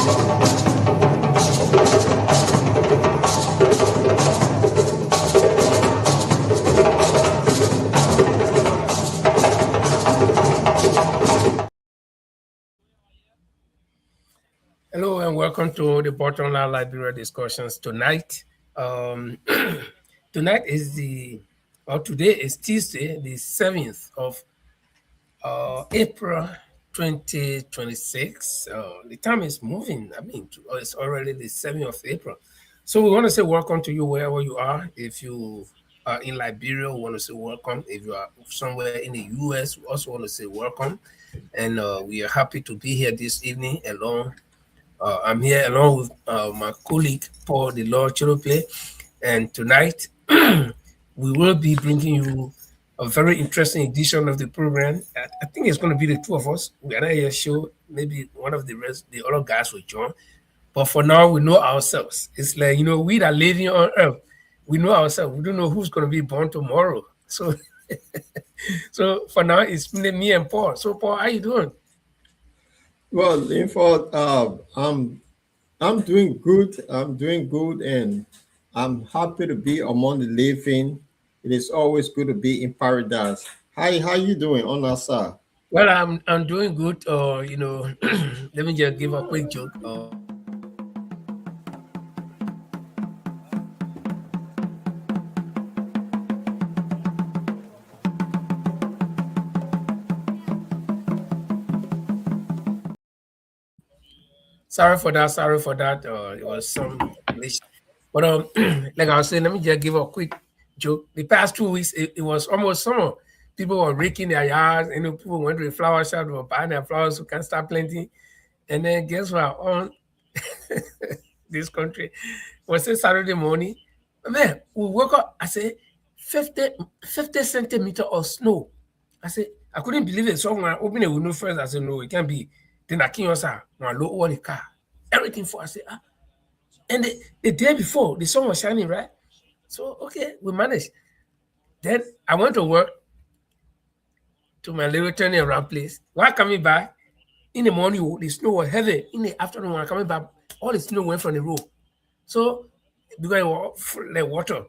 Hello and welcome to the Bottom Line Liberia discussions tonight. Um, tonight is today is Tuesday, the 7th of April 2026. The time is moving. I mean, it's already the 7th of April. So we want to say welcome to you wherever you are. If you are in Liberia, we want to say welcome. If you are somewhere in the US, we also want to say welcome. And we are happy to be here this evening along. I'm here along with my colleague Paul the Lord Chirople, and tonight we will be bringing you a very interesting edition of the program. I think it's going to be the two of us. We are not here show. Maybe one of the other guys will join. But for now, we know ourselves. It's like, we that living on earth, we know ourselves. We don't know who's going to be born tomorrow. So, so for now, it's me and Paul. So, Paul, how you doing? Well, in fact, I'm doing good. I'm doing good, and I'm happy to be among the living. It is always good to be in paradise. Hi, how you doing, Onasa? Well, I'm doing good. Let me just give a quick joke. Sorry for that. Sorry for that. It was some glitch. But like I was saying, let me just give a quick joke. The past 2 weeks, it was almost summer. People were raking their yards. People went to the flower shop, they were buying their flowers so can start planting. And then guess what? On this country, was it Saturday morning? Man, we woke up. I said 50 centimeter of snow. I said I couldn't believe it. So when I opened the window first, I said no, it can't be. Then I came outside. When I looked over the car, everything for. I said and the day before the sun was shining, right? So okay, we managed. Then I went to work to my little turning around place. While coming back in the morning, the snow was heavy. In the afternoon, when I coming back, all the snow went from the road. So because it was like water.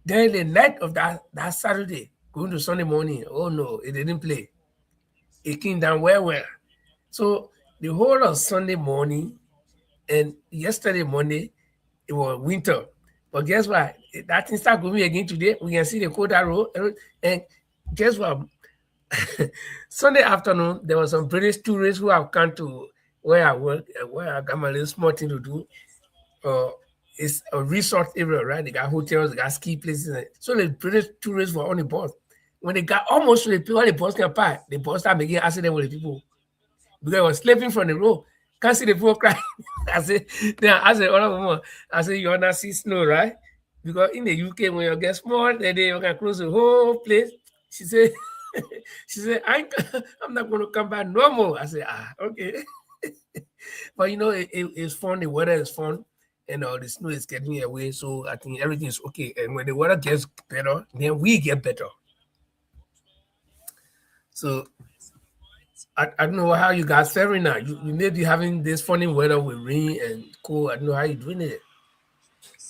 Then the night of that Saturday, going to Sunday morning, oh no, it didn't play. It came down well. So the whole of Sunday morning and yesterday Monday, it was winter. But guess what? That thing start going again today. We can see the Koda road. And guess what? Sunday afternoon, there were some British tourists who have come to where I work, where I got my little small thing to do. It's a resort area, right? They got hotels, they got ski places. So the British tourists were on the bus. When they got almost to the people, the bus can park, the bus started making accident with the people. Because I was sleeping from the road. Can't see the people crying. I said, you not see snow, right? Because in the UK, when you get small, they can close the whole place. She said, I'm not going to come back no more. I said, okay. But it's fun. The weather is fun. And the snow is getting away. So I think everything is okay. And when the weather gets better, then we get better. So I don't know how you guys faring now. You may be having this funny weather with rain and cold. I don't know how you're doing it.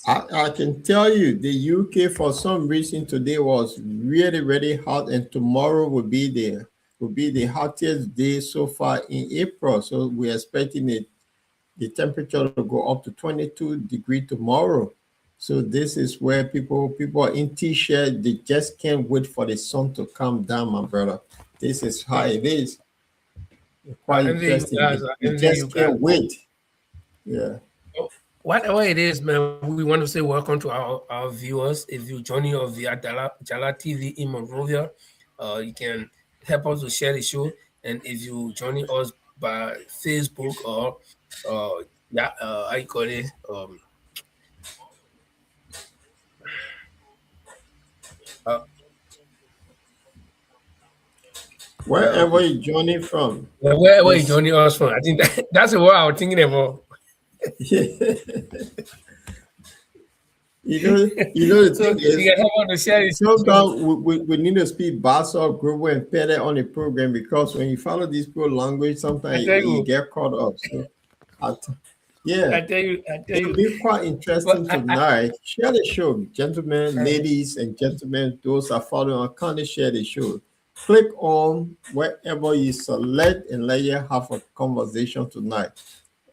I can tell you the UK for some reason today was really, really hot, and tomorrow will be the hottest day so far in April. So we're expecting the temperature to go up to 22 degrees tomorrow. So this is where people are in t-shirt. They just can't wait for the sun to come down, my brother. This is how it is. Quite interesting. You just can't wait. Yeah. Whatever it is, man, we want to say welcome to our viewers. If you're joining us via Jala TV in Monrovia, you can help us to share the show. And if you're joining us by Facebook or how you call it? Wherever you're joining from. Wherever you're joining us from. I think that's what I was thinking about. You know the thing is, sometimes we need to speak Bassa, Grover, and Pele on the program, because when you follow this pro language, sometimes you get caught up. So Yeah, I tell it'll you. be quite But interesting tonight. Share the show, gentlemen, ladies, and gentlemen. Those are following on, kindly share the show. Click on wherever you select and let you have a conversation tonight.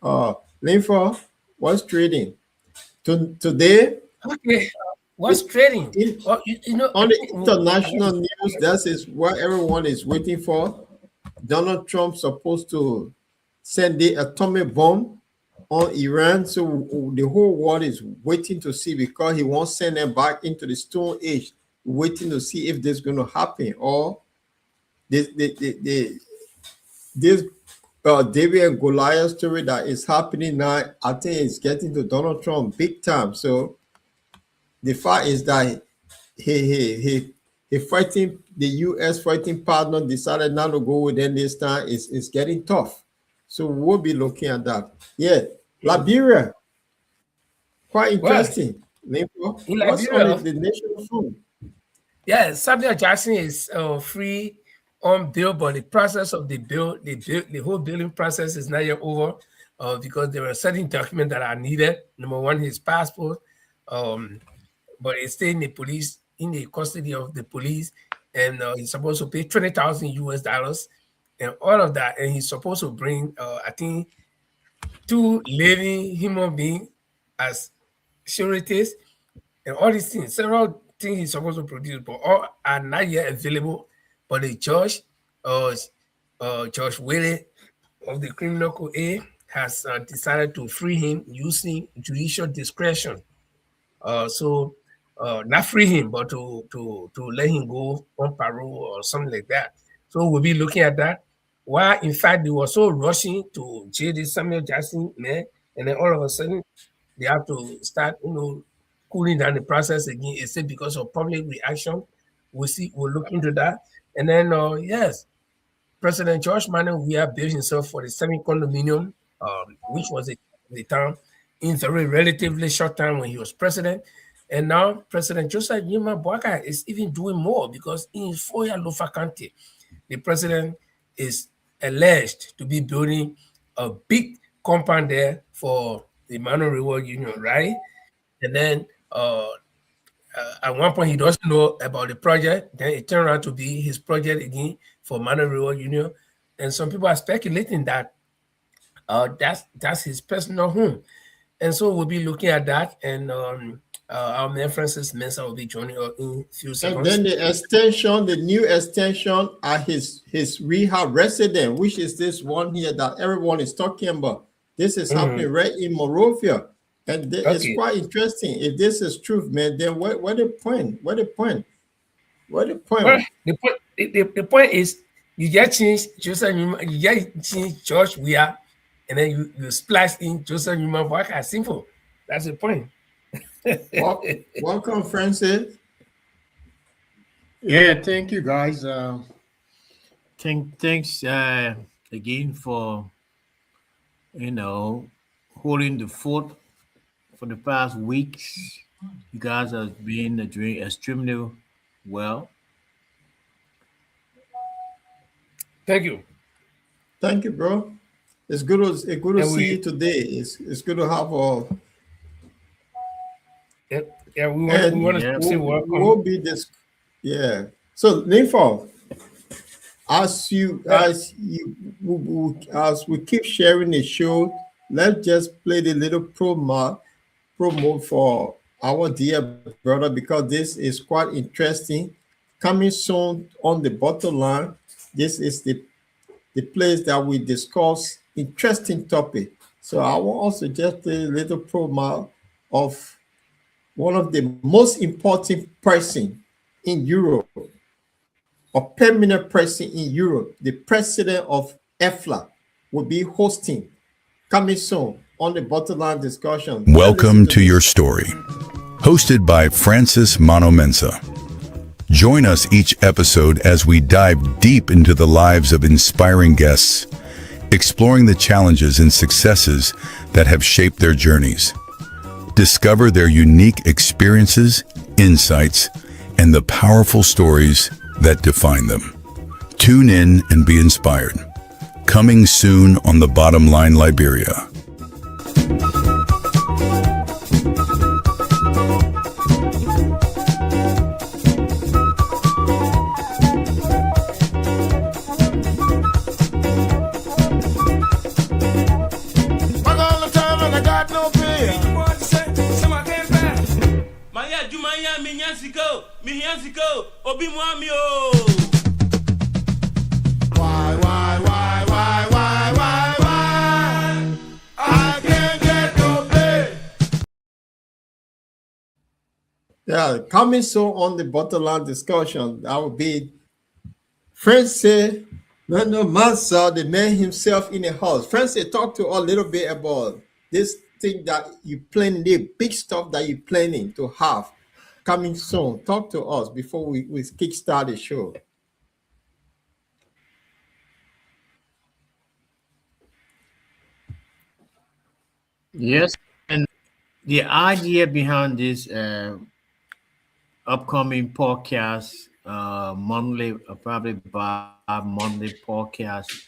Uh, Linfa, what's trading? Today, okay, what's it, trading? it, Well, I on the think international news, that is what everyone is waiting for. Donald Trump supposed to send the atomic bomb on Iran. So the whole world is waiting to see because he won't send them back into the Stone Age, waiting to see if this is going to happen or this David and Goliath story that is happening now. I think it's getting to Donald Trump big time. So the fact is that he fighting the U.S. fighting partner decided not to go with them this time. It's getting tough. So we'll be looking at that. Yeah, Liberia. Quite well, interesting. Limpo, in what's on Liberia, the nation phone? yeah, Samuel Jackson is free on bail, but the process of the whole billing process is not yet over because there are certain documents that are needed. Number one, his passport, um, but it's still in the custody of the police, and he's supposed to pay 20,000 US dollars and all of that, and he's supposed to bring, I think, two living human beings as sureties and all these things, several things he's supposed to produce, but all are not yet available. But the judge, uh, Judge Willie of the Criminal Code A, has decided to free him using judicial discretion. Not free him, but to let him go on parole or something like that. So we'll be looking at that. Why, in fact, they were so rushing to jail this Samuel Jackson man, and then all of a sudden they have to start, cooling down the process again. Is it because of public reaction? We'll see. We'll look into that. And then, yes, President George Manuel Weah built himself for the semi-condominium, which was the town in very relatively short time when he was president. And now President Joseph Yuma Boakai is even doing more because in Foya Lofa County, the president is alleged to be building a big compound there for the Mano Reward Union, right? And then at one point he doesn't know about the project. Then it turned out to be his project again for Mano Reward Union. And some people are speculating that that's his personal home. And so we'll be looking at that. And our man Francis Mensah will be joining us in a few And seconds. then the extension, the new extension at his rehab resident, which is this one here that everyone is talking about. This is happening right in Morovia. And it's Okay. quite interesting. If this is truth, man, then what the point? What the point? What the Well, point? the point is you just change Joseph Newman, you just change George Weah, and then you splash in Joseph Newman Boakai. Simple. That's the point. Welcome, Francis. Yeah, thank you guys. Thanks again for holding the fort for the past weeks. You guys have been doing extremely well. Thank you. Thank you, bro. It's good to And see you today. It's good to have a yeah, we and want to Yeah. say we'll welcome. be this. Yeah. So, Ninfo, Uh, as we keep sharing the show, let's just play the little promo for our dear brother because this is quite interesting. Coming soon on the bottom line, this is the place that we discuss interesting topic. So I will also just play a little promo of one of the most important person in Europe, a permanent person in Europe, the president of EFLA, will be hosting coming soon on the bottom line discussion. Welcome to Your Story, hosted by Francis Manomensa. Join us each episode as we dive deep into the lives of inspiring guests, exploring the challenges and successes that have shaped their journeys. Discover their unique experiences, insights, and the powerful stories that define them. Tune in and be inspired. Coming soon on The Bottom Line Liberia. Maya Jumaya Minyansiko, Obi Mwamio. Why? I can't get no pay. Yeah, coming soon on the Butterland discussion, that will be Francis Mansa, the man himself in the house. Francis, talk to us a little bit about this thing that you planning, the big stuff that you're planning to have coming soon. Talk to us before we kickstart the show. Yes, and the idea behind this upcoming podcast, monthly, probably bi-monthly podcast,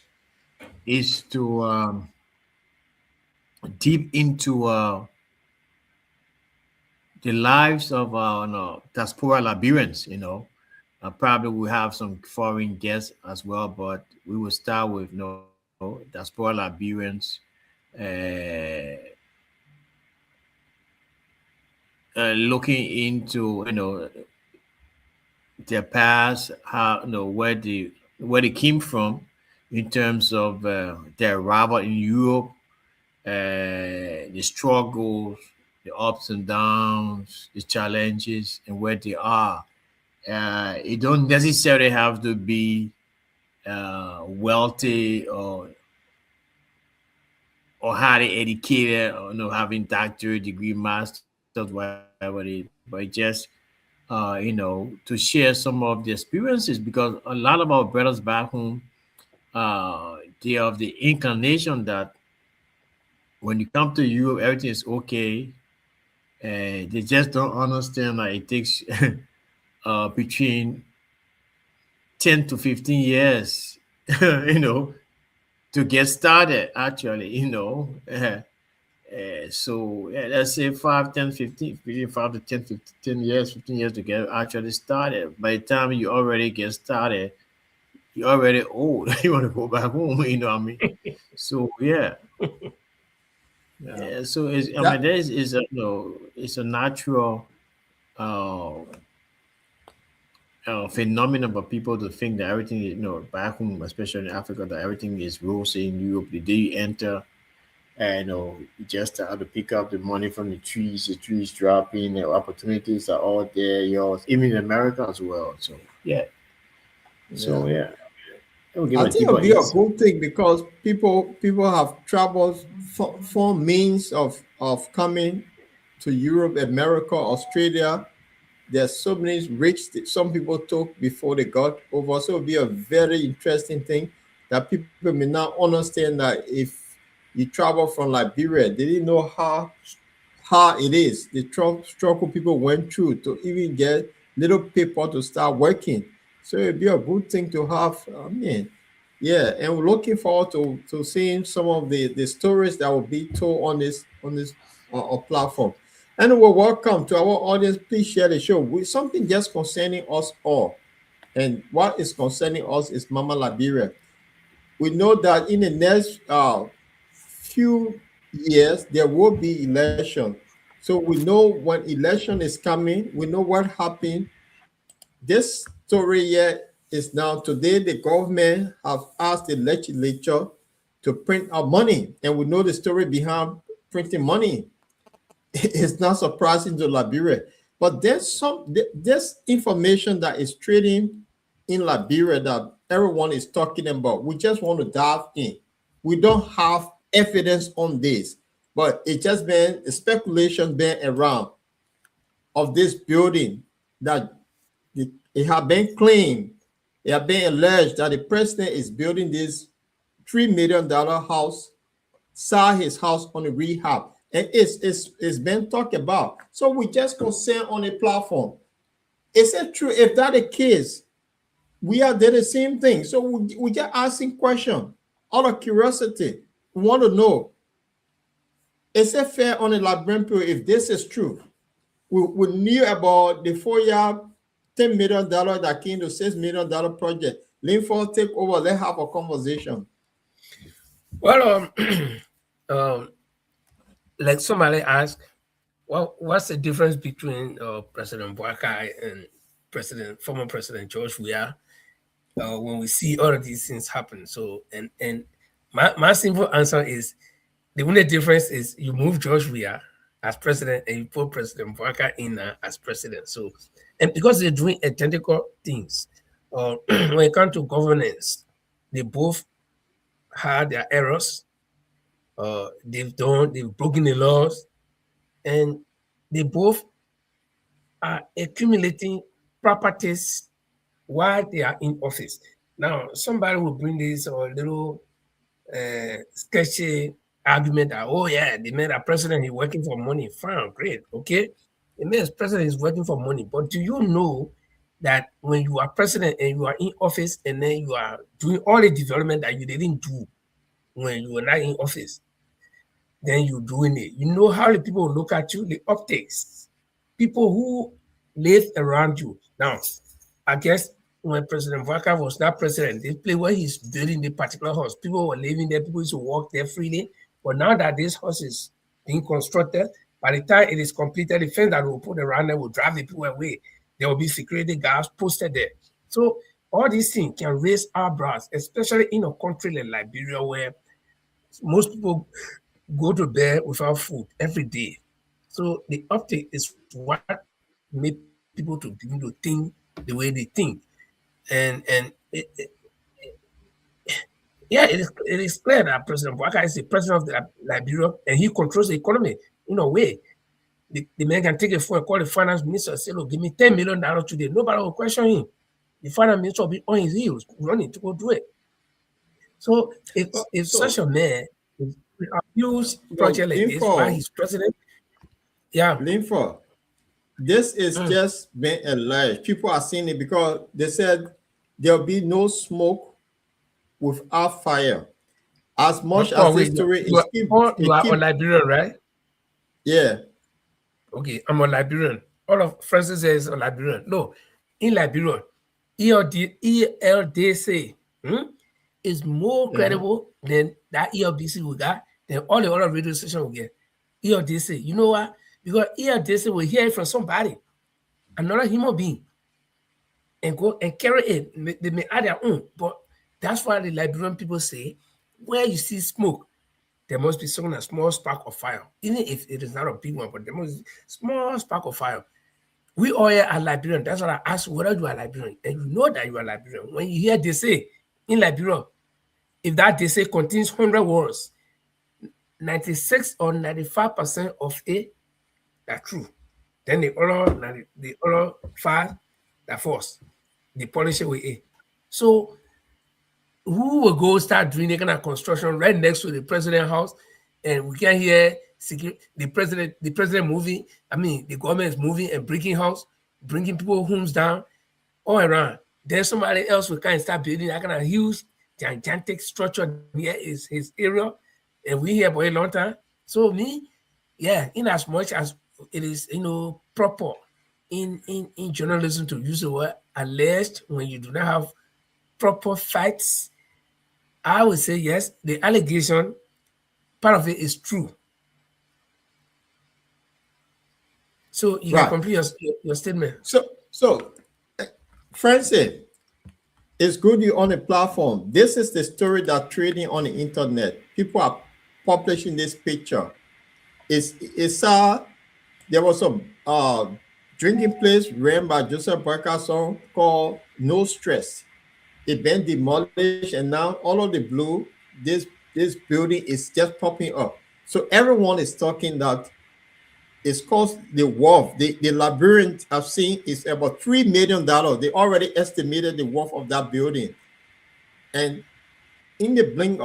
is to deep into the lives of diaspora Liberians. Probably we have some foreign guests as well, but we will start with diaspora Liberians. Looking into their past, how where they came from, in terms of their arrival in Europe, the struggles, the ups and downs, the challenges, and where they are. It don't necessarily have to be wealthy or highly educated, or having doctorate degree, masters, whatever it is, but just to share some of the experiences, because a lot of our brothers back home, they have the inclination that when you come to Europe, everything is okay, and they just don't understand that it takes between 10 to 15 years, to get started, actually, so yeah, let's say 5, 10, 15, between 5 to 10, 15 years, 15 years to get actually started. By the time you already get started, you're already old. You want to go back home, you know what I mean? So yeah. So I mean, there is a it's a natural uh, phenomenon for people to think that everything is, back home, especially in Africa, that everything is rosy. In Europe, the day you enter, and you just have to pick up the money from the trees dropping, the opportunities are all there, yours, even in America as well. So yeah. So yeah. I'll give I a think deeper it'll be a insight. good thing because people have troubles for means of coming to Europe, America, Australia. There's so many risks that some people took before they got over. So it'll be a very interesting thing that people may not understand, that if you travel from Liberia, they didn't know how it is. The struggle people went through to even get little paper to start working. So it'd be a good thing to have. I mean, yeah, and we're looking forward to seeing some of the stories that will be told on this platform. And we're welcome to our audience. Please share the show with something just concerning us all. And what is concerning us is Mama Liberia. We know that in the next few years there will be election. So we know when election is coming. We know what happened. This story here is now today the government have asked the legislature to print out money, and we know the story behind printing money. It's not surprising to Liberia, but there's information that is trading in Liberia that everyone is talking about. We just want to dive in. We don't have evidence on this, but it just been a speculation been around of this building that it have been claimed, it have been alleged that the president is building this $3 million house, sell his house on a rehab. And it's been talked about. So we just concern on a platform. Is it true? If that the case, we are doing the same thing. So we just asking question out of curiosity. We want to know, is it fair on a Liberian people if this is true? We knew about the 4-year $10 million that came to $6 million project. Linford, take over. Let's have a conversation. Well, um, like somebody asked, well, what's the difference between President Boakai and former President George Weah when we see all of these things happen? So, and my simple answer is the only difference is you move George Weah as president and you put President Boakai in as president. So, and because they're doing identical things, when it comes to governance, they both had their errors. They've broken the laws, and they both are accumulating properties while they are in office. Now, somebody will bring this little sketchy argument that, oh yeah, the man, a president, he's working for money. Fine, great, okay. The man, president, is working for money. But do you know that when you are president and you are in office and then you are doing all the development that you didn't do when you were not in office, then you're doing it. You know how the people look at you, the optics, people who live around you. Now, I guess when President Vaka was not president, this place where he's building the particular house, people were living there, people used to walk there freely. But now that this house is being constructed, by the time it is completed, the fence that will put around there will drive the people away. There will be security guards posted there. So all these things can raise eyebrows, especially in a country like Liberia, where most people go to bed without food every day. So the uptake is what made people to begin to think the way they think. And yeah, it is clear that President Bouaka is the president of the Liberia and he controls the economy in a way. The man can take a phone and call the finance minister and say, look, give me $10 million today. Nobody will question him. The finance minister will be on his heels running to go do it. So if such a man a huge project like this while he's president, yeah. Linford, this is just been alleged. People are seeing it because they said there'll be no smoke without fire. As much as this story is you are a Liberian, right? Yeah. Okay, I'm a Liberian. All of Francis is a Liberian. No, in Liberia, ELDC is more credible than that ELBC we got, than all the other radio stations we get. ELDC, you know what? Because ELDC will hear it from somebody, another human being, and go and carry it. They may add their own, but that's why the Liberian people say, where you see smoke, there must be some small spark of fire, even if it is not a big one, but there must be small spark of fire. We all here are Liberian. That's what I ask whether you are Liberian, and you know that you are Liberian. When you hear they say in Liberia, if that they say contains 100 words, 96 or 95% of it are true. Then the other 5 are false. They polish it with it. So who will go start doing that kind of construction right next to the president's house, and we can hear the president moving? I mean, the government is moving and breaking house, bringing people homes down all around. Then somebody else will kind of start building that kind of huge, gigantic structure near his area, and we here for a long time. So in as much as it is, proper in journalism to use the word alleged when you do not have proper facts, I would say yes, the allegation, part of it is true. So you can complete your statement. So, Francis, it's good you're on a platform. This is the story that's trading on the internet. People are publishing this picture. There was a drinking place ran by Joseph Barker's song called No Stress. It been demolished, and now all of the blue, this building is just popping up. So everyone is talking that it's cost the worth. The Liberians have seen is about $3 million. They already estimated the worth of that building. And in the blink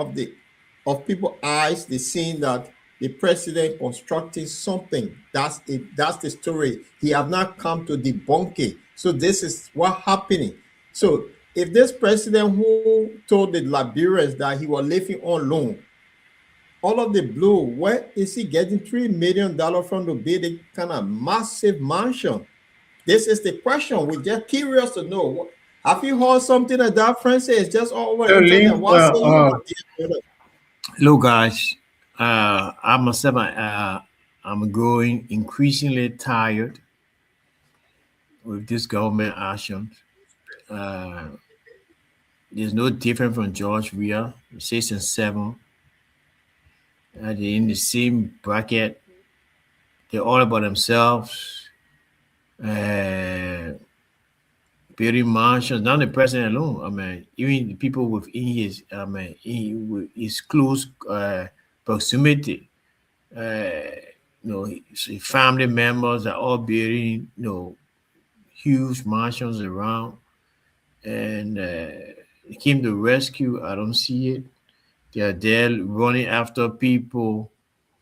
of people's eyes, they seen that the president constructing something. That's the story. He have not come to debunk it. So this is what happening. So if this president who told the Liberians that he was living on loan, all of the blue, where is he getting $3 million from to build a kind of massive mansion? This is the question. We're just curious to know. Have you heard something like that, Francis? It's just all over the internet. Look, guys, I myself, I'm growing increasingly tired with this government action. Uh, there's no different from George Weah, 6 and 7. They're in the same bracket. They're all about themselves. Uh, Building mansions, not the president alone. I mean, even the people within his, his close proximity. His family members are all building, huge mansions around, and they came to rescue. I don't see it. They are there running after people,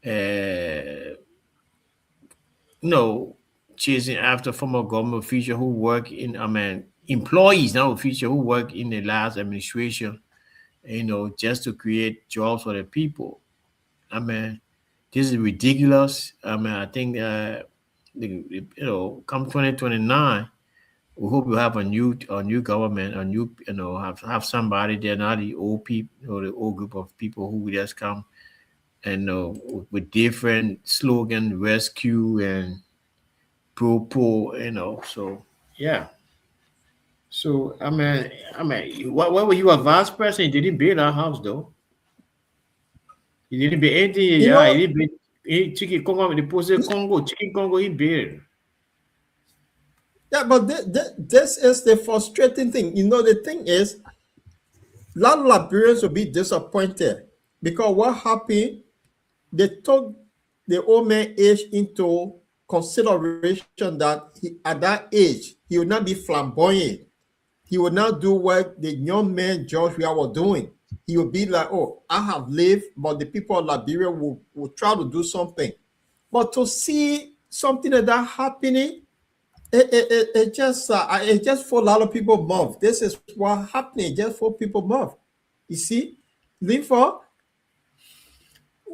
you know, chasing after former government officials who work in, employees, not officials who work in the last administration, just to create jobs for the people. I mean, this is ridiculous. I think, come 2029, we hope we have a new government, a new, have somebody there, not the old people, the old group of people who just come and with different slogan, rescue and pro poor, So yeah. So what were you a vice president? You didn't build our house though. You didn't build anything. You Yeah, know, you didn't build chicken Congo. The post Congo chicken Congo. He built. yeah, but this is the frustrating thing. You know, the thing is, a lot of Liberians will be disappointed because what happened, they took the old man age into consideration that at that age, he would not be flamboyant. He would not do what the young man George Weah was doing. He would be like, oh, I have lived, but the people of Liberia will try to do something. But to see something like that happening, it just for a lot of people mouth. This is what happening just for people mouth. You see, Linford,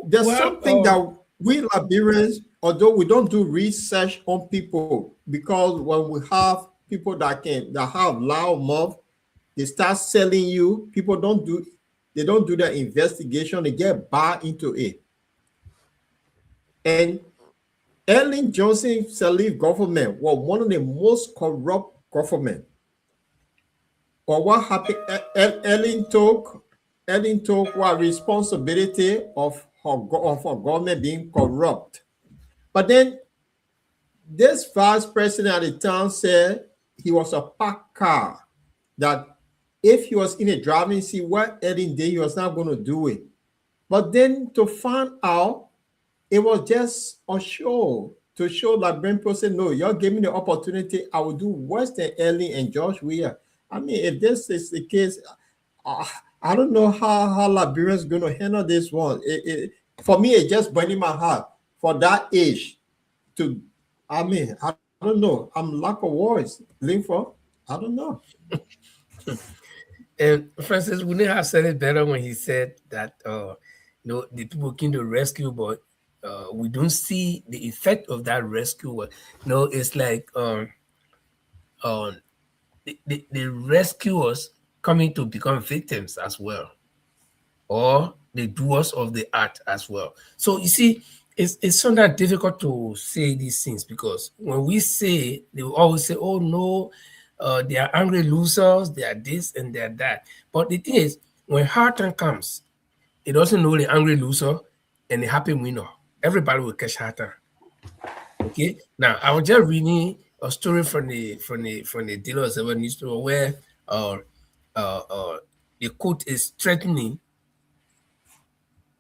there's Well, something that we Liberians, although we don't do research on people, because when we have people that have loud mouth, they start selling you. People don't do the investigation. They get bought into it. And Ellen Johnson Sirleaf government was one of the most corrupt government. But what happened? Ellen took what responsibility of her government being corrupt. But then this vice president at the time said he was a pack car, that if he was in a driving seat, what Ellen did, he was not going to do it. But then to find out, it was just a show to show Liberian people say, no, y'all give me the opportunity, I will do worse than Ellen and George Weah. I mean, if this is the case, I don't know how Liberians going to handle this one. For me, it just burning my heart for that age to, I don't know. I'm lack of words. Linford, I don't know. And Francis wouldn't have said it better when he said that the people came to rescue, but we don't see the effect of that rescue. It's like the rescuers coming to become victims as well, or the doers of the act as well. So you see, it's sometimes difficult to say these things, because when we say, they will always say, oh no, they are angry losers, they are this and they are that. But the thing is, when hard time comes, it doesn't know the angry loser and the happy winner. Everybody will catch hard time. Okay. Now I was just reading a story from the Daily Observer newspaper where the court is threatening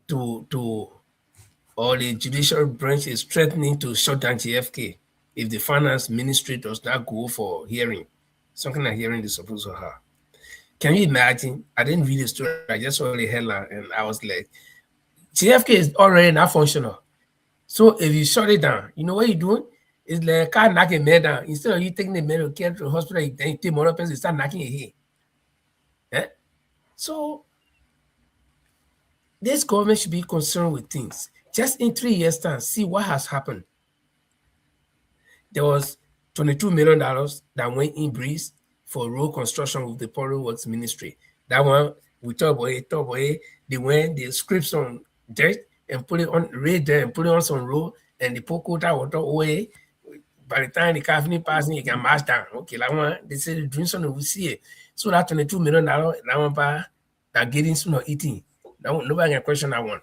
to or the judicial branch is threatening to shut down JFK if the finance ministry does not go for hearing. Some kind of hearing is supposed to have. Can you imagine? I didn't read the story. I just saw the headline and I was like, JFK is already not functional. So if you shut it down, you know what you're doing? It's like a car knocking a man down. Instead of you taking the man to care to the hospital, then you take more person, you start knocking your head. Eh? So this government should be concerned with things. Just in 3 years' time, see what has happened. There was $22 million that went in breeze for road construction with the Public Works Ministry. That one, we talk about it, they went, the scripts on dirt, and put it on raid there and put it on some road and they put quota water away. By the time the car finish passing, you can march down. Okay, like one they say the drink something we see it. So that $22 million that one by that getting soon or eating. Now nobody can question that one.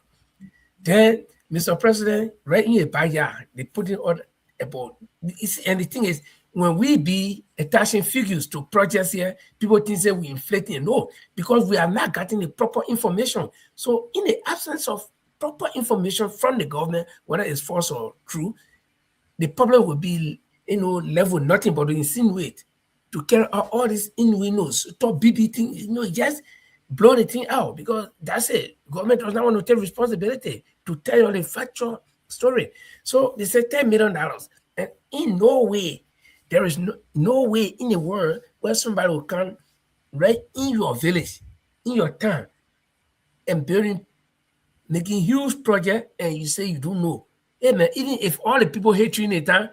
Then, Mr. President, right in a backyard, they put it on about. And the thing is, when we be attaching figures to projects here, people think that we inflating. No, because we are not getting the proper information. So, in the absence of proper information from the government, whether it's false or true, the problem will be, level nothing but to insinuate, to carry out all these innuendos, top BB thing, just blow the thing out because that's it. Government does not want to take responsibility to tell you the factual story. So they say $10 million. And in no way, there is no way in the world where somebody will come right in your village, in your town, and making huge project, and you say you don't know. Hey man, even if all the people hate you in the town,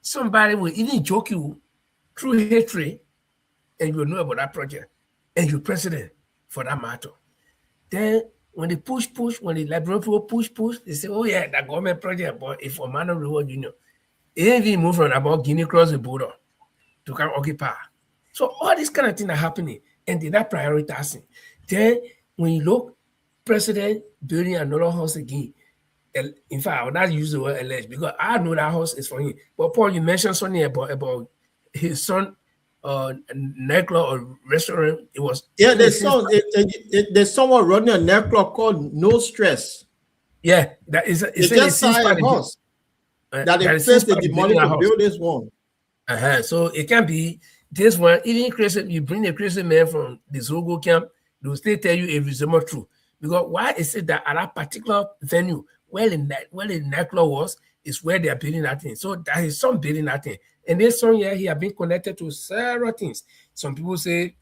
somebody will even joke you through hatred, and you will know about that project, and you're president for that matter. Then when they push, when the Liberian people push, they say, oh yeah, that government project, but if Omano Reward Union, it ain't even move from about Guinea across the border to come occupy. So all this kind of thing are happening, and they're not prioritizing. Then when you look, president building another house again. In fact, I will not use the word alleged because I know that house is for him. But Paul, you mentioned something about his son nightclub or restaurant. It was there's someone running a nightclub called No Stress. Yeah, that is. They just saw a house that they placed the money to build this one. So it can be this one. Even crazy, you bring a crazy man from the Zogo camp, they will still tell you if it's more true. Because why is it that at that particular venue where the nightclub was is where they are building that thing? So there is some building that thing. And this song here, he has been connected to several things. Some people say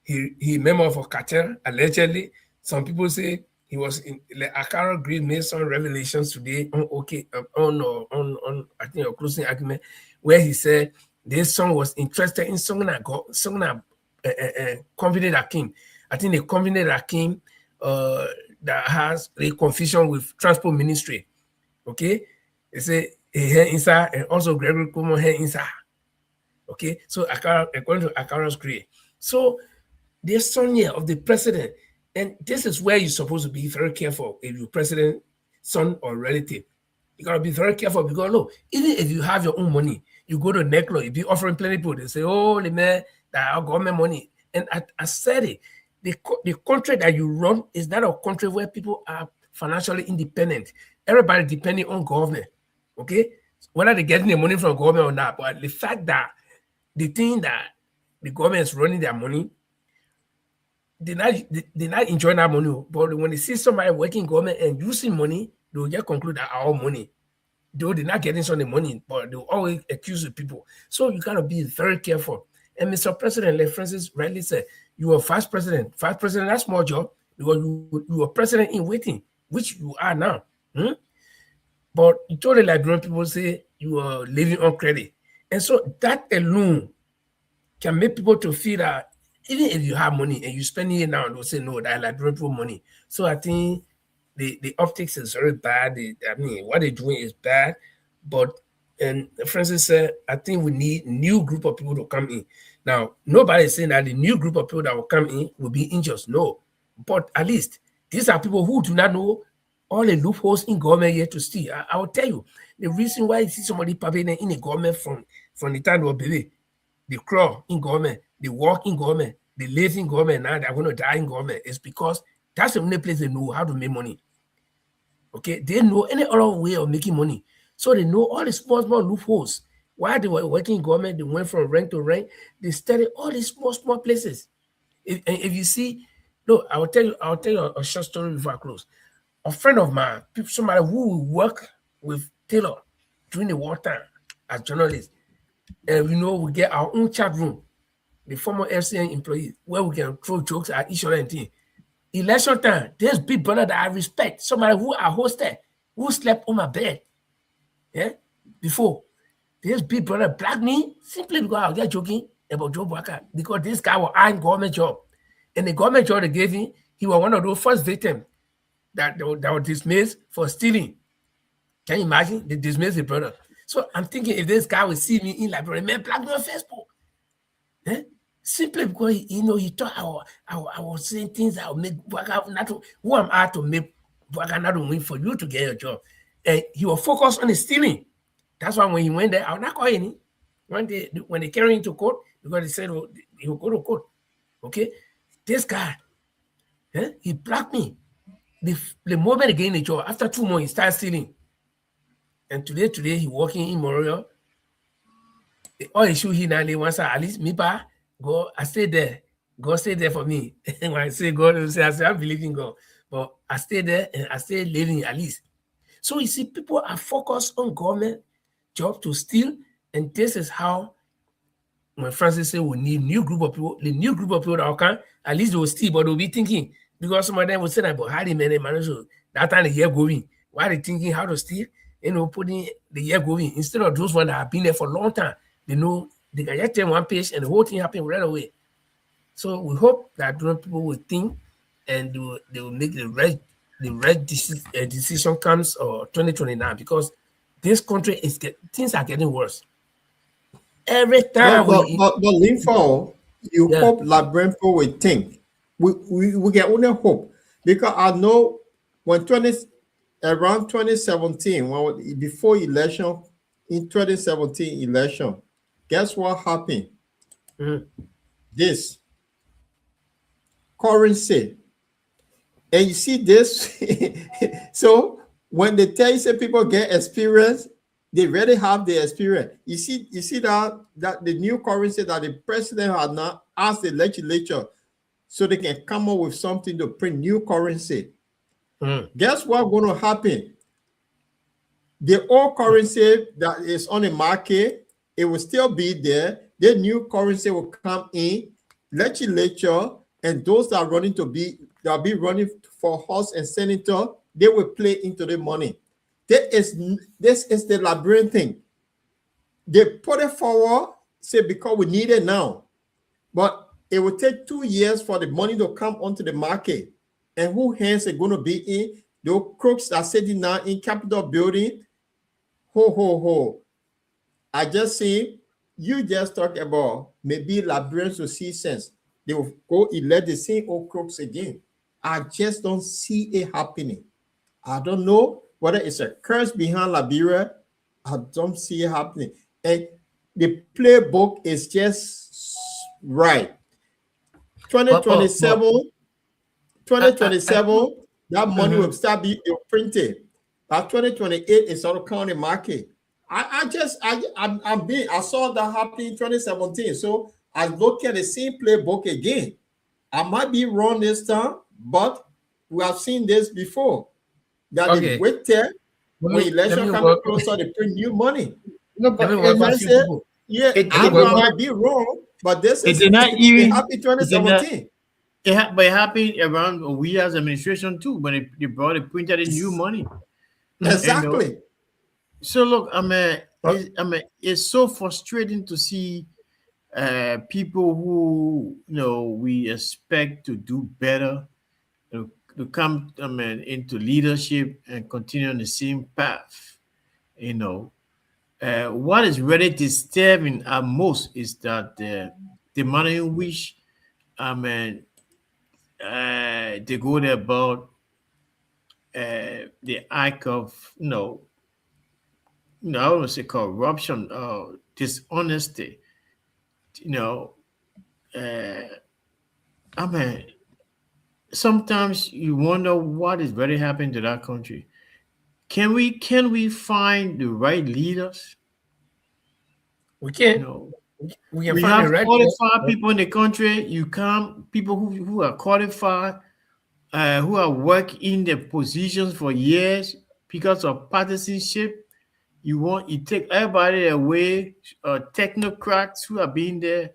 he member for cartel, allegedly. Some people say he was in Akara Green made some revelations today on I think a closing argument where he said this song was interested in someone confident Akim. I think the confident Akim that has a confusion with transport ministry. Okay, they say he had inside and also Gregory Cuomo had inside. Okay, so according to Akara's creed. So this son here of the president, and this is where you're supposed to be very careful if you're president, son or relative. You gotta be very careful because look, even if you have your own money, you go to Neclo, you be offering plenty people, they say, oh, the man, that our government money. And I said it, the country that you run is not a country where people are financially independent. Everybody depending on government, okay? Whether they're getting the money from government or not, but the fact that the thing that the government is running their money, they're not enjoying that money. But when they see somebody working government and using money, they will just conclude that our money. Though they're not getting some of the money, but they will always accuse the people. So you gotta be very careful. And Mr. President, like Francis rightly said, you are vice president. Vice president, that's small job because you are president in waiting, which you are now. But you told the Liberian people say you are living on credit. And so that alone can make people to feel that even if you have money and you spend it now, they'll say, no, that Liberian people money. So I think the optics is very bad. What they're doing is bad. But, and Francis said, I think we need new group of people to come in. Now, nobody is saying that the new group of people that will come in will be injured. No. But at least these are people who do not know all the loopholes in government yet to steal. I will tell you, the reason why you see somebody popping in the government from the time of baby, they crawl in government, they walk in government, they live in government, now they're going to die in government, is because that's the only place they know how to make money. Okay, they know any other way of making money. So they know all the small loopholes. While they were working in government, they went from rank to rank. They studied all these small places. If you see, look, I'll tell you a short story before I close. A friend of mine, somebody who work with Taylor during the wartime as journalist, and we get our own chat room, the former FCN employees, where we can throw jokes at each other and things. Election time, there's big brother that I respect, somebody who I hosted, who slept on my bed, before. There's big brother black me simply because I was just joking about Joe Walker, because this guy was eyeing government job, and the government job they gave him, he was one of those first victims that were dismissed for stealing. Can you imagine? They dismissed the brother. So I'm thinking if this guy will see me in Liberia, man, black me on Facebook. Eh? Simply because he thought I was saying things that would make Bwaga not to, who am I to make Bwaga not to win for you to get your job? And he was focused on his stealing. That's why when he went there, I was not calling him. When they carried him to court, because they said he will go to court. Okay? This guy, he blocked me. The moment he gained the job, after 2 months, he started stealing. And today he working in Montreal. All issue he now once at least me pa go. I stay there. God stay there for me. When I say God, I say I believe in God. But I stay there and I stay living at least. So you see, people are focused on government job to steal, and this is how when Francis said we need new group of people, the new group of people that can at least they will steal, but they'll be thinking because some of them will say that, but how they manage that time the year going, why they thinking how to steal? Putting the year going instead of those ones that have been there for a long time. They know they can just turn one page and the whole thing happen right away. So we hope that people will think and they will make the right decision comes 2029 because this country things are getting worse. Every time but Linfo, you hope Labrenfo will think. We get only hope because I know when around 2017, before election, in 2017 election, guess what happened? This currency. And you see this. So when they tell you say people get experience, they really have the experience. You see that the new currency that the president had now asked the legislature so they can come up with something to print new currency. Guess what's going to happen? The old currency that is on the market, it will still be there. The new currency will come in, legislature, and those that are running that be running for House and Senator, they will play into the money. This is the Liberian thing. They put it forward, say because we need it now. But it will take 2 years for the money to come onto the market. And who hands are going to be in? Those crooks that are sitting now in Capitol building. Ho. I just see you just talk about maybe Liberians will see sense. They will go elect the same old crooks again. I just don't see it happening. I don't know whether it's a curse behind Liberia. I don't see it happening. And the playbook is just right. 2027, that money will start being printed. By 2028, it's all county market. I saw that happen in 2017. So I look at the same playbook again. I might be wrong this time, but we have seen this before. That they wait there when election comes closer, they print new money. No, but I might be wrong, but this is happy 2017. But it happened around we as administration too, when they printed in new money. Exactly. So look, it's so frustrating to see people who we expect to do better to come into leadership and continue on the same path. What is really disturbing at most is that the manner in which they go about the act of I wouldn't say corruption or dishonesty. Sometimes you wonder what is really happening to that country. Can we find the right leaders? We can. We can find have the right qualified people in the country. You come people who are qualified, who are working in the positions for years because of partisanship. You take everybody away, technocrats who have been there.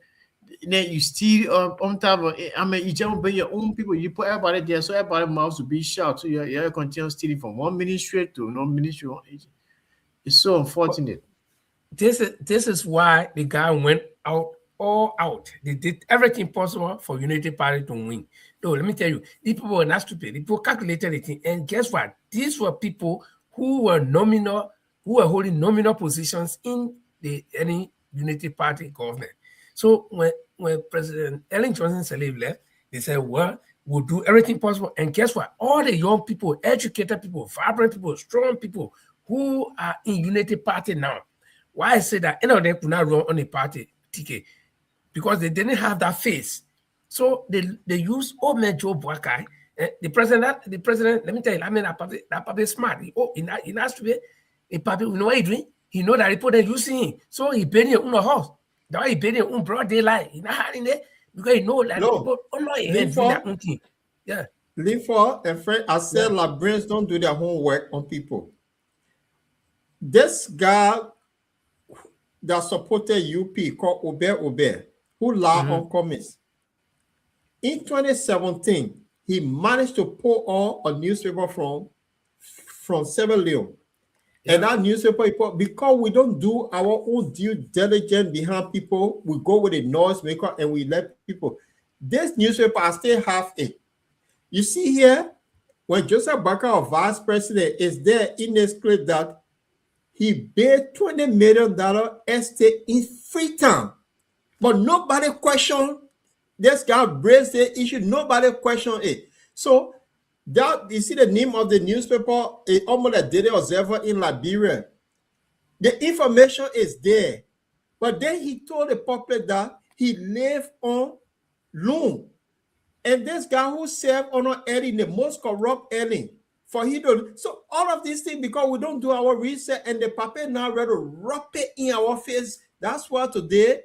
Then you steal on top of it. You just bring your own people. You put everybody there, so everybody mouths to be shut. So you continue stealing from one ministry to another ministry. It's so unfortunate. This is why the guy went out all out. They did everything possible for United Party to win. No, let me tell you, these people were not stupid. People calculated it, and guess what? These were people who were nominal, who were holding nominal positions in the any United Party government. So when President Ellen Johnson Sirleaf left, they said, well, we'll do everything possible. And guess what? All the young people, educated people, vibrant people, strong people who are in United Party now. Why I say that any of them could not run on a party ticket? Because they didn't have that face. So they use old man Joe Boakai. The president, let me tell you, I mean, that puppy is smart. He has to be a puppy, you know what he doing? He know that people are using him. So he paid him on a horse. That's why he paid him on broad daylight. He not hiding there because he know that people don't know even do that own thing. Yeah. Linford and Fred, I said Liberians don't do their homework on people. This guy that supported UP called Ober, who lied on comments. In 2017, he managed to pull on a newspaper from Sierra Leone. And that newspaper report, because we don't do our own due diligence behind people, we go with a noise maker and we let people. This newspaper, I still have it. You see here, when Joseph Boakai, vice president, is there in this clip that he paid $20 million estate in Freetown. But nobody questioned this guy raised the issue. Nobody questioned it. So that you see the name of the newspaper, it almost a Daily Observer in Liberia. The information is there. But then he told the public that he lived on loan. And this guy who served on an alien, the most corrupt alien, for he to so all of these things because we don't do our research and the paper now ready to rub it in our face. That's why today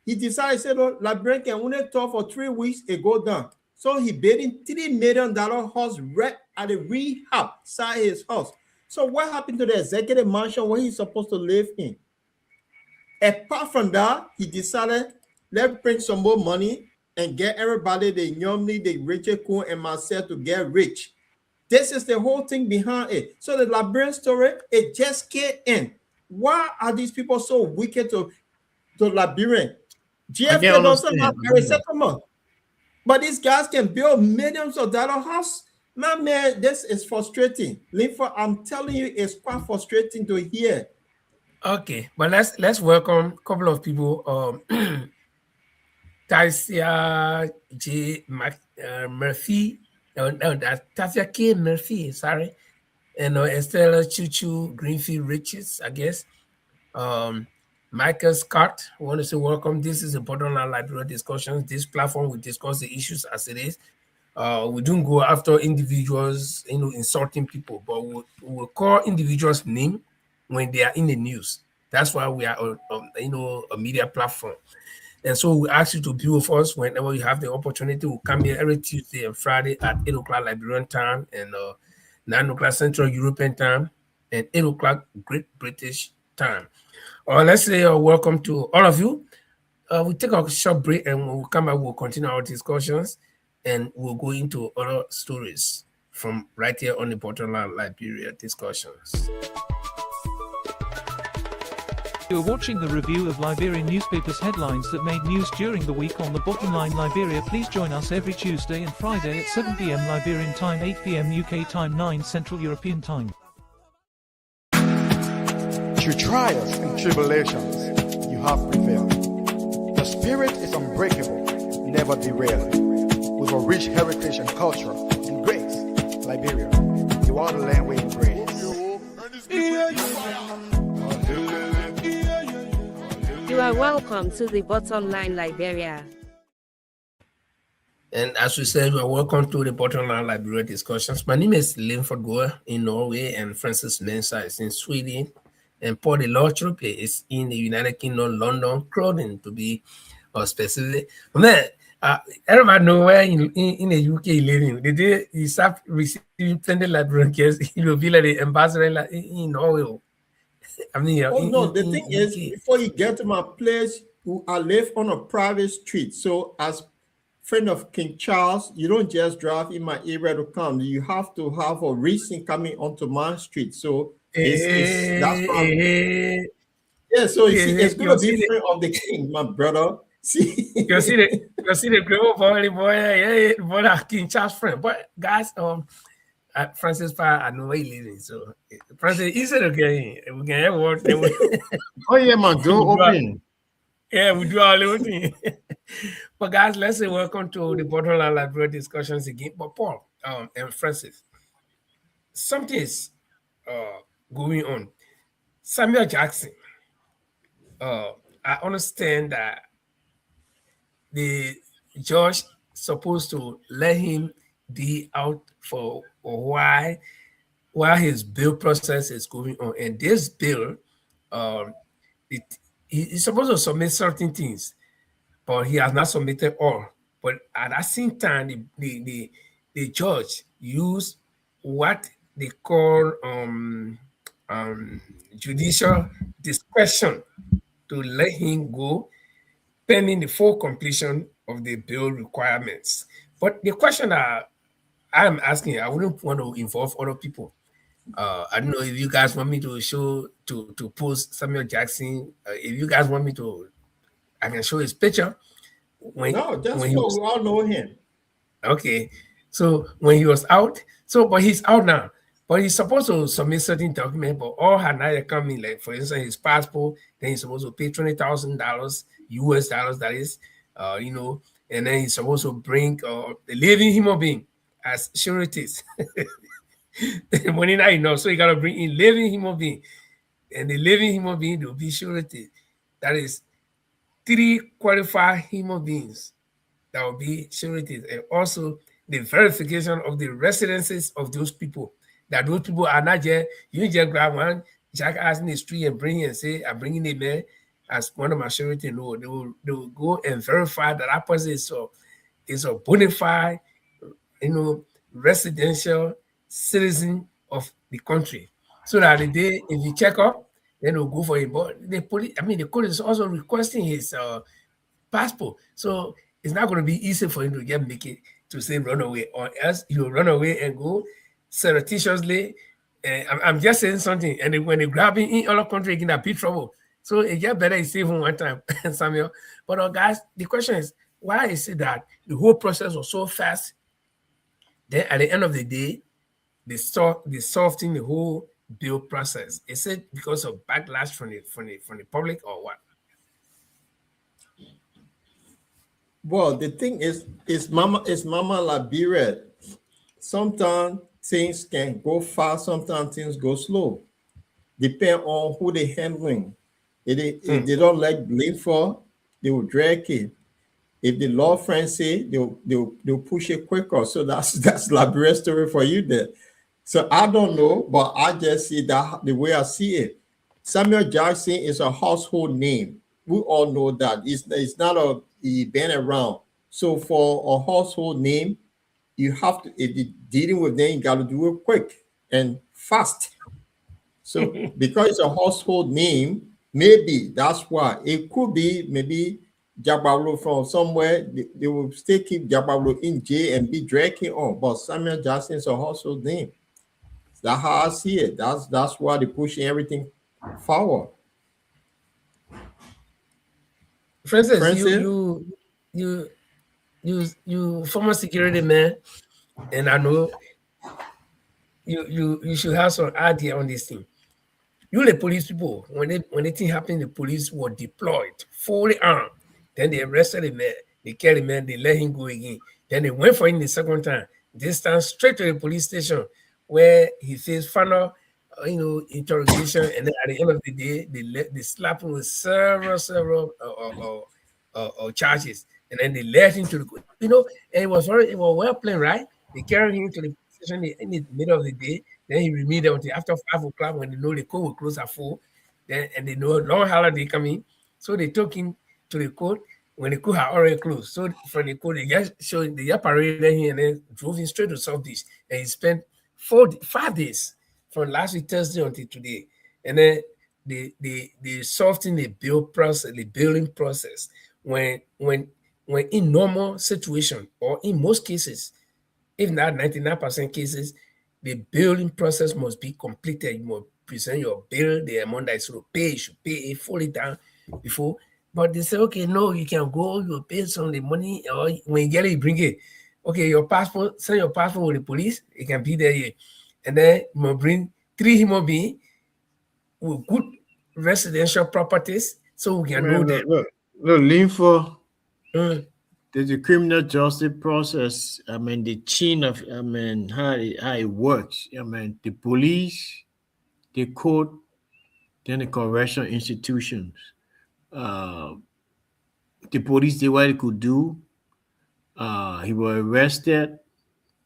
he decided, said, "Oh, Liberia can only talk for 3 weeks, it go down." So he paid him $3 million house rent at a rehab side his house. So what happened to the executive mansion where he's supposed to live in? Apart from that, he decided, let's bring some more money and get everybody, the Nyomni, the Richard Kuhn, and myself to get rich. This is the whole thing behind it. So the Liberian story, it just can't end. Why are these people so wicked to Liberian? GFK doesn't have a settlement. But these guys can build millions of dollar house. Man, this is frustrating. Linford, I'm telling you, it's quite frustrating to hear. Okay, but let's welcome a couple of people. Tasia J. Murphy, that's Tasia K. Murphy, sorry, and Estella Chuchu Greenfield Riches, I guess. Michael Scott, I want to say welcome. This is important on Liberia discussions. This platform will discuss the issues as it is. We don't go after individuals, insulting people, but we'll call individuals' name when they are in the news. That's why we are, a media platform. And so we ask you to be with us whenever you have the opportunity. We'll come here every Tuesday and Friday at 8 o'clock Liberian time and 9 o'clock Central European time and 8 o'clock Great British time. Let's say welcome to all of you. We'll take a short break and when we come back, we'll continue our discussions and we'll go into other stories from right here on the Bottom Line Liberia discussions. You're watching the review of Liberian newspapers' headlines that made news during the week on the Bottom Line Liberia. Please join us every Tuesday and Friday at 7 p.m. Liberian time, 8 p.m. UK time, 9 Central European time. Through trials and tribulations, you have prevailed. The spirit is unbreakable, never derailed. With a rich heritage and culture and grace, Liberia, you are the land we embrace. You are welcome to the Bottom Line Liberia. And as we said, you are welcome to the Bottom Line Liberia discussions. My name is Linford Goer in Norway, and Francis Mensah is in Sweden, and Paul de Lortrup is in the United Kingdom, London, Croydon to be specific. Man, everybody know where in the UK living. The day you start receiving plenty Liberian kids, he will be like the ambassador in Norway. I mean, the thing is, before you get to my place, I live on a private street. So as friend of King Charles, you don't just drive in my area to come. You have to have a reason coming onto my street. So that's why. Yeah, so it's going to be friend of the king, my brother. See, you see the global boy, yeah, boy, that King Charles friend. But guys, Francis I know where he living. So Francis, he said okay, we can have what then we, Oh yeah, my door we do open. yeah, we do our little thing. But guys, let's say welcome to the Bottom Line Library discussions again. But Paul, and Francis, something is going on. Samuel Jackson, uh, I understand that the judge supposed to let him be out for a while his bill process is going on. And this bill, um, it, he's supposed to submit certain things, but he has not submitted all. But at that same time, the judge used what they call judicial discretion to let him go pending the full completion of the bill requirements. But the question that I'm asking, I wouldn't want to involve other people. I don't know if you guys want me to show to post Samuel Jackson. If you guys want me to, I can show his picture no, just when he so was we all know him. okay. So when he was out, so but he's out now. But he's supposed to submit certain document, but all had not yet come in. Like for instance, his passport. Then he's supposed to pay $20,000 US dollars. That is, and then he's supposed to bring the living human being as sureties. Money not enough, so you gotta bring in living human being, and the living human being will be surety. That is 3 qualified human beings that will be sureties, and also the verification of the residences of those people. That those people are not just you just grab one jackass in the street and bring and say, "I'm bringing it man as one of my surety." No, they will go and verify that that person is a bona fide, residential citizen of the country. So that the day if you check up, then they'll go for him. But the police, I mean, the court is also requesting his passport. So it's not going to be easy for him to get make it to say run away, or else he'll run away and go surreptitiously. I'm just saying something, and then when they grab him in other country, he can have big trouble. So it get better he save him one time, Samuel. But guys, the question is, why is it that the whole process was so fast? Then at the end of the day, they soften the whole bill process. Is it because of backlash from the public or what? Well, the thing is Mama Liberia. Sometimes things can go fast, sometimes things go slow. Depend on who they handling. If they don't like blame for, they will drag it. If the law friends say they'll push it quicker. So that's Liberia story for you there. So I don't know, but I just see that the way I see it. Samuel Jackson is a household name. We all know that. It's not he been around. So for a household name, you have to, if you're dealing with them, you got to do it quick and fast. So because it's a household name, maybe that's why. It could be maybe Jabalo from somewhere. They will still keep Jabalo in jail and be dragging on. But Samuel Jackson is a household name. That's how I see it. That's why they're pushing everything forward. Francis, Francis? you former security man, and I know you should have some idea on this thing. You the police people, when the thing happened, the police were deployed, fully armed. Then they arrested the man, they carried the man, they let him go again. Then they went for him the second time. This time straight to the police station where he faced final, interrogation, and then at the end of the day, they slapped him with several charges, and then they led him to the, and it was well planned, right? They carried him to the police station in the middle of the day. Then he remained there until after 5 o'clock when they know the court will close at 4. Then and they know long holiday coming, so they took him to the court when the court had already closed. So from the court, they just paraded him and then drove him straight to South Beach, and he spent 5 days from last week Thursday until today, and then they soften the building process when in normal situation or in most cases, if not 99% cases, the building process must be completed. You must present your bill, the amount that is to pay, you should pay it fully down before But they say, okay, no, you can go, you pay some of the money, or when you get it, you bring it. Okay, your passport, send your passport with the police, it can be there here. And then you must bring 3 human beings with good residential properties so we can know Man, them. look, lean for Mm. the criminal justice process. I mean, the chain of, I mean, how it works. I mean, the police, the court, then the correctional institutions. Uh, the police did what he could do. He was arrested.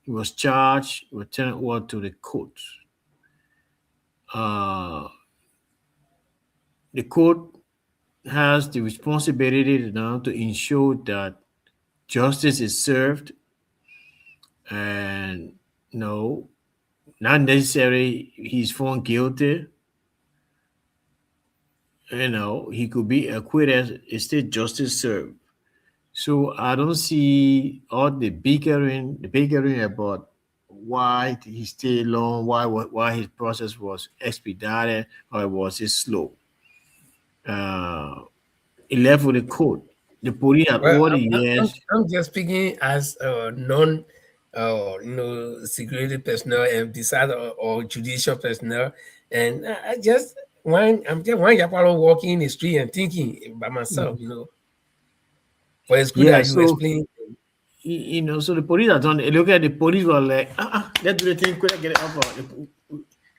He was charged. He was sent over to the court. Uh, the court has the responsibility now to ensure that justice is served, and no, not necessarily he's found guilty. He could be acquitted. It's still justice served. So I don't see all the bickering about why he stayed long, why his process was expedited or was it slow. Uh, it left with the court. The police had Well, over the years. I'm just speaking as a non, security personnel and beside or judicial personnel, and I just I'm just one Yapalo walking in the street and thinking by myself, But it's good Yeah, that you so explain. so the police are done. Look at the police were like, let's do the thing quick, get it off.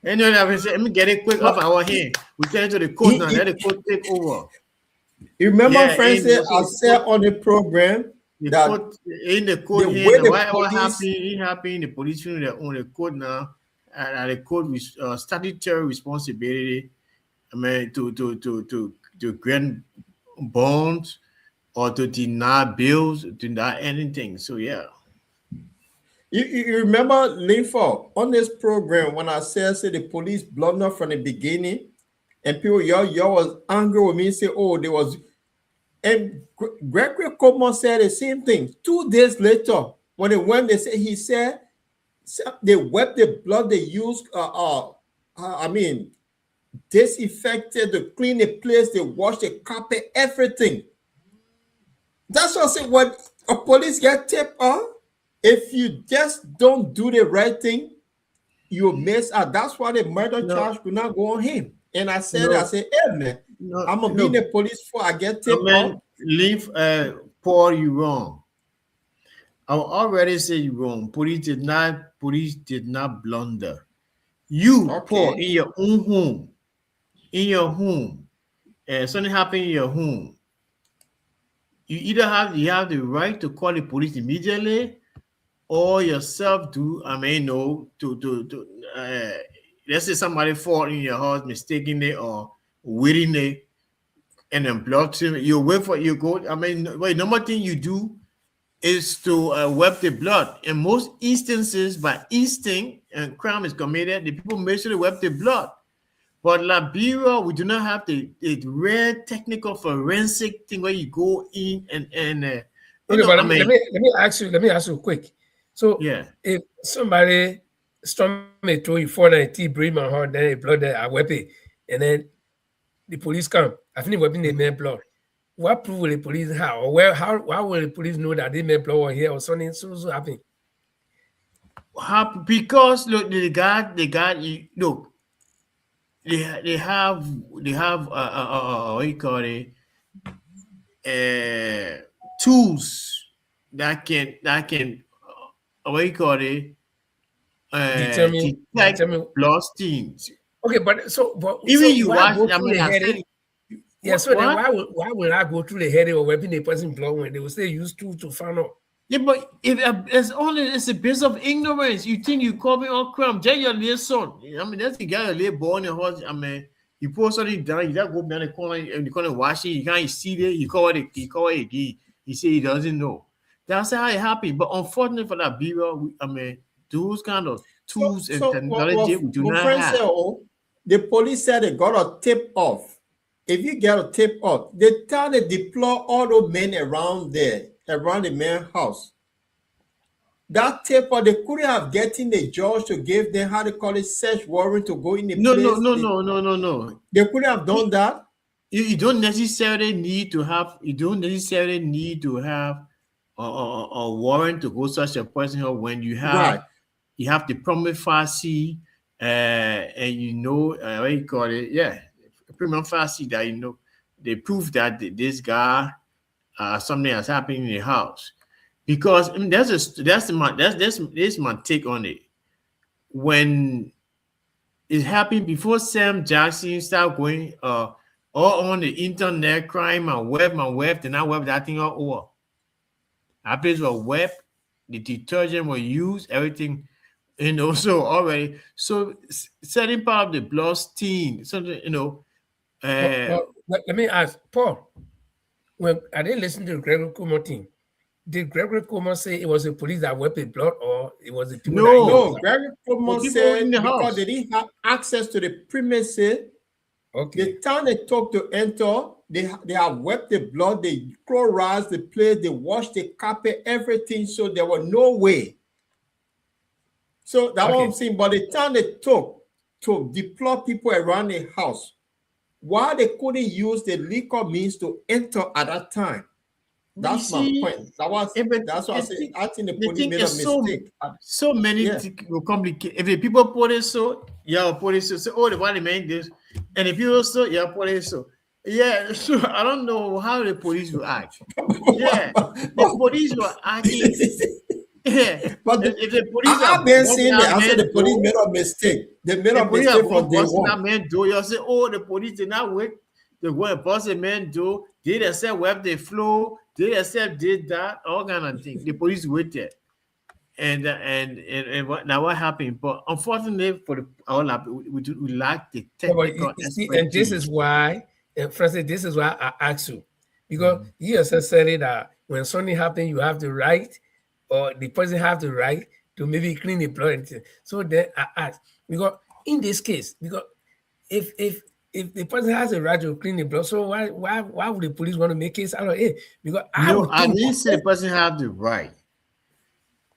Anyway, I said, let me get it quick off our hand. We turn to the court now. Let the court take over. You remember, Yeah, Francis, I said on the program The that court in the court the here, way the whatever police, happened, it happened. The police on the court now, and the court with statutory responsibility. I mean, to grant bonds or to deny bills, to deny anything. So yeah. you remember, Linford, on this program when I said the police blunder from the beginning, and people y'all was angry with me, say, oh, there was. And Gregory Coleman said the same thing. 2 days later, when they went, he said they wiped the blood. They used, disinfected to clean the place. They washed the carpet, everything. That's what I said. When a police get tipped off, if you just don't do the right thing, you miss out. That's why the murder charge could not go on him. And I said, hey man, I'm gonna be in the police for I get tipped off. Leave Paul, you wrong. I will already say you wrong. Police did not blunder. You, Paul, in your own home, something happened in your home. You either have the right to call the police immediately, or yourself do. I mean, no, let's say somebody fall in your house mistakenly or wittingly, and then blood you wait for you go. I mean, wait, number thing you do is to wipe the blood. In most instances, by instinct and crime is committed, the people make sure they wipe the blood. But Liberia, we do not have the rare technical forensic thing where you go in and okay, but let me ask you quick. So yeah, if somebody storm a throw you fall and tea breathe my heart, then a blood there, I wipe it, and then the police come. I think wiping the man blood. What proof will the police have? Or how will the police know that they made blood or here or something so happen? Because look, the guy, look, they have what you call it, tools that can what you call it, detect blood stains. Okay, but Even so you why watch, go I through mean, the I headache? said, Yeah, so then what? why will I go through the headache or wiping the person's blood when they will say use tools to find out? Yeah, but if it's a base of ignorance. You think you call me on crime, just your little son. I mean, that's the guy your little boy in the house. I mean, you pour something down, you just go behind the corner and you corner wash it. You can't see it. You call it again. He say he doesn't know. That's how it happened. But unfortunately for that people, I mean, those kind of tools and technology we do not have. The police said they got a tip off. If you get a tip off, they tell they deploy all those men around there, around the man's house. That tip off, they couldn't have getting the judge to give them how they call it search warrant to go in the place. No. They couldn't have done that. You don't necessarily need to have a warrant to go search a person when Right. you have the prima facie and what you call it, yeah, prima facie that they prove that this guy something has happened in the house. Because I mean, that's my take on it. When it happened before Sam Jackson started going all on the internet crime and web, and now web that thing all over. That place was web, the detergent was used, everything, so already. So certain part of the blood stain, something, uh Let me ask Paul. When I didn't listen to the Gregory Cuomo thing, did Gregory Cuomo say it was the police that wiped the blood, or it was the people that No. No, used Gary Cuomo people said in the because house. they didn't have access to the premises, Okay. the time they took to enter, they have wiped the blood, they chlorized the place, they washed the carpet, everything, so there was no way. So that's what I'm saying. But the time they took to deploy people around the house, why they couldn't use the legal means to enter at that time? That's my point. That's what I said. I think the police made a mistake. So many Yeah. things will complicate. If the people put it so, yeah, put it so. Say, oh, the body man this, and the people so, yeah, put it so. Yeah, so I don't know how the police will act. Yeah, the police were acting. Yeah, But if the police I've are been busting saying that. that I said man the police door, made a mistake. They made the a police mistake are from day busting that one. man door. You say, oh, the police did not wait. They go and bust the man door. They accept where they flow. They accept did that, all kind of things. The police waited. And what happened? But unfortunately for we lack the Yeah, but technical you see, and this expertise. is why, Francis, this is why I ask you, because you also said that when something happens, you have the right, or the person have the right to maybe clean the blood. And things. So then I ask, because in this case, because if the person has a right to clean the blood, so why would the police want to make case out of it? Because I No, would I think didn't say the person have the right.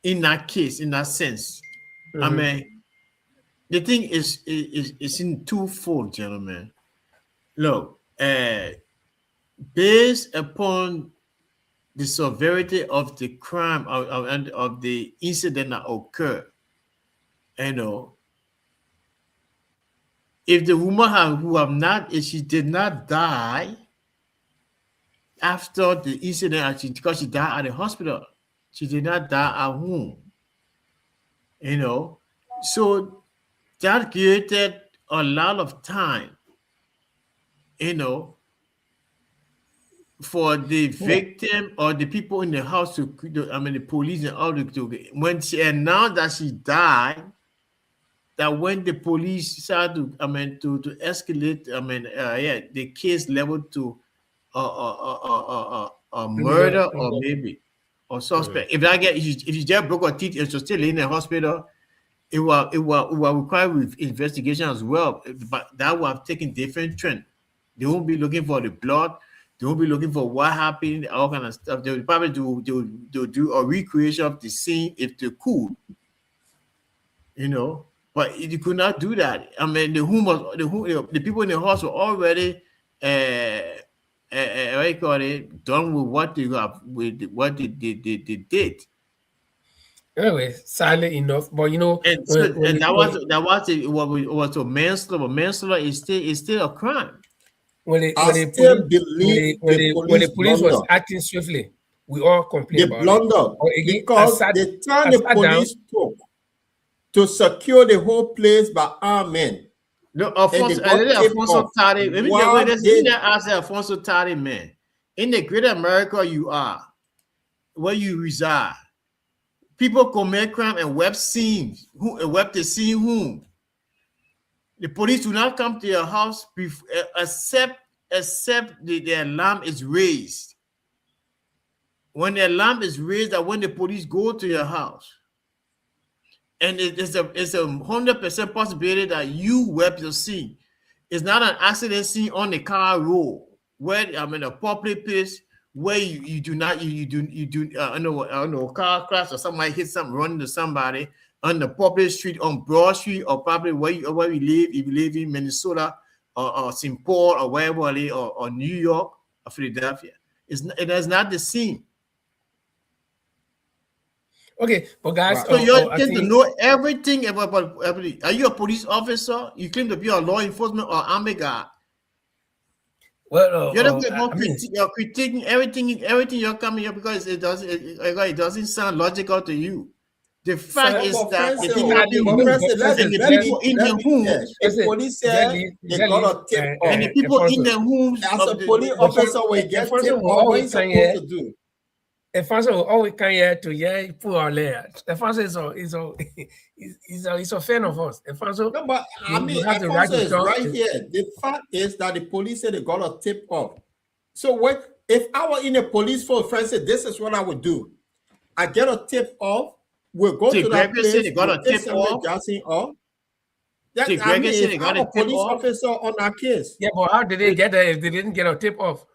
In that case, in that sense, I mean, the thing is in twofold, gentlemen. Look, based upon the severity of the crime and of the incident that occurred, if the woman if she did not die after the incident, actually, because she died at the hospital, she did not die at home, so that created a lot of time, you know, for the victim or the people in the house the police and all when she announced that she died, that when the police started to escalate, the case level to a murder or maybe or suspect. If you just broke her teeth and she's still in the hospital, it will require investigation as well. But that will have taken different trend. They won't be looking for the blood. They won't be looking for what happened, all kind of stuff. They will probably do a recreation of the scene if they could, But you could not do that. I mean, the people in the house were already what you call it, done with what they have with what they did. anyway, sadly enough, but And so, and it was a manslaughter. Manslaughter is still a crime. when I still believe the when police the police was blunder. acting swiftly, we all complain They about it. blunder But again, because the time the I sat down. police took to secure the whole place by armed men. No, And they Alfonso, got tipped Alfonso off. Tari. Let me While they- ask Alfonso Tari, man. In the great America you are, where you reside, people commit crime and web scenes. Web the scene whom? The police do not come to your house except the alarm is raised. When the alarm is raised, that when the police go to your house, and it's a 100% possibility that you web your scene. It's not an accident scene on the car road where a public place where you do I know a car crash or somebody hit something, run into somebody on the public street on Broad Street or probably where we live. If you live in Minnesota, or St. Paul or wherever it is, or New York or Philadelphia. It is not the same. Okay, but guys, So you I tend to think know everything about everything. Are you a police officer? You claim to be a law enforcement or army guard. well, You're not I mean, you're critiquing everything you're coming here because it doesn't sound logical to you. The fact sir, is But that the Francis, human no, being but let and Francis, the exactly, people in let the me homes, say, the police said they got a tip off. and the people in Alfonso, the homes As a of police the officer, when you get Alfonso tip will off, what always you come supposed here. to do? Alfonso will always come here to pull our layer. Alfonso is a fan of us. Alfonso, No, but I you mean, have the right Alfonso to is talk. right here. The fact is that the police said they got a tip off. So what if I were in a police force, Francis, this is what I would do. I get a tip off, we'll go T. to that Gregory said place, they got we'll a take tip Samuel off. Jackson off. That, T. I Gregory mean, said if they got I'm a a tip police off. officer on our case, Yeah, but how did they get there if they didn't get a tip off?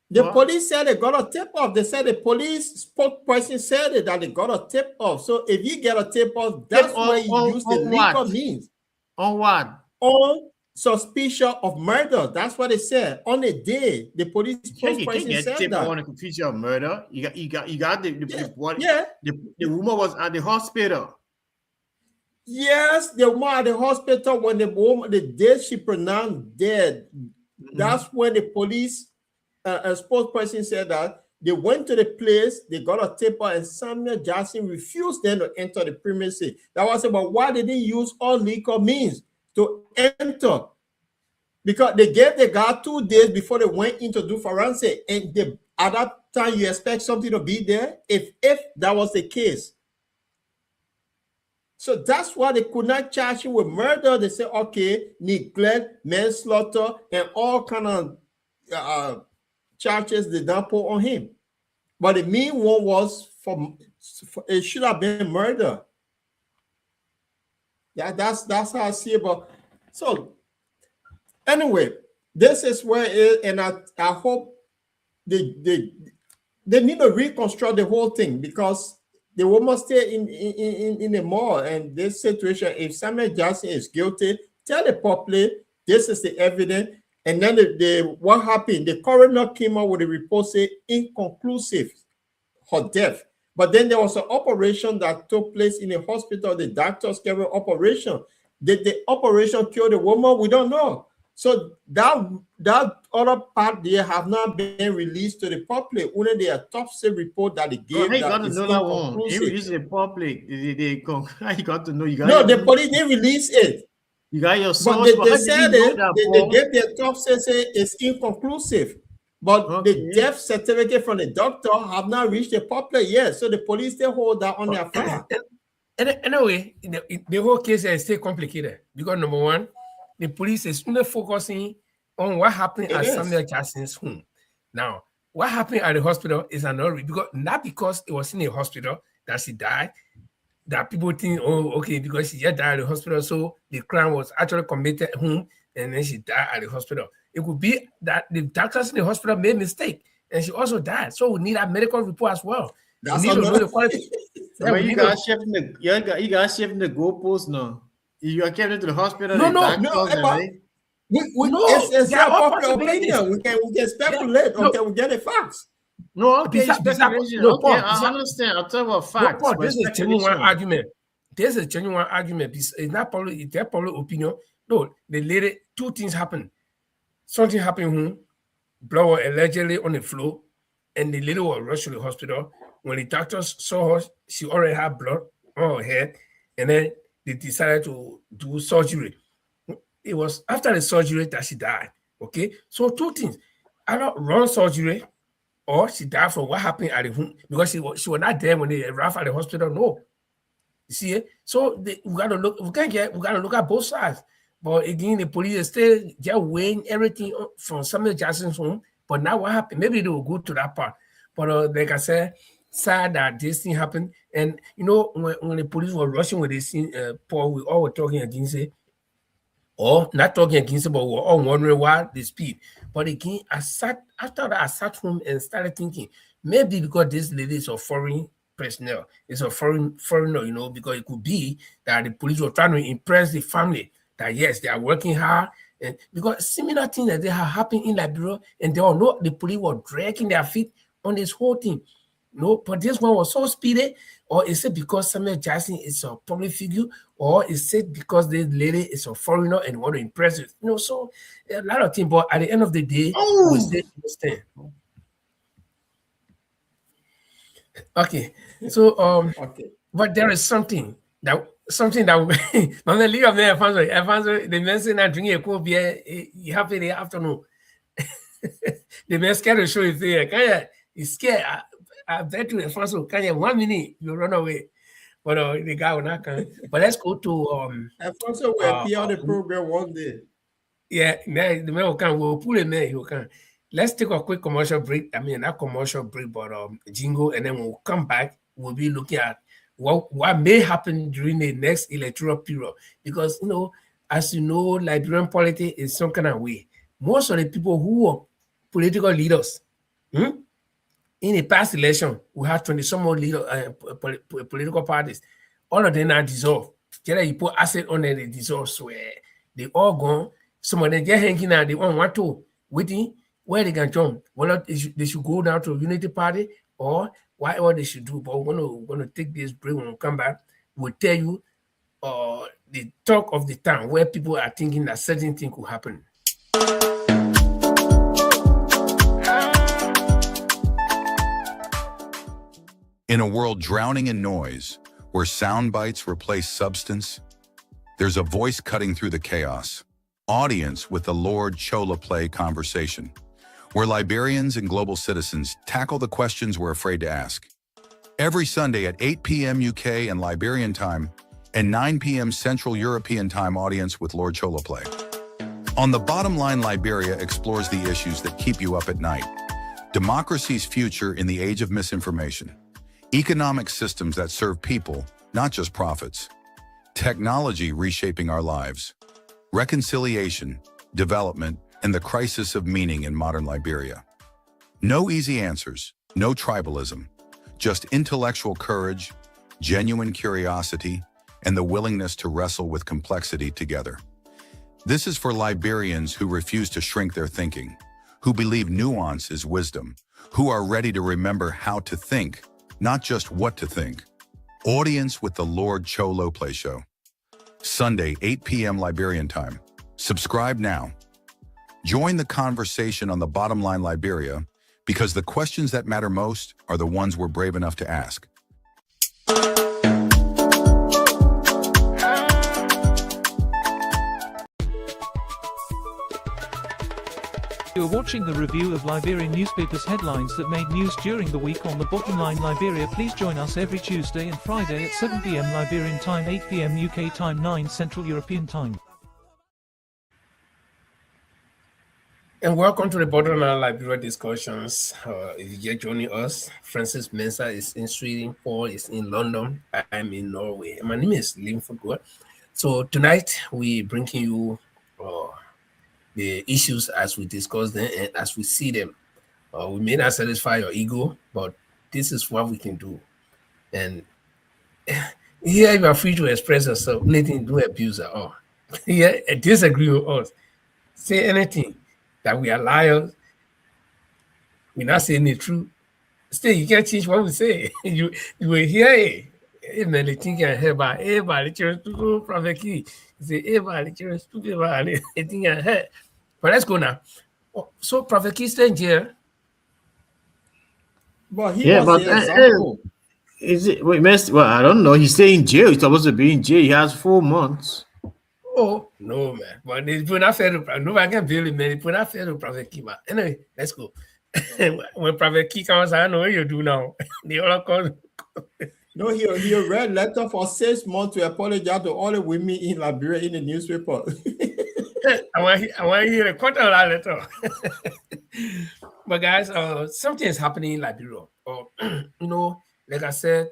the What? police said they got a tip off. They said the police spokesperson said it, that they got a tip off. So if you get a tip off, that's Tip where off you use the on legal what? means. On what? On suspicion of murder. That's what they said. On the day, the police You can't spokesperson get said tip that. on a confusion of murder. You got Yeah. the woman was at the hospital. Yes, the woman at the hospital, when the day she pronounced dead, that's when the police a spokesperson said that they went to the place, they got a tip off, and Samuel Jackson refused them to enter the premises. That was about why they didn't use all legal means to enter. Because they gave the guy 2 days before they went in to do forensic, and at that time you expect something to be there. If that was the case, so that's why they could not charge him with murder. They said, okay, neglect, manslaughter, and all kind of charges they don't put on him. But the main one was for it should have been murder. Yeah, that's how I see it. But so anyway, this is where it is, and I hope they need to reconstruct the whole thing, because the woman stay in the mall, and this situation, if Samuel Jackson is guilty, tell the public this is the evidence. And then what happened, the coroner came out with a report saying inconclusive her death. But then there was an operation that took place in a hospital. The doctors carried an operation. Did the operation kill the woman? We don't know. So that other part there have not been released to the public. Only the autopsy report that they gave Hey, that got to is know that one. They inconclusive. release the public. You got to know. You got No, the police didn't release it. You got your But source. they said it. They gave the autopsy say it's inconclusive. But the death certificate from the doctor have not reached the public yet. So the police still hold that on their file. And anyway, the whole case is still complicated because number one, the police is only focusing on what happened at Samuel Jackson's home. Now, what happened at the hospital is another, because not because it was in a hospital that she died, that people think, oh, okay, because she just died at the hospital, so the crime was actually committed at home, and then she died at the hospital. It could be that the doctors in the hospital made a mistake, and she also died. So we need a medical report as well. That's we need to know the quality. You guys shifting the goalposts now. You are carrying to the hospital. It's a popular opinion. We can speculate until we get the facts. No, okay, speculation. Okay, I understand. I'll tell you about facts. No, this is a genuine argument. There's a genuine argument. It's not probably their public opinion. No, the lady, two things happened. Something happened, blood was allegedly on the floor, and the lady was rushed to the hospital. When the doctors saw her, she already had blood on her head, and then they decided to do surgery. It was after the surgery that she died. Okay, so two things: either wrong surgery, or she died from what happened at the home, because she was not there when they arrived at the hospital. No, you see it. So we gotta look. We gotta look at both sides. But again, the police is still just weighing everything from Samuel Jackson's home. But now what happened? Maybe they will go to that part. But like I said, sad that this thing happened. And you know, when the police were rushing with this thing, Paul, we all were talking against it. Or not talking against it, but we were all wondering why the speed. But again, after that, I sat home and started thinking, maybe because this lady is a foreign personnel, it's a foreigner, you know, because it could be that the police were trying to impress the family. that yes, they are working hard, and because similar things that they have happened in Liberia, and they all know the police were dragging their feet on this whole thing. No, but this one was so speedy, or is it because Samuel Jackson is a public figure, or is it because this lady is a foreigner and want to impress it? So a lot of things, but at the end of the day, we still understand. Okay, so Okay. but there is something that Mama League of the Alfonso, the man saying that drinking a cold beer, you have in the afternoon. The man scared to show you there. Kaya, he's scared. I bet you Alfonso, Kaya, 1 minute, you run away. But the guy will not come. But let's go to Alfonso will appear on the program one day. yeah, the man will come. We'll pull him there. He will come. Let's take a quick commercial break. I mean, not commercial break, but jingle, and then we'll come back. We'll be looking at what may happen during the next electoral period. Because as you know, Liberian politics is some kind of way. Most of the people who are political leaders, in the past election, we had 20 some more political parties. All of them are dissolved. You put asset on there, they dissolve. So they all gone. Some of them just hanging out. They want to waiting where they can jump. Whether they should go down to a unity party or what they should do. But we're gonna take this break. When we come back, we'll tell you the talk of the town where people are thinking that certain thing could happen. In a world drowning in noise, where sound bites replace substance, there's a voice cutting through the chaos. Audience with the Lord Chola Play conversation, where Liberians and global citizens tackle the questions we're afraid to ask. Every Sunday at 8 p.m. UK and Liberian time, and 9 p.m. Central European time, Audience with Lord Chola Play. On the Bottom Line, Liberia explores the issues that keep you up at night. Democracy's future in the age of misinformation. Economic systems that serve people, not just profits. Technology reshaping our lives. Reconciliation, development, and the crisis of meaning in modern Liberia. No easy answers, no tribalism, just intellectual courage, genuine curiosity, and the willingness to wrestle with complexity together. This is for Liberians who refuse to shrink their thinking, who believe nuance is wisdom, who are ready to remember how to think, not just what to think. Audience with the Lord Cholo Play Show. Sunday, 8 p.m. Liberian time. Subscribe now. Join the conversation on the Bottom Line Liberia, because the questions that matter most are the ones we're brave enough to ask. You are watching the review of Liberian newspapers' headlines that made news during the week on the Bottom Line Liberia. Please join us every Tuesday and Friday at 7 p.m. Liberian time, 8 p.m. UK time, 9 Central European time. And welcome to the Bottom Line Liberia discussions. If you just joining us, Francis Mensah is in Sweden, Paul is in London, I'm in Norway. My name is Linford Goa. So tonight we bringing you the issues as we discuss them and as we see them. We may not satisfy your ego, but this is what we can do. And here you are free to express yourself, nothing to abuse at all. Here, disagree with us. Say anything that we are liars. We're not saying the truth. Still, you can't change what we say. you will hear it. Amen. The thing can hear by everybody. Children, Prophet Key. Say everybody. Children, stupid about it. The thing can hear. But let's go now. So Prophet Key staying here. But he was the example. Is it? Wait, well, I don't know. He's staying in jail. He's supposed to be in jail. He has 4 months. Oh no, man! But they put not fair to nobody can build it, man. They put not fair to Prophet Key. But anyway, let's go. When Prophet Key comes, I know what you do now. They all come. No, he read letter for 6 months to apologize to all the women in Liberia in the newspaper. I want to hear the content of that letter. But guys, something is happening in Liberia. Like I said,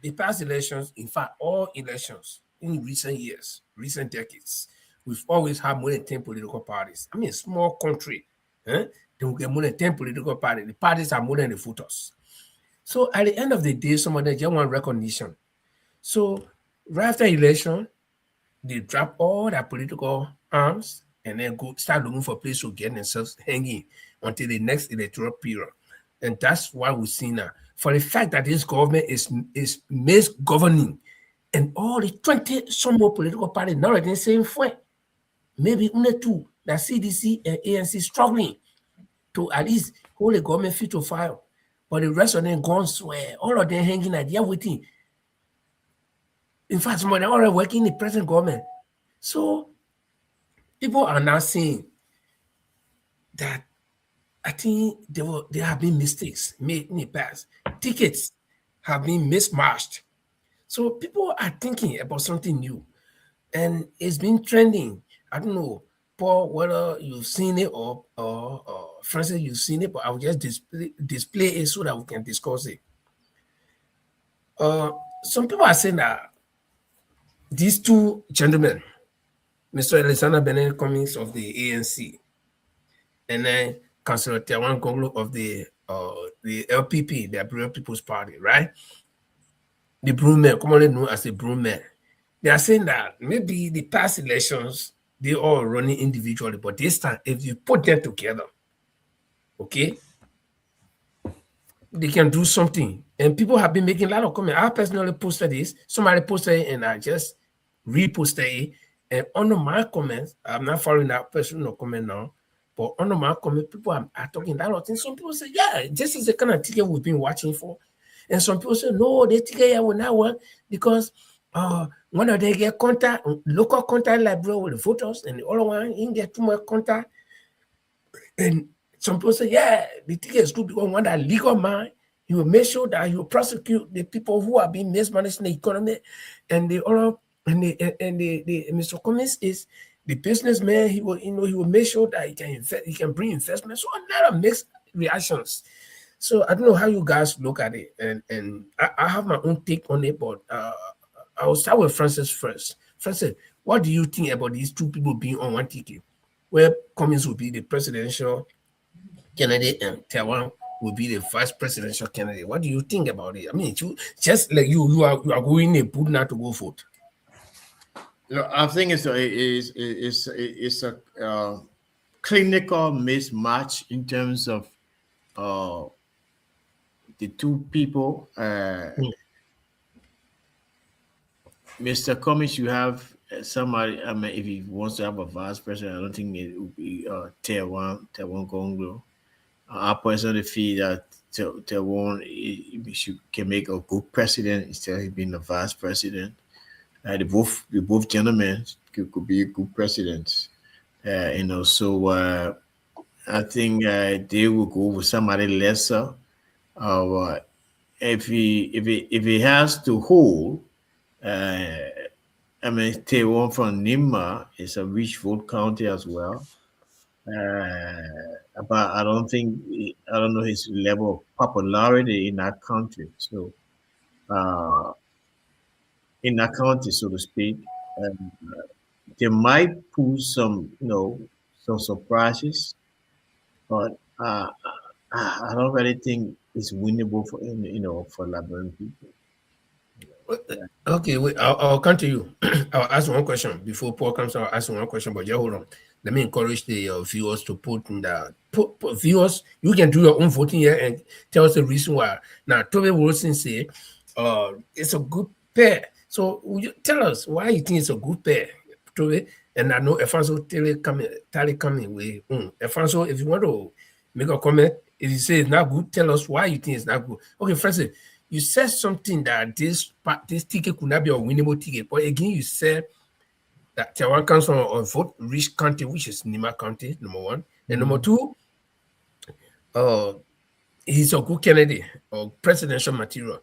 the past elections, in fact, all elections in recent years, recent decades, we've always had more than 10 political parties. I mean, a small country, they will get more than 10 political parties. The parties are more than the voters. So at the end of the day, some of them just want recognition. So right after election, they drop all their political arms and then go start looking for a place to get themselves hanging until the next electoral period. And that's why we see now. For the fact that this government is misgoverning, and all the 20 some more political parties now are the same way. Maybe only two, that CDC and ANC struggling to at least hold the government feet to fire. But the rest of them gone swear. All of them hanging at there waiting. In fact, some of them already working in the present government. So people are now saying that I think there have been mistakes made in the past. Tickets have been mismatched. So people are thinking about something new. And it's been trending. I don't know, Paul, whether you've seen it or Francis, you've seen it, but I'll just display it so that we can discuss it. Some people are saying that these two gentlemen, Mr. Alexander Bennett Cummings of the ANC, and then Councillor Tawan Gonglo of the LPP, the Liberia People's Party, right? The Broom commonly known as the Broom. They are saying that maybe the past elections, they all running individually, but this time, if you put them together, okay, they can do something. And people have been making a lot of comments. I personally posted this. Somebody posted it, and I just reposted it. And under my comments, I'm not following that person no comment now, but under my comment, people are talking that lot of things. Some people say, yeah, this is the kind of ticket we've been watching for. And some people say, no, the ticket here will not work because one of them get contact, local contact library with the voters, and the other one didn't get too much contact. And some people say, yeah, the ticket is good because one that legal man, he will make sure that he will prosecute the people who are being mismanaging the economy. And the other, and the Mr. Cummings is the businessman. He will, he will make sure that he can invest, he can bring investment. So a lot of mixed reactions. So I don't know how you guys look at it, and I have my own take on it, but I will start with Francis first. Francis, what do you think about these two people being on one ticket, where Cummings will be the presidential candidate and Taiwan will be the vice presidential candidate? What do you think about it? I mean, you just like you are going in a put now to go vote. I think it's a clinical mismatch in terms of the two people. Mr. Cummings, you have somebody. I mean, if he wants to have a vice president, I don't think it would be Taiwan Gonglo. I personally feel that Taiwan can make a good president instead of being a vice president. The both gentlemen could be a good president. So I think they will go with somebody lesser. If he has to hold, I mean, Taiwan from Nima is a rich vote county as well. But I don't know his level of popularity in that country. So, in that county, so to speak, they might pull some, some surprises, but I don't really think it's winnable for for Liberian people. Okay, wait, I'll come to you. I'll ask one question before Paul comes. I'll ask one question, but yeah, hold on. Let me encourage the viewers to put in the viewers. You can do your own voting here and tell us the reason why. Now, Toby Wilson say, it's a good pair. So, will you tell us why you think it's a good pair, Toby? And I know Efanso Tally coming with. Efanso, if you want to make a comment, if you say it's not good, tell us why you think it's not good. Okay, Francis, you said something that this ticket could not be a winnable ticket, but again, you said that Taiwan comes from a vote-rich county, which is Nima County, number one. And number two, he's a good candidate or presidential material.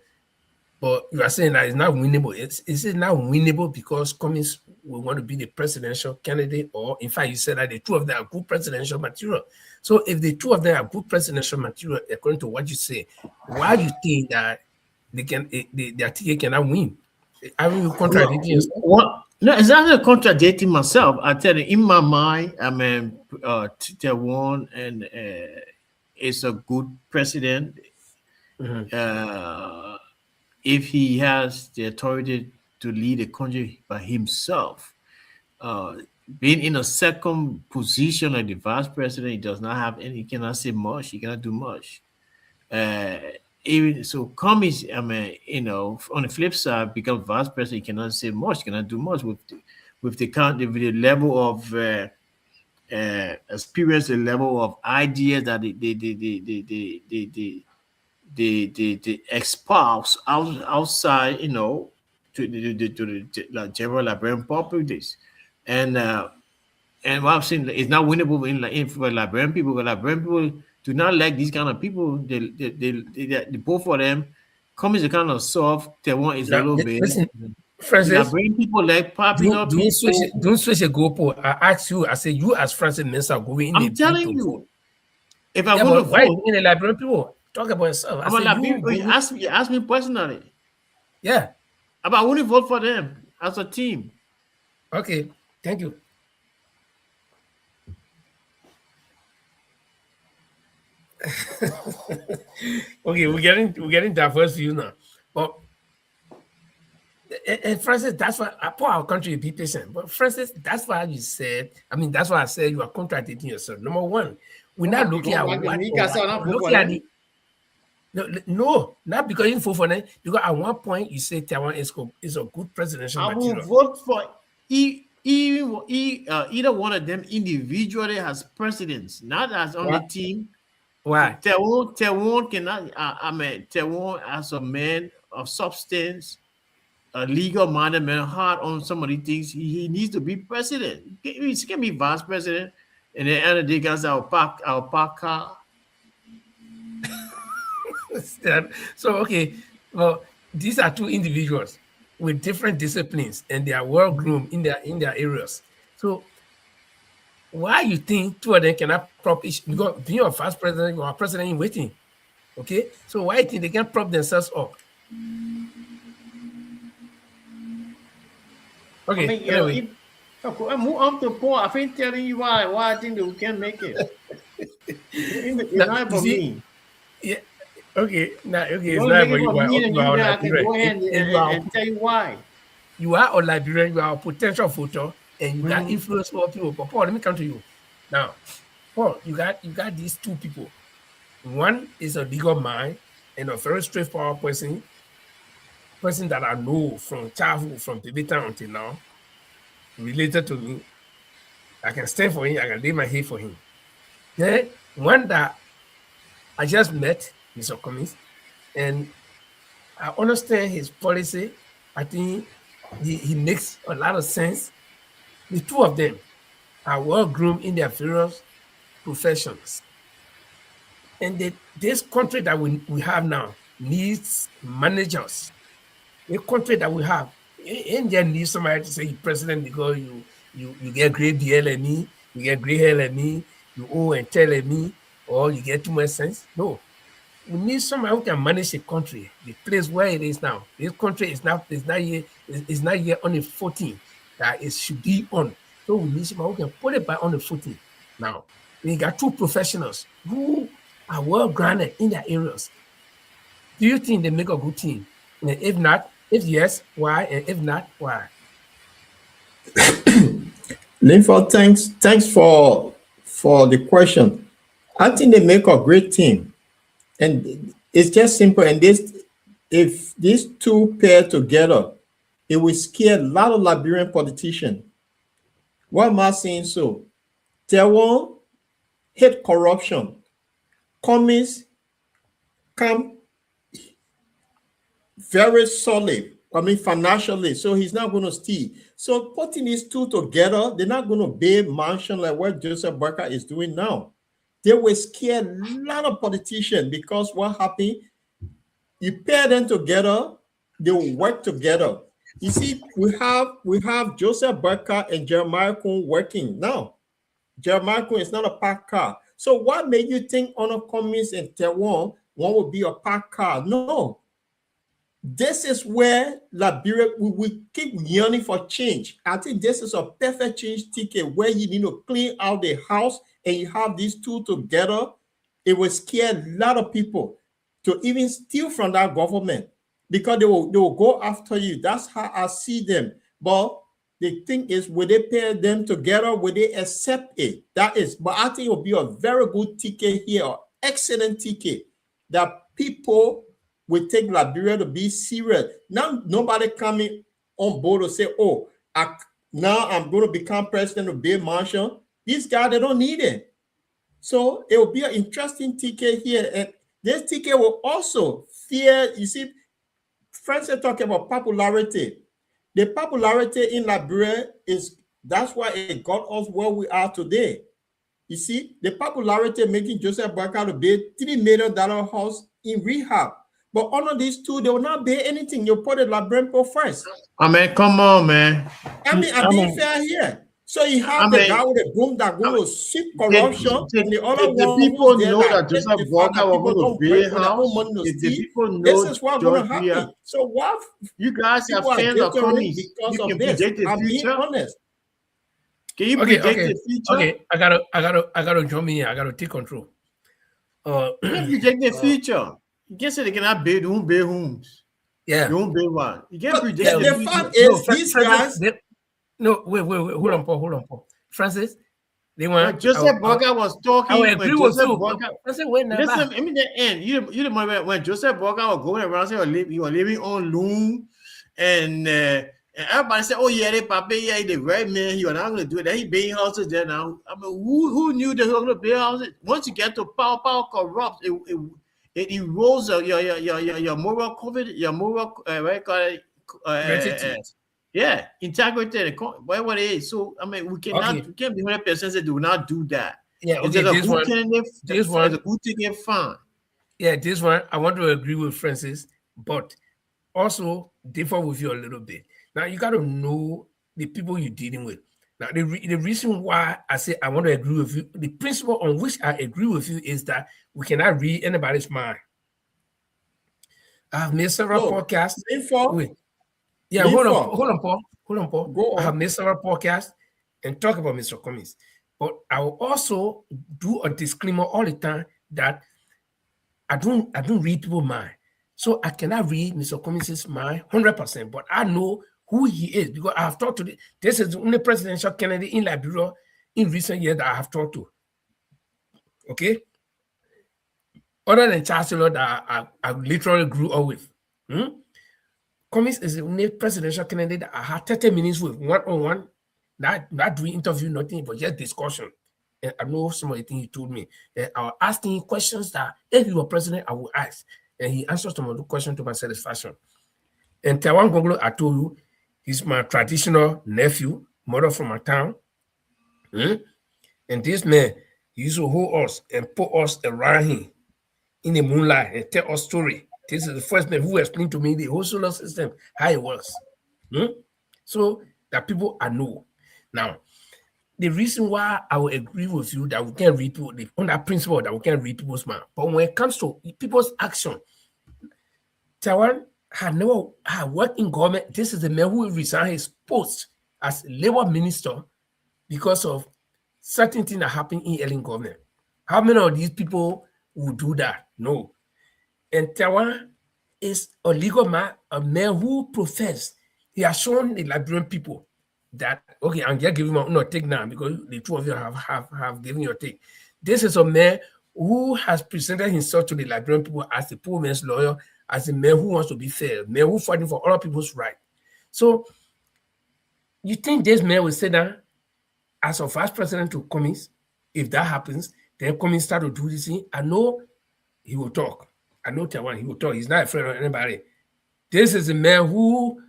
But you are saying that it's not winnable. Is it not winnable because Cummings will want to be the presidential candidate? Or in fact, you said that the two of them are good presidential material. So if the two of them are good presidential material, according to what you say, why do you think that their ticket cannot win? Are you contradicting yourself? No, it's not contradicting myself. I tell you, in my mind, I mean, Taiwan and is a good president. If he has the authority to lead the country by himself, being in a second position like the vice president, he does not have any. He cannot say much. He cannot do much. Uh, Even so, Cummings, I mean, on the flip side, become vice president, he cannot say much. He cannot do much with the count, with the level of experience, the level of ideas that they espouse outside, to the like general Liberian public. This and what I've seen is not winnable for Liberian people. But Liberian people do not like these kind of people. They both of them. Cummings is kind of soft. The one is a Now, little bit. listen, The Francis, Liberian people like popular people. don't switch a goalpost. I ask you, I say you as Francis Mensah going in I'm the telling to vote. you, if I Yeah, want to but why vote, in the Liberian people? Talk about yourself. I I'm a say you Liberian. go, You ask me personally. yeah. I want to vote for them as a team. Okay, thank you. Okay, we're getting diverse views now. But and Francis, that's why I pour our country be patient. But Francis, that's why you said, I mean, that's why I said you are contradicting yourself. Number one, we're not looking at what, we're looking at the no, not because you vote for them, because at one point you say Taiwan is a good presidential I will material. vote for either one of them individually as presidents, not as on the team. Why? Taiwan cannot. Taiwan as a man of substance, a legal-minded man, hard on some of the things. He needs to be president. He can be vice president, and then end of the day, guys, our park. So okay, well, these are two individuals with different disciplines, and they are well groomed in their areas. So why you think two of them cannot prop each? Because being a vice president, you are president in waiting. Okay, so why you think they can prop themselves up? Okay, I mean, anyway. I move on to Paul. I've been telling you why I think they can make it. It's Now, not you for see, me. yeah, okay, now okay, You it's want to not make about it you. for me, and You you are a guys can go ahead Liberian, and tell you why. you are a Liberian, you are a potential voter, and you got Mhm. influence over people. But Paul, let me come to you now. Paul, you got these two people. One is a legal mind and a very straightforward person that I know from childhood, from baby time until now, related to me. I can stand for him, I can lay my head for him. Then one that I just met, Mr. Cummings, and I understand his policy. I think he makes a lot of sense. The two of them are well groomed in their various professions. And this country that we have now needs managers. The country that we have, India needs somebody to say you president because you get gray beard like me, you get gray hair like me, you owe and tell like me, or you get too much sense. No, we need somebody who can manage the country, the place where it is now. This country is not yet on the footing that it should be on. So we need somebody who can put it back on the footing. Now, we got two professionals who are well grounded in their areas. Do you think they make a good team? And if not, if yes, why? And if not, why? Linford, thanks for the question. I think they make a great team, and it's just simple. And if these two pair together, it will scare a lot of Liberian politicians. Why am I saying so? Taiwan hate corruption. Cummings come very solid. I mean, financially, so he's not going to steal. So putting these two together, they're not going to build mansion like what Joseph Barker is doing now. They will scare a lot of politicians because what happened? You pair them together, they will work together. You see, we have Joseph Barker and Jeremiah Kuhn working now. Jeremiah Kuhn is not a parked car. So what made you think Honor Cummings and Taiwan one would be a parked car? No. This is where Liberia, we keep yearning for change. I think this is a perfect change ticket where you need to clean out the house and you have these two together. It will scare a lot of people to even steal from that government because they will go after you. That's how I see them. But The thing is, will they pair them together? Will they accept it? That is, but I think it will be a very good ticket here, excellent ticket that people will take Liberia to be serious. Now, nobody coming on board to say, oh, now I'm going to become president of Bay Marshall. These guys, they don't need it. So it will be an interesting ticket here. And this ticket will also fear, you see, Francis talking about popularity. The popularity in Liberia that's why it got us where we are today. You see, the popularity making Joseph Boakai to build $3 million house in rehab. But under these two, they will not pay anything. You put the Liberian people first. I mean, come on, man. I'm being fair here. So you have the guy with the boom that going to seek corruption, and the other one people there know that the Joseph fact Boakai that was people going to don't build break a with their own house, money to if the steal. people know This is what's going to Georgia, happen. So what you guys are people are fans of different commies. because You of can this? predict the I'm being future. honest. Can you Okay, predict okay, the future? okay. I gotta jump in here. I gotta take control. You can predict the future. You can say they cannot build homes. Yeah. You won't build one. You can But predict the the future. fact is, these Francis, guys, no, wait, hold on, Paul. Francis, they want. When Joseph Boakai was I talking, will when agree with Joseph you. Boakai, Francis, wait, now. listen, I mean the end. You the moment when Joseph Boakai was going around saying he was living on loan, and everybody said, "Oh yeah, they papi, yeah, the right man. He was not going to do it. Then he building houses there now. I mean, who knew that he was going to build houses? Once you get to power corrupts, it erodes your moral confidence, your moral what you call it, Gratitude. yeah, integrity, whatever it is. So I mean, we can't be 100% say do not do that. Yeah, It's okay. just a This good one, candidate. this It's one, a good ticket, fine. yeah, this one. I want to agree with Francis, but also differ with you a little bit. Now you got to know the people you're dealing with. Now the reason why I say I want to agree with you, the principle on which I agree with you is that we cannot read anybody's mind. I've made several podcasts. Wait. Yeah, hold on, Paul. Go on. I have made several podcasts and talk about Mr. Cummings. But I will also do a disclaimer all the time that I don't read people's mind. So I cannot read Mr. Cummings' mind 100%, but I know who he is because I have talked to this is the only presidential candidate in Liberia in recent years that I have talked to. Okay? Other than Chancellor that I literally grew up with. Cummings is the only presidential candidate that I had 30 minutes with, one-on-one, not doing interview, nothing, but just discussion. And I know some of the things he told me. And I was asking questions that if he were president, I would ask. And he answered some of the questions to my satisfaction. And Taiwan Gonglo, I told you, he's my traditional nephew, mother from my town. And this man, he used to hold us and put us around him in the moonlight and tell us story. This is the first man who explained to me the whole solar system, how it works. So that people I know. Now, the reason why I will agree with you that we can read people on that principle that we can read people's mind. But when it comes to people's action, Taiwan had worked in government. This is the man who resigned his post as labor minister because of certain things that happened in alien government. How many of these people would do that? No. And Taiwan is a legal man, a man who professed. He has shown the Liberian people that, okay, I'm just giving my take now because the two of you have given your take. This is a man who has presented himself to the Liberian people as the poor man's lawyer, as a man who wants to be fair, a man who fighting for other people's right. So you think this man will sit down as a vice president to Cummings? If that happens, then Cummings start to do this thing. I know he will talk. I know Taiwan, he will talk. He's not afraid of anybody. This is a man who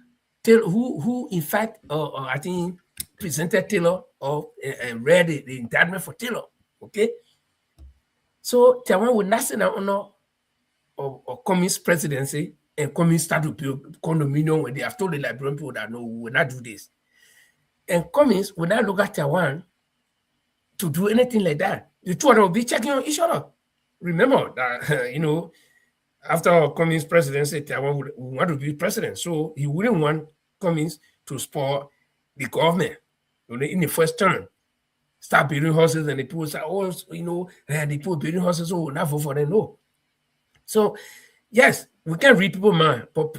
in fact, I think, presented Taylor and read the indictment for Taylor. Okay? So Taiwan will not sit down or Cummings presidency and Cummings start to build condominium when they have told the Liberian people that no, we will not do this. And Cummings will not look at Taiwan to do anything like that. The two of them will be checking on each other. Remember that, after Cummings' presidency, Taiwan would want to be president. So he wouldn't want Cummings to spoil the government in the first term. Start building houses and the people say, oh, the people building houses, so we'll not vote for them. No. So, yes, we can read people's mind, but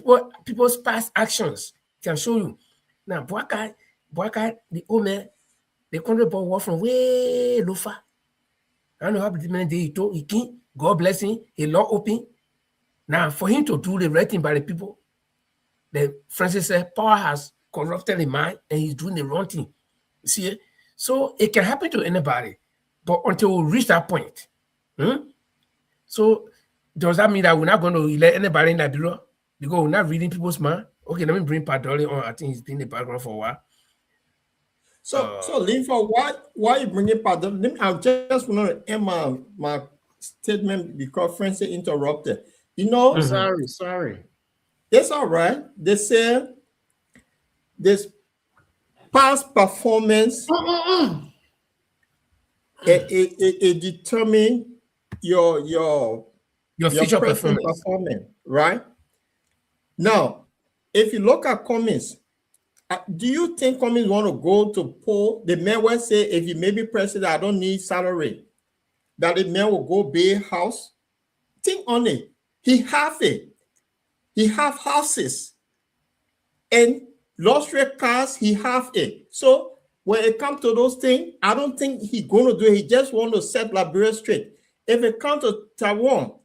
people's past actions can show you. Now, Boakai, boy got the old man, the country boy walk from way low far. I don't know how many days he told he king, God bless him, he law open. Now for him to do the right thing by the people, the Francis said power has corrupted his mind and he's doing the wrong thing. You see it? So it can happen to anybody, but until we reach that point. So does that mean that we're not going to let anybody in Liberia because we're not reading people's mind? Okay, let me bring Padoli on. I think he's been in the background for a while. So Linford, why you bring it back? I just want to end my statement because Francis interrupted. You know, Sorry. it's all right. They say this past performance it determine your future present performance, right? Now, if you look at Cummings, do you think Cummings want to go to poll? The man will say, if you may be president, I don't need salary. That the man will go buy a house. Think on it. He have it. He have houses. And luxury cars, he have it. So when it comes to those things, I don't think he's going to do it. He just want to set Liberia straight. If it comes to Taiwan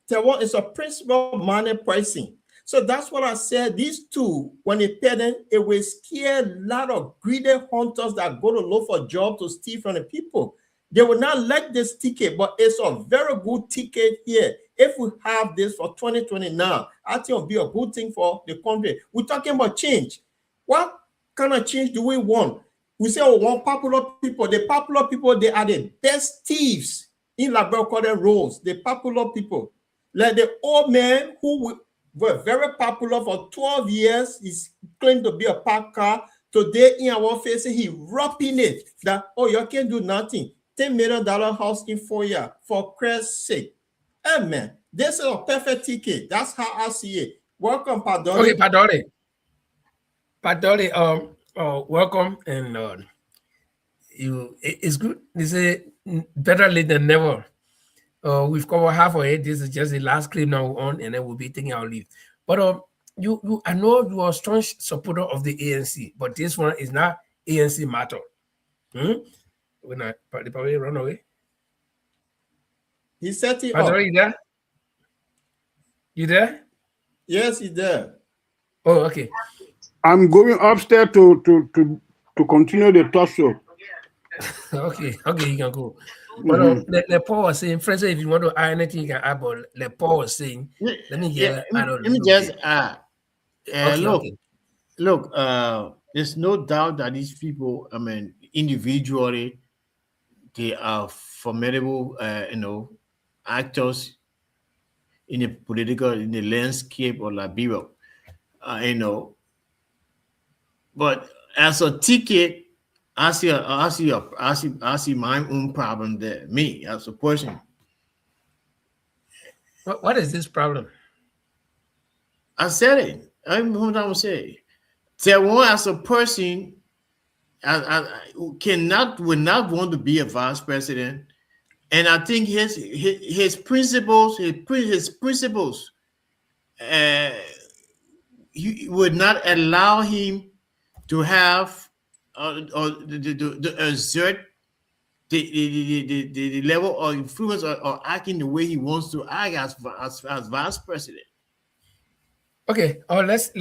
is a principal money pricing. So that's what I said. These two, when they pay them, it will scare a lot of greedy hunters that go to look for jobs to steal from the people. They will not like this ticket, but it's a very good ticket here. If we have this for 2020 now, I think it'll be a good thing for the country. We're talking about change. What kind of change do we want? We say we want popular people. The popular people, they are the best thieves in Liberia roles. The popular people. Like the old man who were very popular for 12 years, he's claimed to be a park car. Today in our face, he wrapping it that, oh, you can't do nothing. $10 million house in 4 years, for Christ's sake. Hey, man, this is a perfect ticket. That's how I see it. Welcome, Padoli. Okay, Padoli, welcome. And it's good. They say better late than never. We've covered half of it. This is just the last clip now on, and then we'll be taking our leave. But I know you are a strong supporter of the ANC, but this one is not ANC matter. When I probably run away. He set it up. You there? You there? Yes, he's there. Oh, okay. I'm going upstairs to continue the talk show. Okay, you can go. But Le Paul was saying, friends, if you want to add anything, you can add. But Le Paul was saying, let me just add. Look, there's no doubt that these people, I mean, individually, they are formidable, actors in the landscape of Liberia, But as a ticket, I see my own problem there. Me as a person. What is this problem? I said it. I'm what I would say. Taiwan as a person, would not want to be a vice president, and I think his principles, he would not allow him to have or to exert the level of influence or acting the way he wants to act as vice president. Okay, let's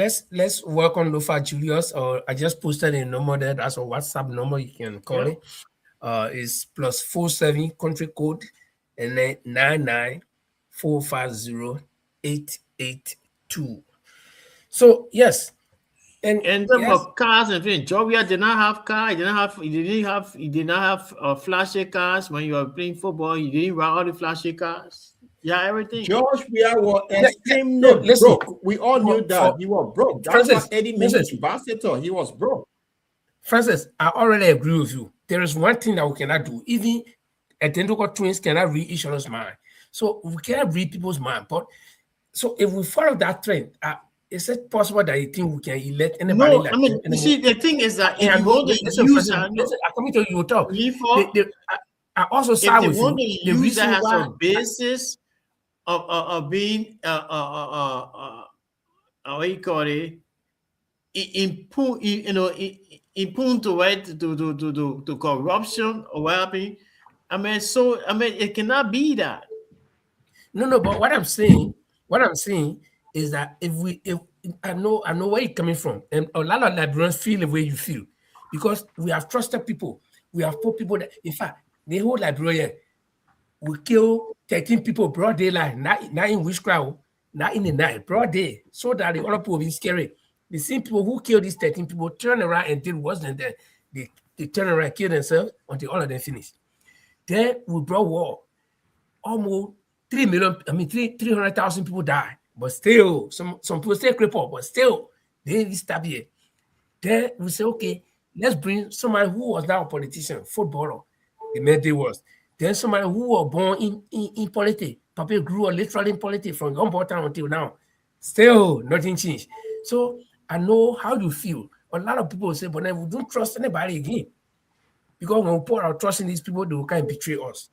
work on Lofa Julius. Or I just posted a number there. That's a WhatsApp number. You can call it. It's +47 country code and then 99450-882. So yes, and in terms of cars and things, Georgia did not have cars. He did not have flashy cars when you were playing football. You didn't ride all the flashy cars. Yeah, everything. George Weah was extremely broke. We all knew that he was broke. That's why Eddie Minnie Basseter, he was broke. Francis, I already agree with you. There is one thing that we cannot do. Even identical twins cannot read each other's mind. So we cannot read people's mind. But so if we follow that trend, is it possible that you think we can elect anybody? No, I mean, you see, the thing is that if you want to use I come to you talk. I also side with you. The reason has a basis of being what you call it, prone to right to corruption or what happened. I mean, so I mean, it cannot be that. No, but what I'm saying is that if I know where you're coming from, and a lot of Liberians feel the way you feel because we have trusted people, we have put people that, in fact, the whole Liberia, we kill 13 people broad daylight, not in witchcraft, not in the night, broad day, so that the other people will be scary. The same people who killed these 13 people turn around and did worse than them. They turn around and kill themselves until all of them finish. Then we brought war. Almost 3 million, I mean 300,000 people die. But still, some people stay crippled, but still, they didn't stop here. Then we say, okay, let's bring somebody who was now a politician, footballer. The main day was. Then somebody who was born in politics. Papa grew up literally in politics from young boy time until now. Still, nothing changed. So I know how you feel. A lot of people say, but then we don't trust anybody again. Because when we put our trust in these people, they will kind of betray us.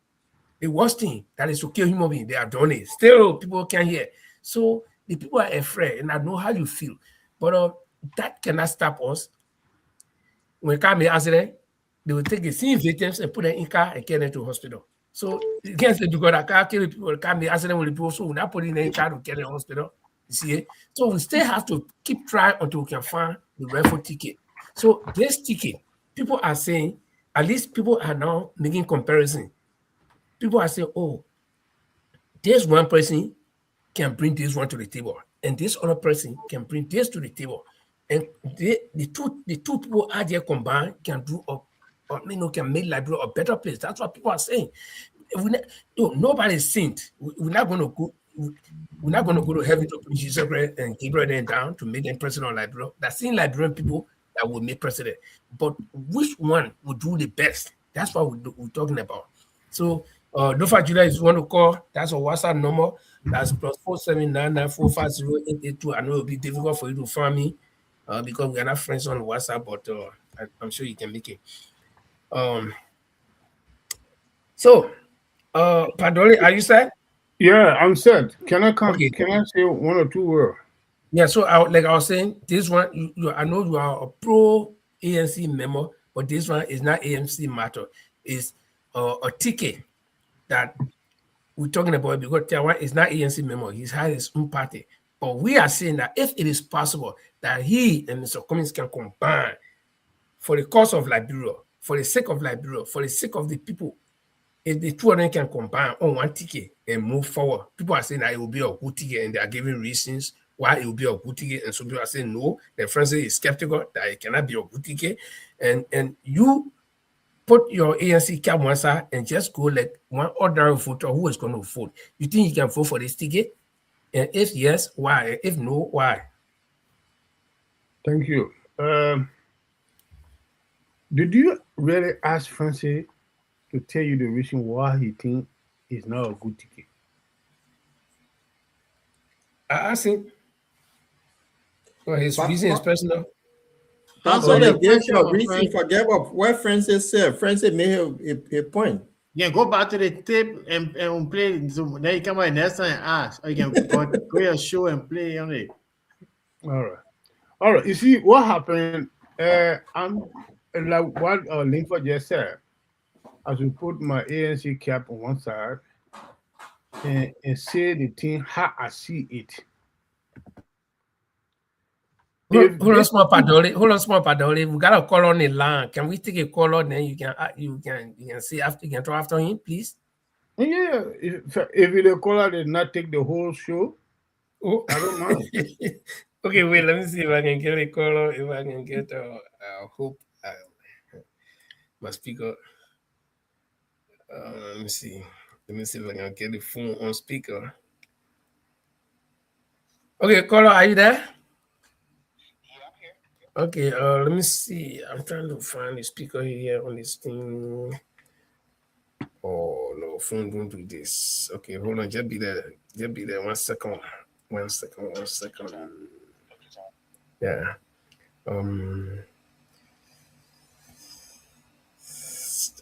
The worst thing that is to kill human being, they have done it. Still, people can't hear. So the people are afraid, and I know how you feel. But that cannot stop us. When car may accident, they will take the same victims and put them in car and carry them to hospital. So you can't say because that car kill people, car may accident with the people, so we're not putting them in car to carry them to hospital. You see it? So we still have to keep trying until we can find the rightful ticket. So this ticket, people are saying, at least people are now making comparison. People are saying, oh, this one person can bring this one to the table, and this other person can bring this to the table. And the two people out there combined can do can make Liberia a better place. That's what people are saying. Nobody's saint. We're not going to go. We're not going to go to heaven to put Jesus Christ and Gabriel down to make them president of Liberia. That's same Liberian people that will make president. But which one would do the best? That's what we're talking about. So, don't forget, Julia, if you want to call, that's a WhatsApp number. That's +4799450882. I know it'll be difficult for you to find me because we are not friends on WhatsApp, but I'm sure you can make it. So, Padoli, are you set? Yeah, I'm set. Can I come? Okay. Can I say one or two words? Yeah, so like I was saying, this one, I know you are a pro ANC member, but this one is not ANC matter. It's a ticket that we're talking about because Taiwan is not ANC member. He's had his own party. But we are saying that if it is possible that he and Mr. Cummings can combine for the cause of Liberia, for the sake of Liberia, for the sake of the people, if the two of them can combine on one ticket and move forward, people are saying that it will be a good ticket and they are giving reasons why it will be a good ticket. And some people are saying no, the French is skeptical that it cannot be a good ticket. And you put your ANC cap one side and just go like one ordinary voter who is going to vote. You think you can vote for this ticket? And if yes, why? If no, why? Thank you. Did you really ask Francis to tell you the reason why he thinks it's not a good ticket? I asked him. Well, his reason is personal. That's what they gave you a reason. Forget what Francis said. Francis made a point. You can go back to the tape and play. So then you come out next time and ask. Or you can play a show and play on it. All right. You see what happened? I'm like what Linford just said. As we put my ANC cap on one side and say the thing how I see it. Hold on, small Padoli. We got a call on the line. Can we take a call on? Then you can see after you can talk after him, please. Yeah, if the caller did not take the whole show, I don't mind. Okay, wait. Let me see if I can get a caller. If I can get, I hope my speaker. Let me see. Let me see if I can get the phone on speaker. Okay, caller, are you there? Okay, let me see. I'm trying to find the speaker here on this thing. Oh no, phone don't do this. Okay, hold on, just be there. 1 second. 1 second. Yeah.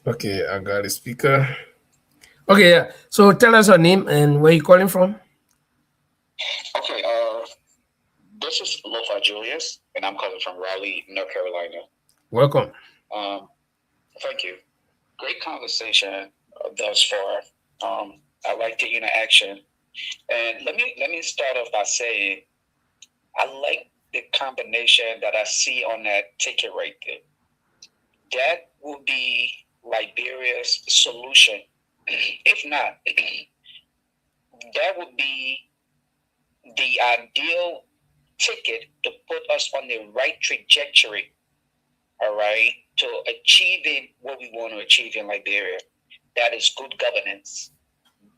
Okay, I got a speaker. Okay, yeah. So tell us your name and where you calling from. Okay, this is Lofa Julius, and I'm calling from Raleigh, North Carolina. Welcome. Um, Thank you. Great conversation thus far. I like the interaction, and let me start off by saying I like the combination that I see on that ticket right there. That will be Liberia's solution. If not, that would be the ideal ticket to put us on the right trajectory, all right, to achieving what we want to achieve in Liberia. That is good governance.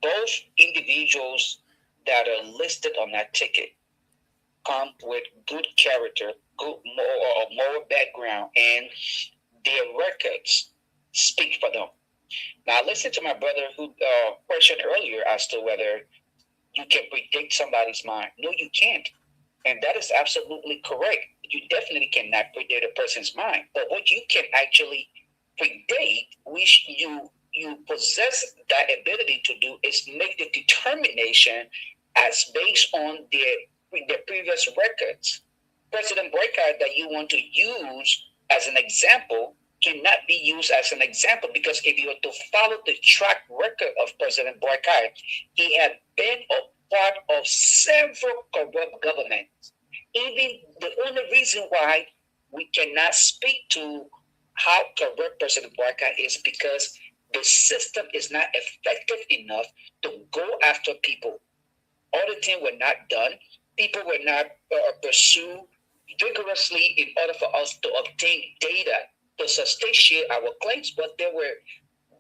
Both individuals that are listed on that ticket come with good character, good moral background, and their records speak for them. Now, listen to my brother who questioned earlier as to whether you can predict somebody's mind. No, you can't. And that is absolutely correct. You definitely cannot predict a person's mind. But what you can actually predict, which you possess that ability to do, is make the determination as based on their previous records. President Boycott that you want to use as an example cannot be used as an example because if you were to follow the track record of President Boycott, he had been a part of several corrupt governments. Even the only reason why we cannot speak to how corrupt President Boycott is because the system is not effective enough to go after people. All the things were not done. People were not pursued vigorously in order for us to obtain data to substantiate our claims. But there were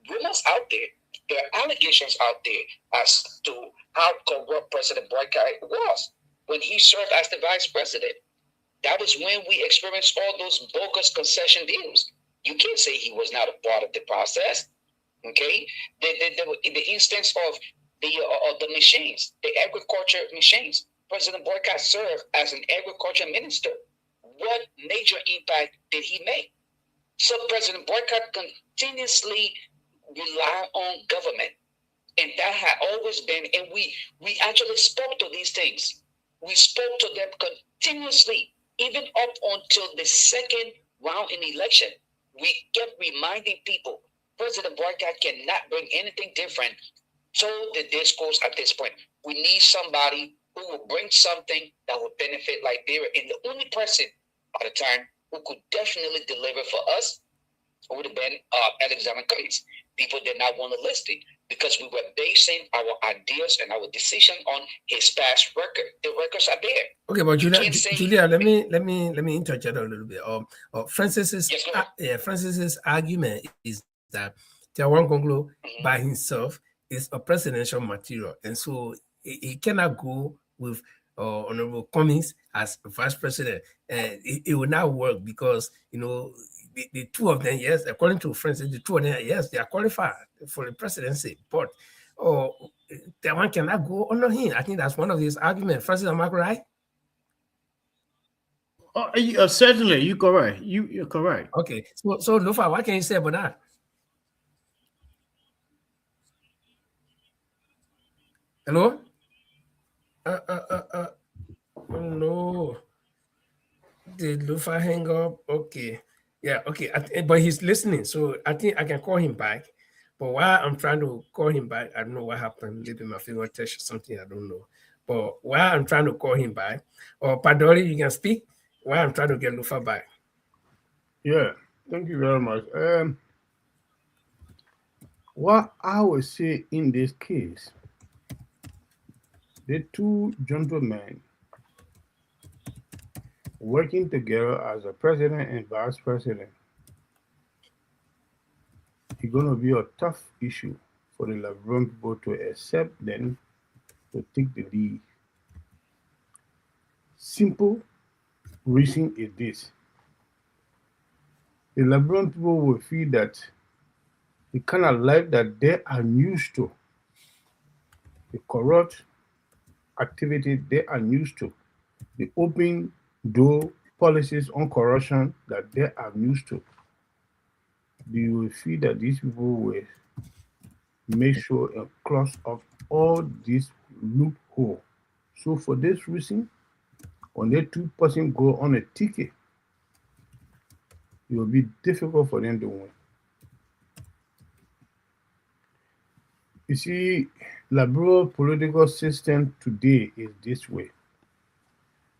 rumors out there, there are allegations out there as to how corrupt President Boycott was when he served as the vice president. That was when we experienced all those bogus concession deals. You can't say he was not a part of the process. Okay, in the instance of the machines, the agriculture machines, President Boycott served as an agriculture minister. What major impact did he make? So President Boycott continuously relied on government, and that had always been. And we actually spoke to these things. We spoke to them continuously, even up until the second round in the election. We kept reminding people President Boycott cannot bring anything different to the discourse at this point. We need somebody who will bring something that will benefit Liberia. And the only person at the time who could definitely deliver for us would have been Alexander Cummings. People did not want to list it because we were basing our ideas and our decision on his past record. The records are there. Okay, but Julia, let me interject a little bit. Francis's yes, Francis's argument is that Tiawan Gonglo by himself is a presidential material, and so he cannot go with Honorable Cummings as vice president. It will not work because the two of them, yes, according to Francis, the two of them, yes, they are qualified for the presidency, but Tiawan cannot go under him. I think that's one of his arguments. Francis, am I right? Certainly, you're correct. You're correct. Okay, so Lufa, what can you say about that? Hello? Oh no. Did Lufa hang up? Okay. Yeah, okay. But he's listening, so I think I can call him back. But while I'm trying to call him back, I don't know what happened. Maybe my finger touched or something, I don't know. But while I'm trying to call him back, or Padori, you can speak while I'm trying to get Lufa back. Yeah, thank you very much. What I would say in this case, the two gentlemen working together as a president and vice president is going to be a tough issue for the Liberian people to accept them to take the lead. Simple reason is this. The Liberian people will feel that the kind of life that they are used to, the corrupt activity they are used to, the open door policies on corruption that they are used to, you will feel that these people will make sure and close off all these loopholes. So for this reason, when the two person go on a ticket, it will be difficult for them to win. You see, liberal political system today is this way.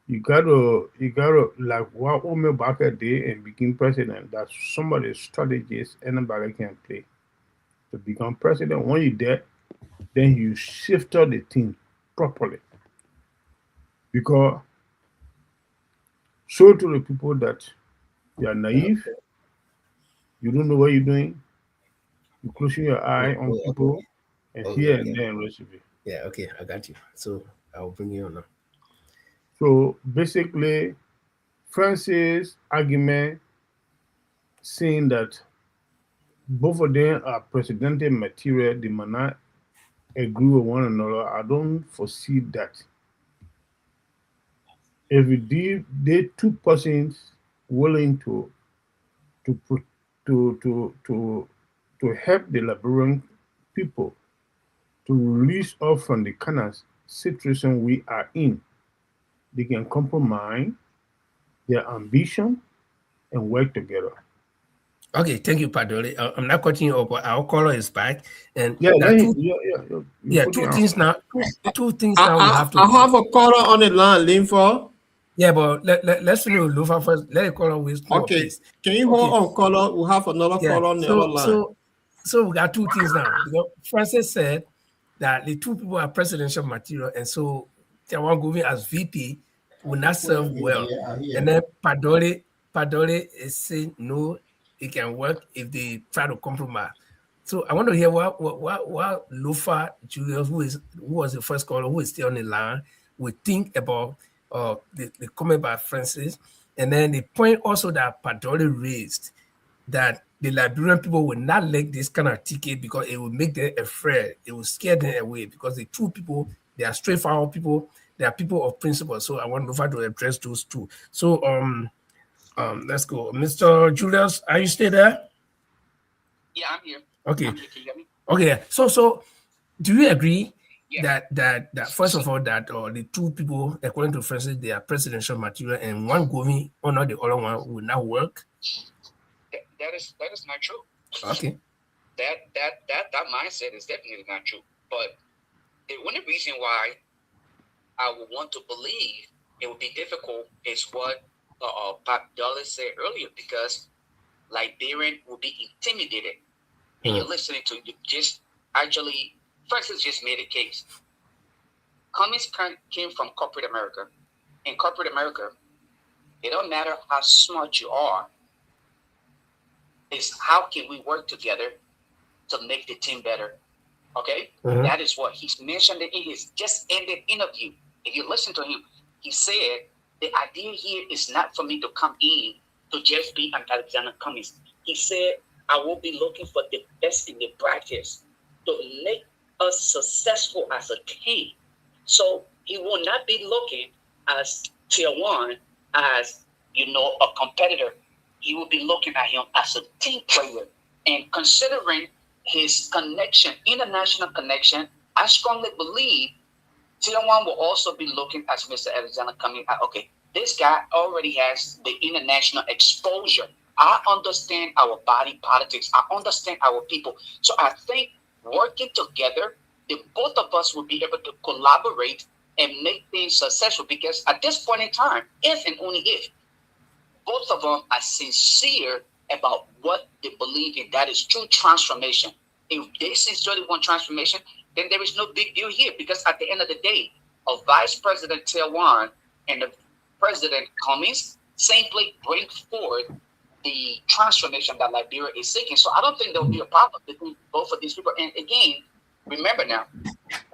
You gotta like what Omar Barker did and became president. That's some of the strategies anybody can play to become president. When you there, then you shifted the team properly. Because show to the people that you are naive, you don't know what you're doing, you're closing your eye on people and here and there and recipe. Yeah, okay, I got you. So I'll bring you on now. So basically, Francis' argument saying that both of them are presidential material, they might not agree with one another. I don't foresee that. If they two persons willing to pro- to help the Liberian people to release us from the kind of situation we are in, they can compromise their ambition and work together. Okay, thank you, Padore. I'm not cutting you off, but our caller is back, and Yeah, there are two, you put it two on. things now. Two things now we have to. I have a caller on the line, Linford. Yeah, but let's finish with Lufa first. Let the caller with Okay, please. can you hold on, caller? We have another Yeah. caller on the other line. So we got two things now. Because Francis said that the two people are presidential material, and so Tawan Govi as VP will not serve well. And then Padore is saying no, it can work if they try to compromise. So I want to hear what Lufa Julius, who was the first caller, who is still on the line, would think about the comment by Francis, and then the point also that Padore raised, that the Liberian people will not like this kind of ticket because it will make them afraid. It will scare them away because the true people, they are straightforward people. They are people of principle. So I want Lufa to address those two. So let's go, Mr. Julius. Are you still there? Yeah, I'm here. Okay. I'm here. Can you hear me? Okay. So do you agree that first of all that the two people, according to Francis, they are presidential material, and one going under the other one will not work? That is not true. Okay. That mindset is definitely not true. But the only reason why I would want to believe it would be difficult is what Pop Dulles said earlier, because Liberian will be intimidated. And you're listening to Francis just made a case. Cummings came from corporate America. In corporate America, it don't matter how smart you are, it's how can we work together to make the team better. Okay? That is what he's mentioned in his just ended interview. If you listen to him, he said the idea here is not for me to come in to just be an Alexander Cummings. He said, I will be looking for the best in the practice to make us successful as a team. So he will not be looking as tier one, as a competitor. He will be looking at him as a team player. And considering his connection, international connection, I strongly believe tier one will also be looking at Mr. Alexander coming out. Okay, this guy already has the international exposure. I understand our body politics. I understand our people. So I think working together, the both of us will be able to collaborate and make things successful, because at this point in time, if and only if, both of them are sincere about what they believe in, that is true transformation. If they sincerely want transformation, then there is no big deal here, because at the end of the day, a vice president tier one and the president Cummings simply bring forward the transformation that Liberia is seeking. So I don't think there will be a problem between both of these people. And again, remember now,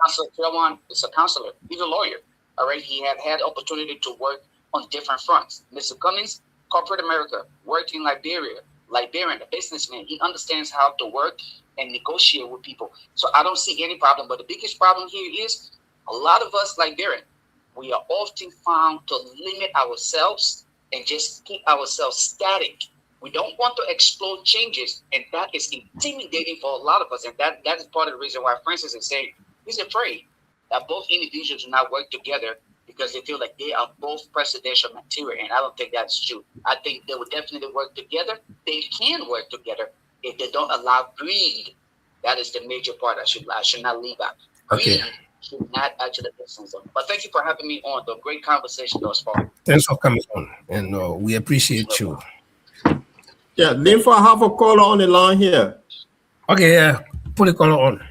Councilor Tier is a counselor. He's a lawyer. All right, he had had opportunity to work on different fronts. Mr. Cummings, corporate America, worked in Liberia, Liberian, a businessman. He understands how to work and negotiate with people. So I don't see any problem. But the biggest problem here is a lot of us Liberian, we are often found to limit ourselves and just keep ourselves static. We don't want to explode changes, and that is intimidating for a lot of us. And that is part of the reason why Francis is saying he's afraid that both individuals do not work together, because they feel like they are both presidential material, and I don't think that's true. I think they will definitely work together. They can work together if they don't allow greed. That is the major part I should not leave out. Okay. Greed should not actually listen them. But thank you for having me on. The great conversation thus far. Thanks for coming on, and we appreciate you. Yeah, Linfo, I have a caller on the line here. Okay, yeah, put the caller on.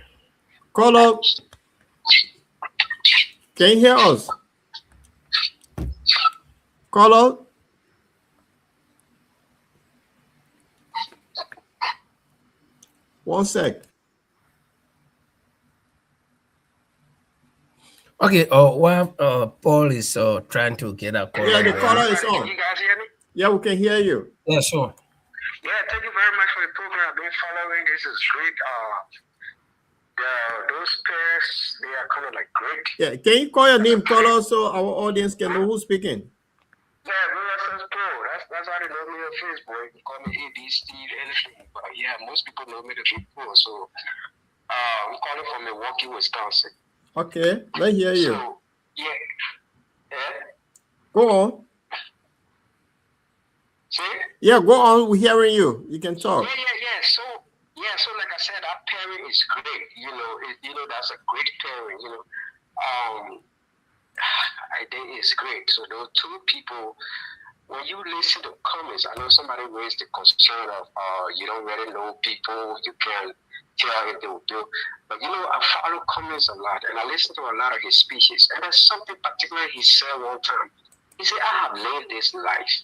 Caller, can you hear us? Caller? One sec. Okay, while Paul is trying to get a caller. Yeah, the caller is on. Can you guys hear me? Yeah, we can hear you. Yeah, sure. Yeah, thank you very much for the program. I've been following. This is great. Those pairs, they are kind of like great. Yeah, can you call your name, caller, so our audience can know who's speaking? Yeah, Wilson Pro. That's how they know me on Facebook. You can call me AB Steve, anything. But yeah, most people know me to be Pro. So I'm calling from Milwaukee, Wisconsin. Okay, let's hear you. So, yeah. Go on. See? Yeah, go on. We're hearing you. You can talk. Yeah. So like I said, our pairing is great. That's a great pairing. I think it's great. So those two people, when you listen to comments, I know somebody raised the concern of you don't really know people, you can't tell if they will do. But I follow comments a lot, and I listen to a lot of his speeches. And there's something particular he said one time. He said, I have lived this life,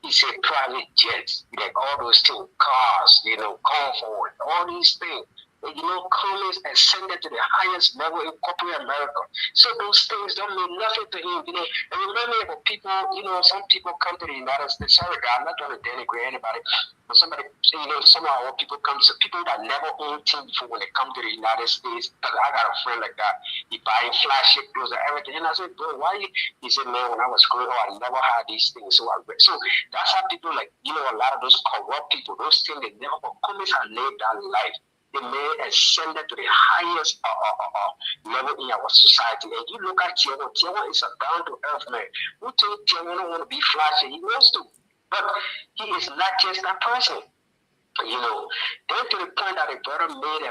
He said private jets, like all those things, cars, comfort, all these things. And, comments ascended to the highest level in corporate America. So those things don't mean nothing to him, And remember about people, some people come to the United States. Sorry, God, I'm not trying to denigrate anybody. But somebody, some of our people come to people that never owned things before when they come to the United States. I got a friend like that. He buying flashy clothes and everything. And I said, bro, why? He said, man, when I was growing up, I never had these things. So that's how people like, a lot of those corrupt people, those things they never comments have lived that life. The man ascended to the highest level in our society. And you look at Tiago is a down-to-earth man. Who think Tiago don't want to be flashy? He wants to. But he is not just that person. Then to the point that the brother made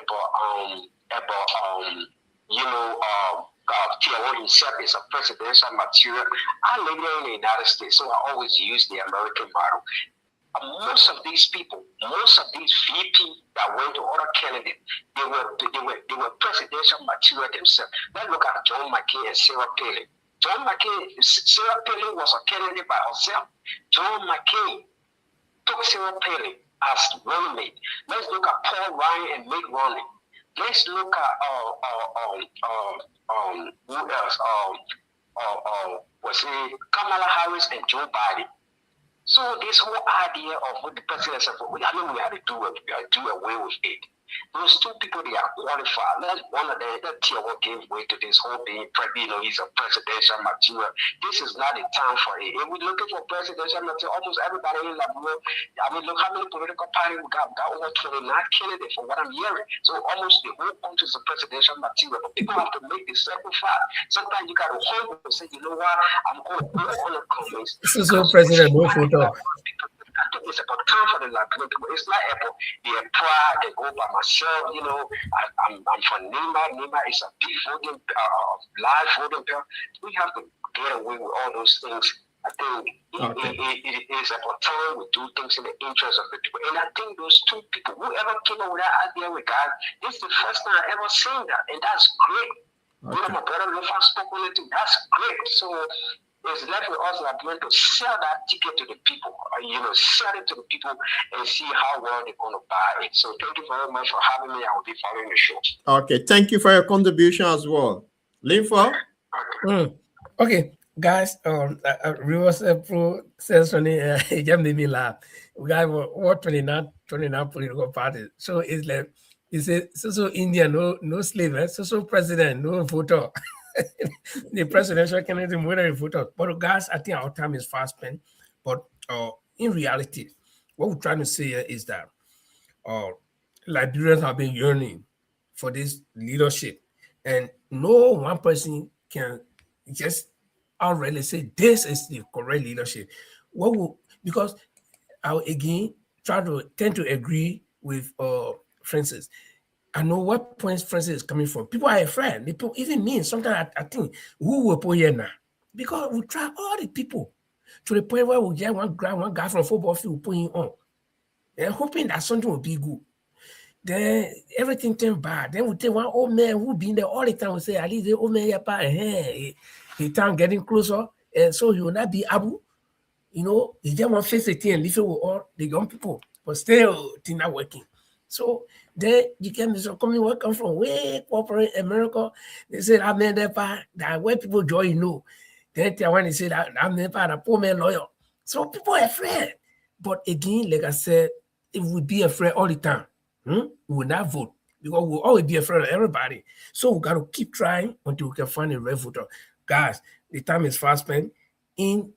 Tiago himself is a presidential material. I live here in the United States, so I always use the American model. Most of these people, most of these VP that went to other candidates, they were presidential material themselves. Let's look at John McCain and Sarah Palin. Sarah Palin was a candidate by herself. John McCain took Sarah Palin as running mate. Let's look at Paul Ryan and Mitt Romney. Let's look at who else? Kamala Harris and Joe Biden. So this whole idea of what the president said, we had to do away with it. Those two people, they are qualified. That's one of the Tier 1 gave way to this whole being, he's a presidential material. This is not the time for it. If we're looking for presidential material, almost everybody in Liberia, look how many political parties we got over 29 candidates from what I'm hearing. So almost the whole country is a presidential material. But people have to make the sacrifice. Sometimes you got to hold and say, you know what, I'm going to go on the comments. This is so president, no photo. I think it's about time for the Liberian people. It's like they're proud, they go by myself, I'm from Nima. Nima is a big voting, live voting bill. We have to get away with all those things. I think it is about time we do things in the interest of the people. And I think those two people, whoever came up with that idea with God, this is the first time I ever seen that. And that's great. Okay. My brother Lufa spoke on it too. That's great. So it's left with us like going to sell that ticket to the people, sell it to the people and see how well they're going to buy it. So thank you very much for having me. I will be following the show. Okay, thank you for your contribution as well. Linfo? Okay, guys, Reverse Pro says something, it just made me laugh. We got what 29 political parties. So it's like, he said, so India, no slave, so president, no voter. The presidential candidate more than a voter. But guys, I think our time is fast spent. But in reality, what we're trying to say here is that Liberians have been yearning for this leadership, and no one person can just already say this is the correct leadership. What will, because I will again tend to agree with Francis. I know what points Francis is coming from. People are afraid. People, even me, sometimes I think who will put here now? Because we try all the people to the point where we get one guy from football field put him on. And hoping that something will be good. Then everything turned bad. Then we take one old man who been there all the time. We say, at least the old man here, he time getting closer. And so he will not be able, he just want to face the thing and live it with all the young people. But still, things not working. So then you can be coming where come from way corporate America. They say that man there that where people join. Then when they say that man there that poor man lawyer. So people are afraid. But again, like I said, if we be afraid all the time, we will not vote because we'll always be afraid of everybody. So we got to keep trying until we can find a red voter. Guys, the time is fast spent. In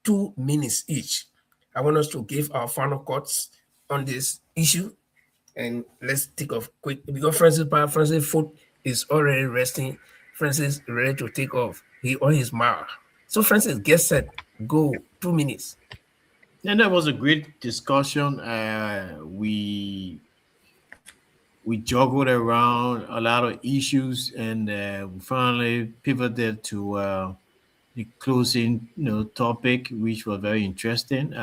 2 minutes each, I want us to give our final thoughts on this issue. And let's take off quick because Francis' foot is already resting. Francis is ready to take off. He on his mark. So Francis, get set. Go. 2 minutes. And that was a great discussion. We juggled around a lot of issues, and we finally pivoted to the closing, topic, which was very interesting.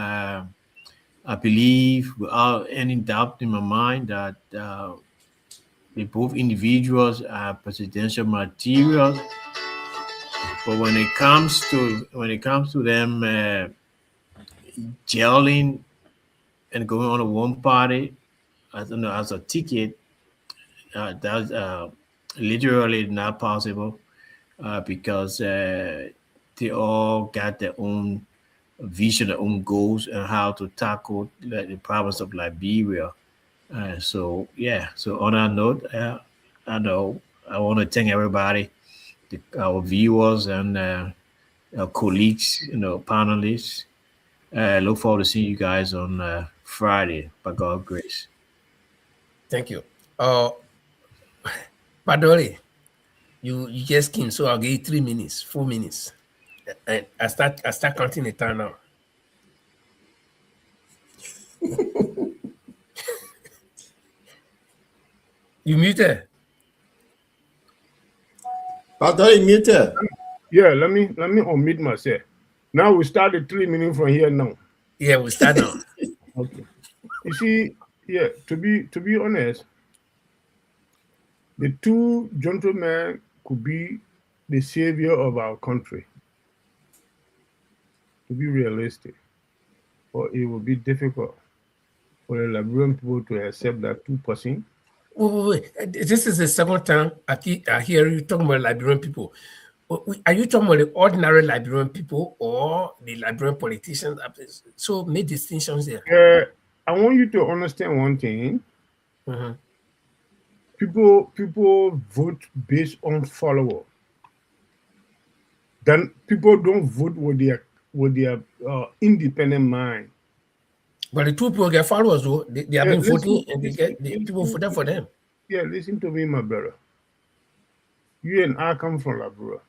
I believe, without any doubt in my mind, that they both individuals are presidential material. But when it comes to them gelling and going on a one party, I don't know, as a ticket, that's literally not possible because they all got their own vision, their own goals, and how to tackle the problems of Liberia. So on that note, I want to thank everybody, our viewers and our colleagues, panelists. I look forward to seeing you guys on Friday, by God's grace. Thank you. Padori, you just came, so I'll give you 3 minutes, 4 minutes. And I start counting the time now. You muted. Padori muted. Yeah, let me unmute myself. Now we start the 3 minutes from here now. Yeah, we start now. Okay. You see, to be honest, the two gentlemen could be the savior of our country. To be realistic, but it will be difficult for the Liberian people to accept that 2%. Wait. This is the second time I hear you talking about Liberian people. Are you talking about the ordinary Liberian people or the Liberian politicians? So make distinctions there. I want you to understand one thing. Mm-hmm. People vote based on follower. Then people don't vote with their independent mind. But the two people get followers though. They have been voting and people voted for them. Yeah, listen to me, my brother. You and I come from Liberia.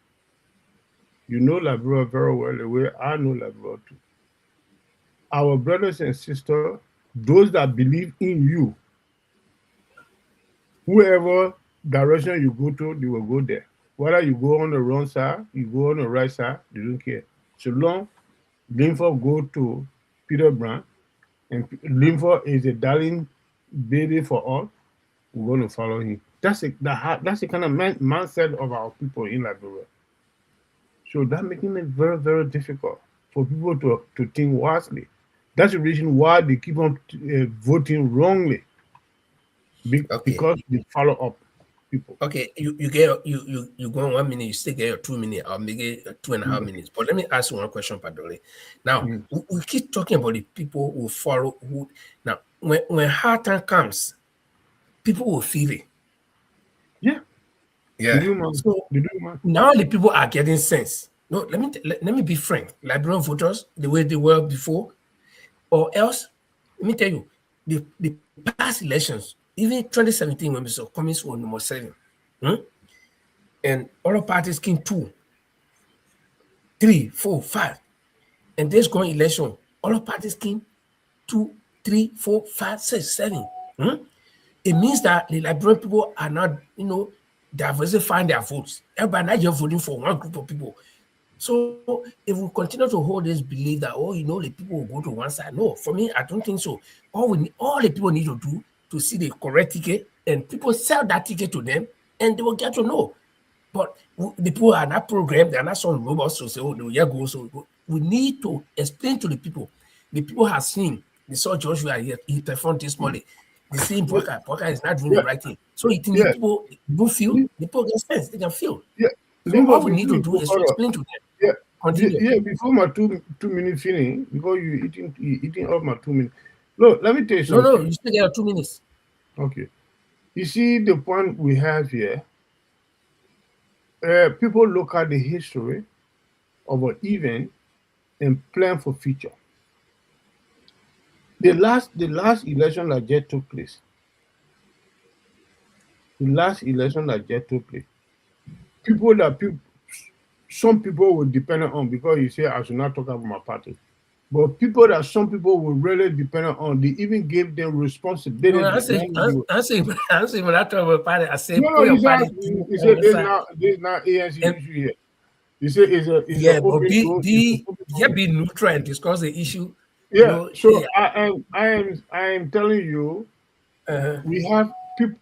You know Liberia very well the way I know Liberia too. Our brothers and sisters, those that believe in you, whoever direction you go to, they will go there. Whether you go on the wrong side, you go on the right side, they don't care. So long Linford go to Peter Brown, and Linford is a darling baby for all, we're going to follow him. That's the kind of mindset of our people in Liberia. So that's making it very, very difficult for people to think wisely. That's the reason why they keep on voting wrongly. Because they follow up people. Okay, you go on 1 minute, you still get your 2 minutes, I'll make it 2.5 minutes. But let me ask you one question, Padole. Now, we keep talking about the people who follow. Now, when hard time comes, people will feel it. Yeah. So now the people are getting sense. No, let me be frank. Liberian voters, the way they were before, or else, let me tell you, the past elections, even 2017 when Mr. Cummings was number 7, and other parties came 2. 3, 4, 5. And this going election, all of parties came 2, 3, 4, 5, 6, 7. It means that the Liberian people are not, diversifying their votes. Everybody not just voting for one group of people. So if we continue to hold this belief that, the people will go to one side, no, for me, I don't think so. All the people need to do to see the correct ticket, and people sell that ticket to them, and they will get to know. But the people are not programmed, they're not some robots to say, no, yeah, go. So we need to explain to the people. The people have seen, they saw Joshua here, he performed this morning. The same Boka is not doing the right thing. So it means the people don't feel, the people get sense, they can feel. Yeah. So all we need to do is to explain to them. Yeah. Continue. Before my two minutes finish, because you eating up my 2 minutes. Look, let me tell you something. No, you still get 2 minutes. Okay. You see the point we have here. People look at the history of an event and plan for future. The last election that just took place. Some people were dependent on, because you say I should not talk about my party. But people that some people were really dependent on, they even gave them responsibility. No, I'm saying when I talk about party, I say No, you said there's not ANC issue here. You say it's but be neutral and discuss the issue. Yeah, I am telling you, we have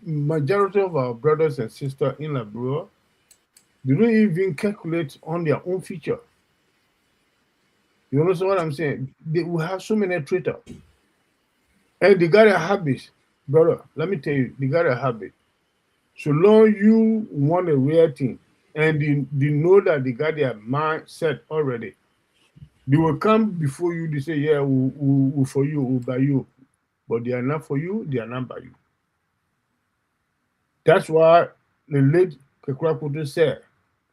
majority of our brothers and sisters in Liberia, they don't even calculate on their own future. You understand what I'm saying? They will have so many traitors. And they got a habit, brother. Let me tell you, they got a habit. So long you want a real thing, and they know that they got their mind set already, they will come before you, they say, yeah, we'll for you, we'll by you. But they are not for you, they are not by you. That's why the late Kekwakutu said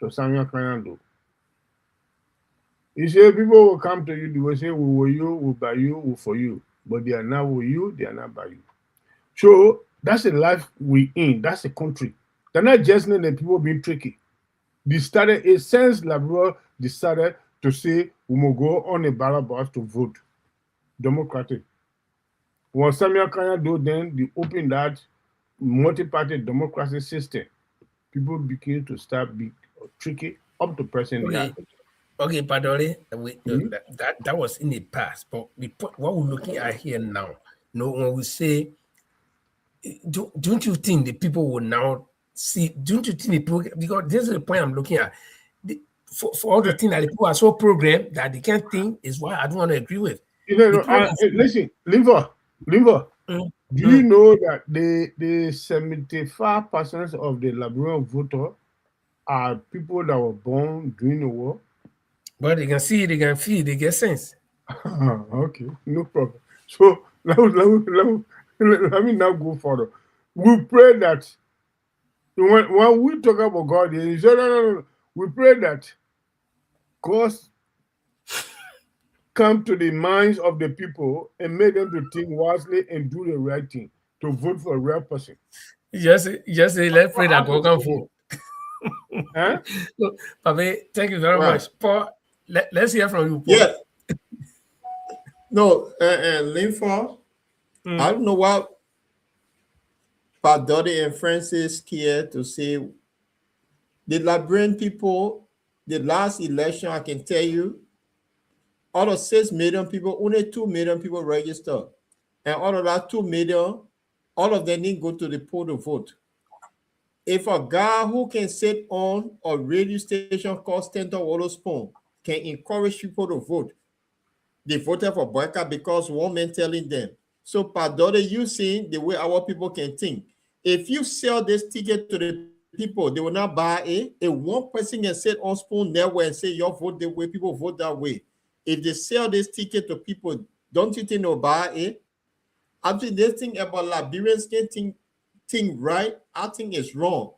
to Samuel Kanyando, he said, people will come to you, they will say, we will you, we'll by you, we'll for you. But they are not with you, they are not by you. So that's the life we in, that's the country. They're not just letting the people being tricky. They started, it since Liberia decided to say, we will go on a ballot box to vote Democratic. When Samuel Kanyando then, they opened that multi-party democracy system. People began to start being tricky up to present. Okay, Padori, that was in the past, but what we're looking at here now, when we say, don't you think the people will now see, don't you think the people, because this is the point I'm looking at, for all the things that the people are so programmed that they can't think is what I don't want to agree with. Listen, Limber, do you know that the 75% of the Liberian voter are people that were born during the war? But they can see, they can feel, they get sense. Okay, no problem. So let me now go further. We pray that when we talk about God, he said, no. We pray that God come to the minds of the people and make them to think wisely and do the right thing, to vote for a real person. Just say, let's pray that God can vote. Huh? So, Pape, thank you very much. Paul, let's hear from you, Paul. Yeah. No, Linford, I don't know what Padori and Francis care to say. The Liberian people, the last election, I can tell you, out of 6 million people, only 2 million people registered. And out of that 2 million, all of them need to go to the poll to vote. If a guy who can sit on a radio station called Stanton Waterspoon can encourage people to vote, they voted for Boyka because one man telling them. So, Padori, you seeing the way our people can think. If you sell this ticket to the people, they will not buy it. If one person can sit on Spoon Network and say, your vote the way, people vote that way. If they sell this ticket to people, don't you think they'll buy it? I think this thing about Liberians getting thing right, I think it's wrong.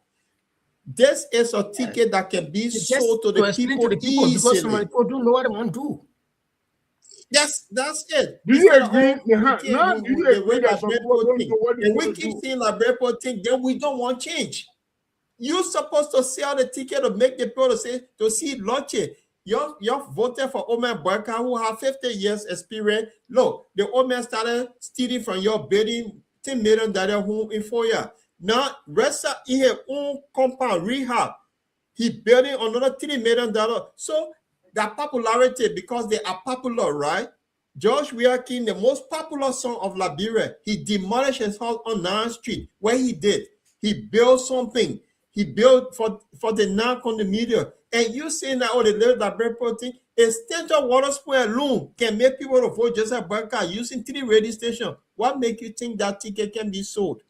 This is a ticket that can be sold to the people easily. Because some people don't know what they want to do. That's it. Do you agree? Do you agree that some people don't know what they want to do? And we keep saying Liberian thing, then we don't want change. You're supposed to sell the ticket to make the people to say to see launch it. you voted for Omer Barker, who have 50 years experience. Look, the old man started stealing from your building $10 million home in 4 years. Now, rest in his own compound rehab, he building another $3 million. So that popularity, because they are popular, right? George Weah King, the most popular son of Liberia, he demolished his house on 9th Street. Where he did, he built something. He built for the non-condominium. And you saying that, oh, the little Liberia thing, a Central Water Spray alone can make people to vote Joseph Barker using 3 radio stations. What make you think that ticket can be sold?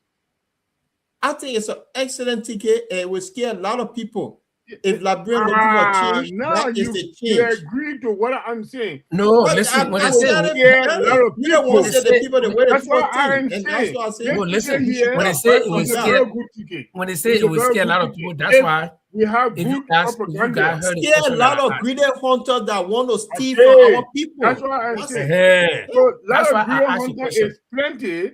I think it's an excellent ticket and it will scare a lot of people. If Liberia looking for change, now that is you the change. agree to what I'm saying. No, But listen, when I they say, said Yeah, a lot of you don't want to say the people the way That's the what people I'm think, and saying. that's what I say. no, This listen, ticket here when they say it will is a scare, very good ticket. when they say It's it a will very scare a good lot of ticket. people, that's If why we have if you good guys propaganda. heard the Scare a question lot that I of greedy hunters that want to steal Okay, from our people. that's what I'm That's saying. asked, So that's lot why of I greedy asked the hunter question. is plenty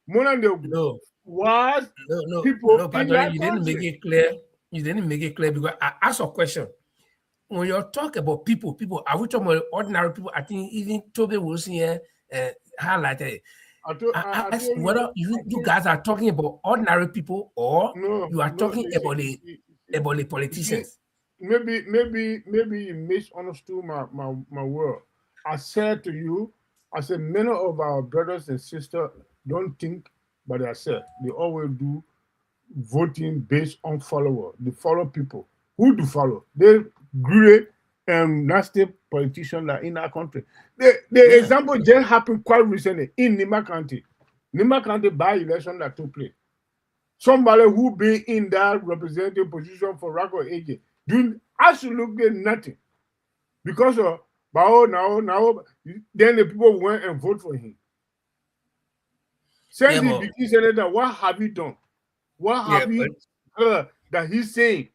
more than the No, was no, people no, in Pastor, that you didn't make country. it clear. You didn't make it clear because I asked a question. When you're talking about people, are we talking about ordinary people? I think even Toby Wilson here highlighted it. I told Ask you. whether you guys are talking about ordinary people or No, you are talking listen, about the you see, politicians. maybe you misunderstood my word. I said to you, I said many of our brothers and sisters don't think by themselves. They always do voting based on follower. They follow people. Who do follow? They great and nasty politicians like in our country. The example just happened quite recently in Nima County. Nima County by-election that took place. Somebody who be in that representative position for Rako AJ doing absolutely nothing. Because of now, then the people went and vote for him. Since he became senator, what have you done? What have you heard that he's saying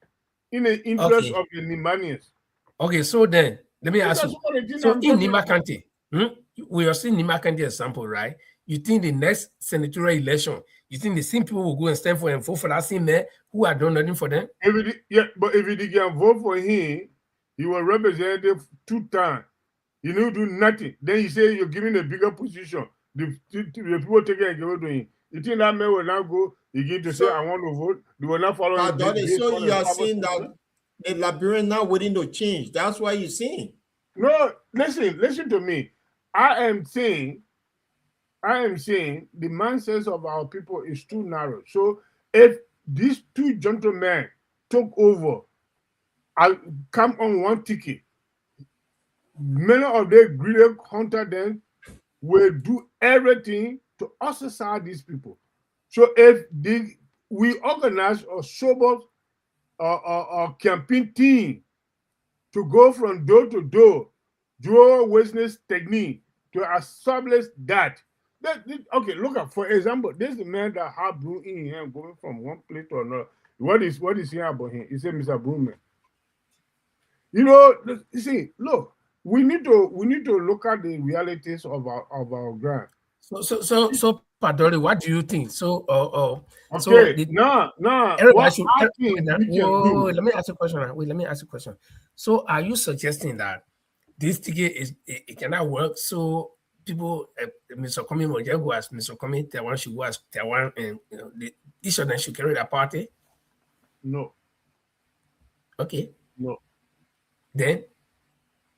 in the interest of the Nimanians? Okay, so then let me ask you. So in Nima County, we are seeing Nima County example, right? You think the next senatorial election, you think the same people will go and stand for and vote for that same man who are done nothing for them? But if he can vote for him, he was representative 2 times. He didn't do nothing. Then he say you're giving a bigger position. The people take it and give it to him. You think that man will now go again to say I want to vote? They will not follow him. So you are saying that the Liberian now waiting to change. That's why you're saying. No, listen to me. I am saying the mindset of our people is too narrow. So if these 2 gentlemen took over, I'll come on one ticket. Many of the greedy hunter then will do everything to ostracize these people. So if we organize a sober campaign team to go from door to door, dual witness technique to establish that. Okay, look at, for example, this is the man that have Broom in him going from one place to another. What is he about him? He said, Mr. Broomman. You know, you see, look, we need to look at the realities of our ground. So, Padori, what do you think? So, okay, no. What I think we can do. Let me ask you a question. Wait, let me ask you a question. So, are you suggesting that this ticket it cannot work? So, people, Mr. Comey will just go as Mr. Comey, Taiwan should go as Taiwan, and each of them should carry the party? No. Okay. No. Then,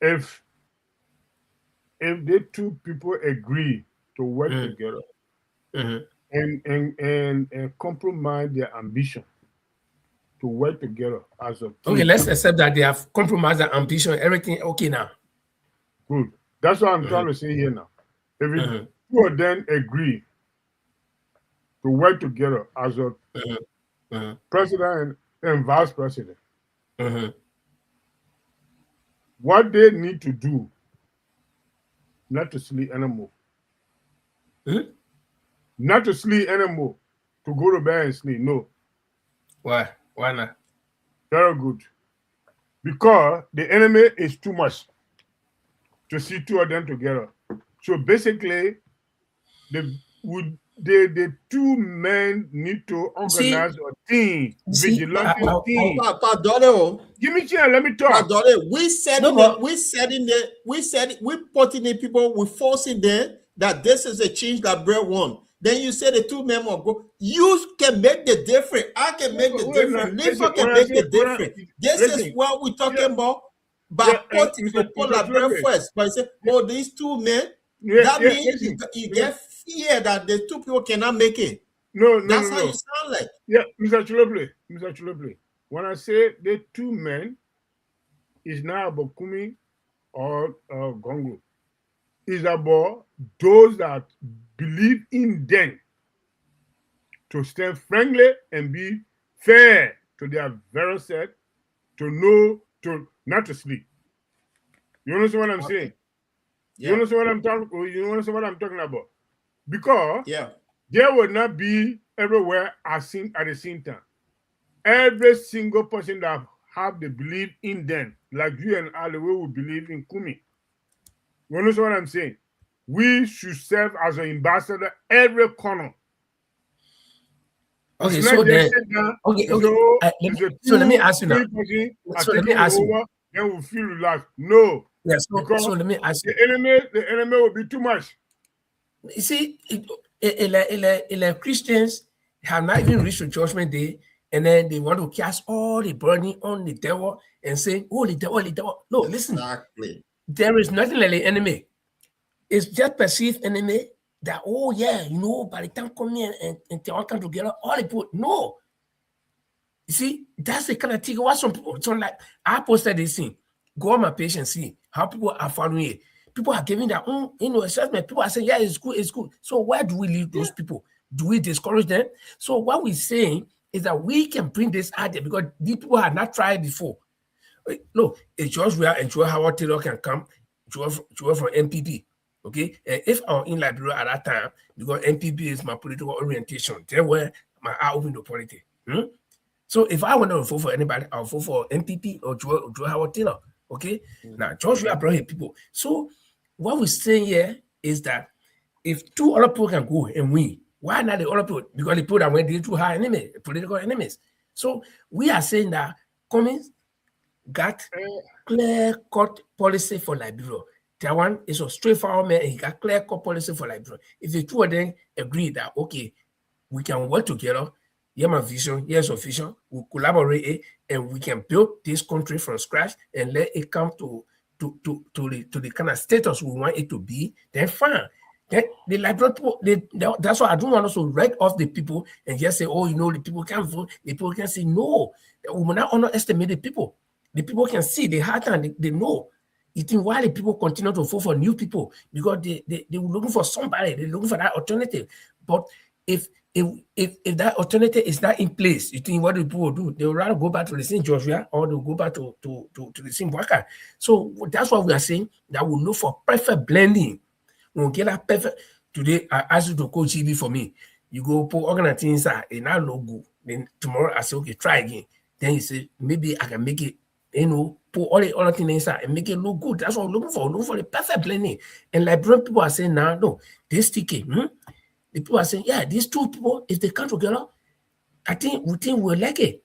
if the 2 people agree to work together and compromise their ambition to work together as a team. Okay, let's accept that they have compromised their ambition. Everything okay now. Good. That's what I'm trying to say here now. If 2 of them agree to work together as a president and vice president, what they need to do, not to sleep anymore. Not to sleep anymore. To go to bed and sleep. No. Why? Why not? Very good. Because the enemy is too much to see 2 of them together. So basically, they would the two men need to See, organize a team, you see, vigilante team. Pardon, Give me chance, let me talk. pardon. We said no, in but we putting in people, we forcing them that this is a change that Brett want. Then you say the two men will go. You can make the difference. I can make the difference. Listen, Lifa can make the difference. This is listen, what we're talking yeah, about. yeah, But put Mr. to put like Brett Chilebe, first. But say, oh, these two men. yeah, That yeah, means listen, you get fear that the two people cannot make it. no, That's how you sound like. Yeah, Mr. Chilebe, when I say the two men, it's not about Kumi or Gongo. It's about those that believe in them to stand friendly and be fair to their very self, to know, to not to sleep. You understand what I'm saying? Yeah. You understand what I'm talking? You understand what I'm talking about? Because Yeah. there will not be everywhere at the same time. Every single person that have the belief in them, like you and I, the way we believe in Kumi. You understand what I'm saying? We should serve as an ambassador every corner. okay. It's So not then, just sit down. okay, So, okay. so Let me ask you now. person are So let me taking ask you. over, then we feel relaxed. No, Yeah. because So let me ask you. the enemy will be too much. You see, Christians have not even reached the judgment day, and then they want to cast all the burden on the devil and say, "Oh, the devil, the devil." No, listen. Exactly. There is nothing like the enemy. It's just perceived enemy that, oh yeah, by the time come here and they all come together, all the people. No. You see, that's the kind of thing. What some people, like I posted this thing. Go on my page and see how people are following it. People are giving their own, assessment. People are saying, yeah, it's good, it's good. So where do we leave those people? Do we discourage them? So what we're saying is that we can bring this idea because these people have not tried before. No, it's George Weah and Joe Howard Taylor can come, Joe from MPP. Okay, and if I'm in Liberia at that time, because MPP is my political orientation, then where my eye open to politics. So if I want to vote for anybody, I'll vote for MPP or Joe Howard Taylor. Okay, now George Weah brought here people. So what we're saying here is that if two other people can go and win, why not the other people? Because the people that went, they two are enemies, political enemies. So we are saying that Cummings got clear-cut policy for Liberia. That one is a straightforward man, and he got clear-cut policy for Liberia. If the two of them agree that, okay, we can work together, here's my vision, here's your vision, we'll collaborate and we can build this country from scratch and let it come to the kind of status we want it to be, then fine. Then the Liberian people, that's why I don't want us to write off the people and just say, oh, the people can't vote. The people can say, no, we will not underestimate the people. The people can see the hard time, they know. You think why the people continue to vote for new people? Because they were looking for somebody, they're looking for that alternative. But if that alternative is not in place, you think what the people will do? They will rather go back to the same Georgia or they'll go back to the same worker. So that's what we are saying, that we'll look for perfect blending. We'll get that perfect. Today, I asked you to call GB for me. You go put organizing inside, and now no good. Then tomorrow I say, okay, try again. Then you say, maybe I can make it, put all the other things inside and make it look good. That's what I'm looking for. Looking for the perfect blending. And Liberian people are saying now, no, this sticky. The people are saying, yeah, these two people, if they come together, we think we'll like it.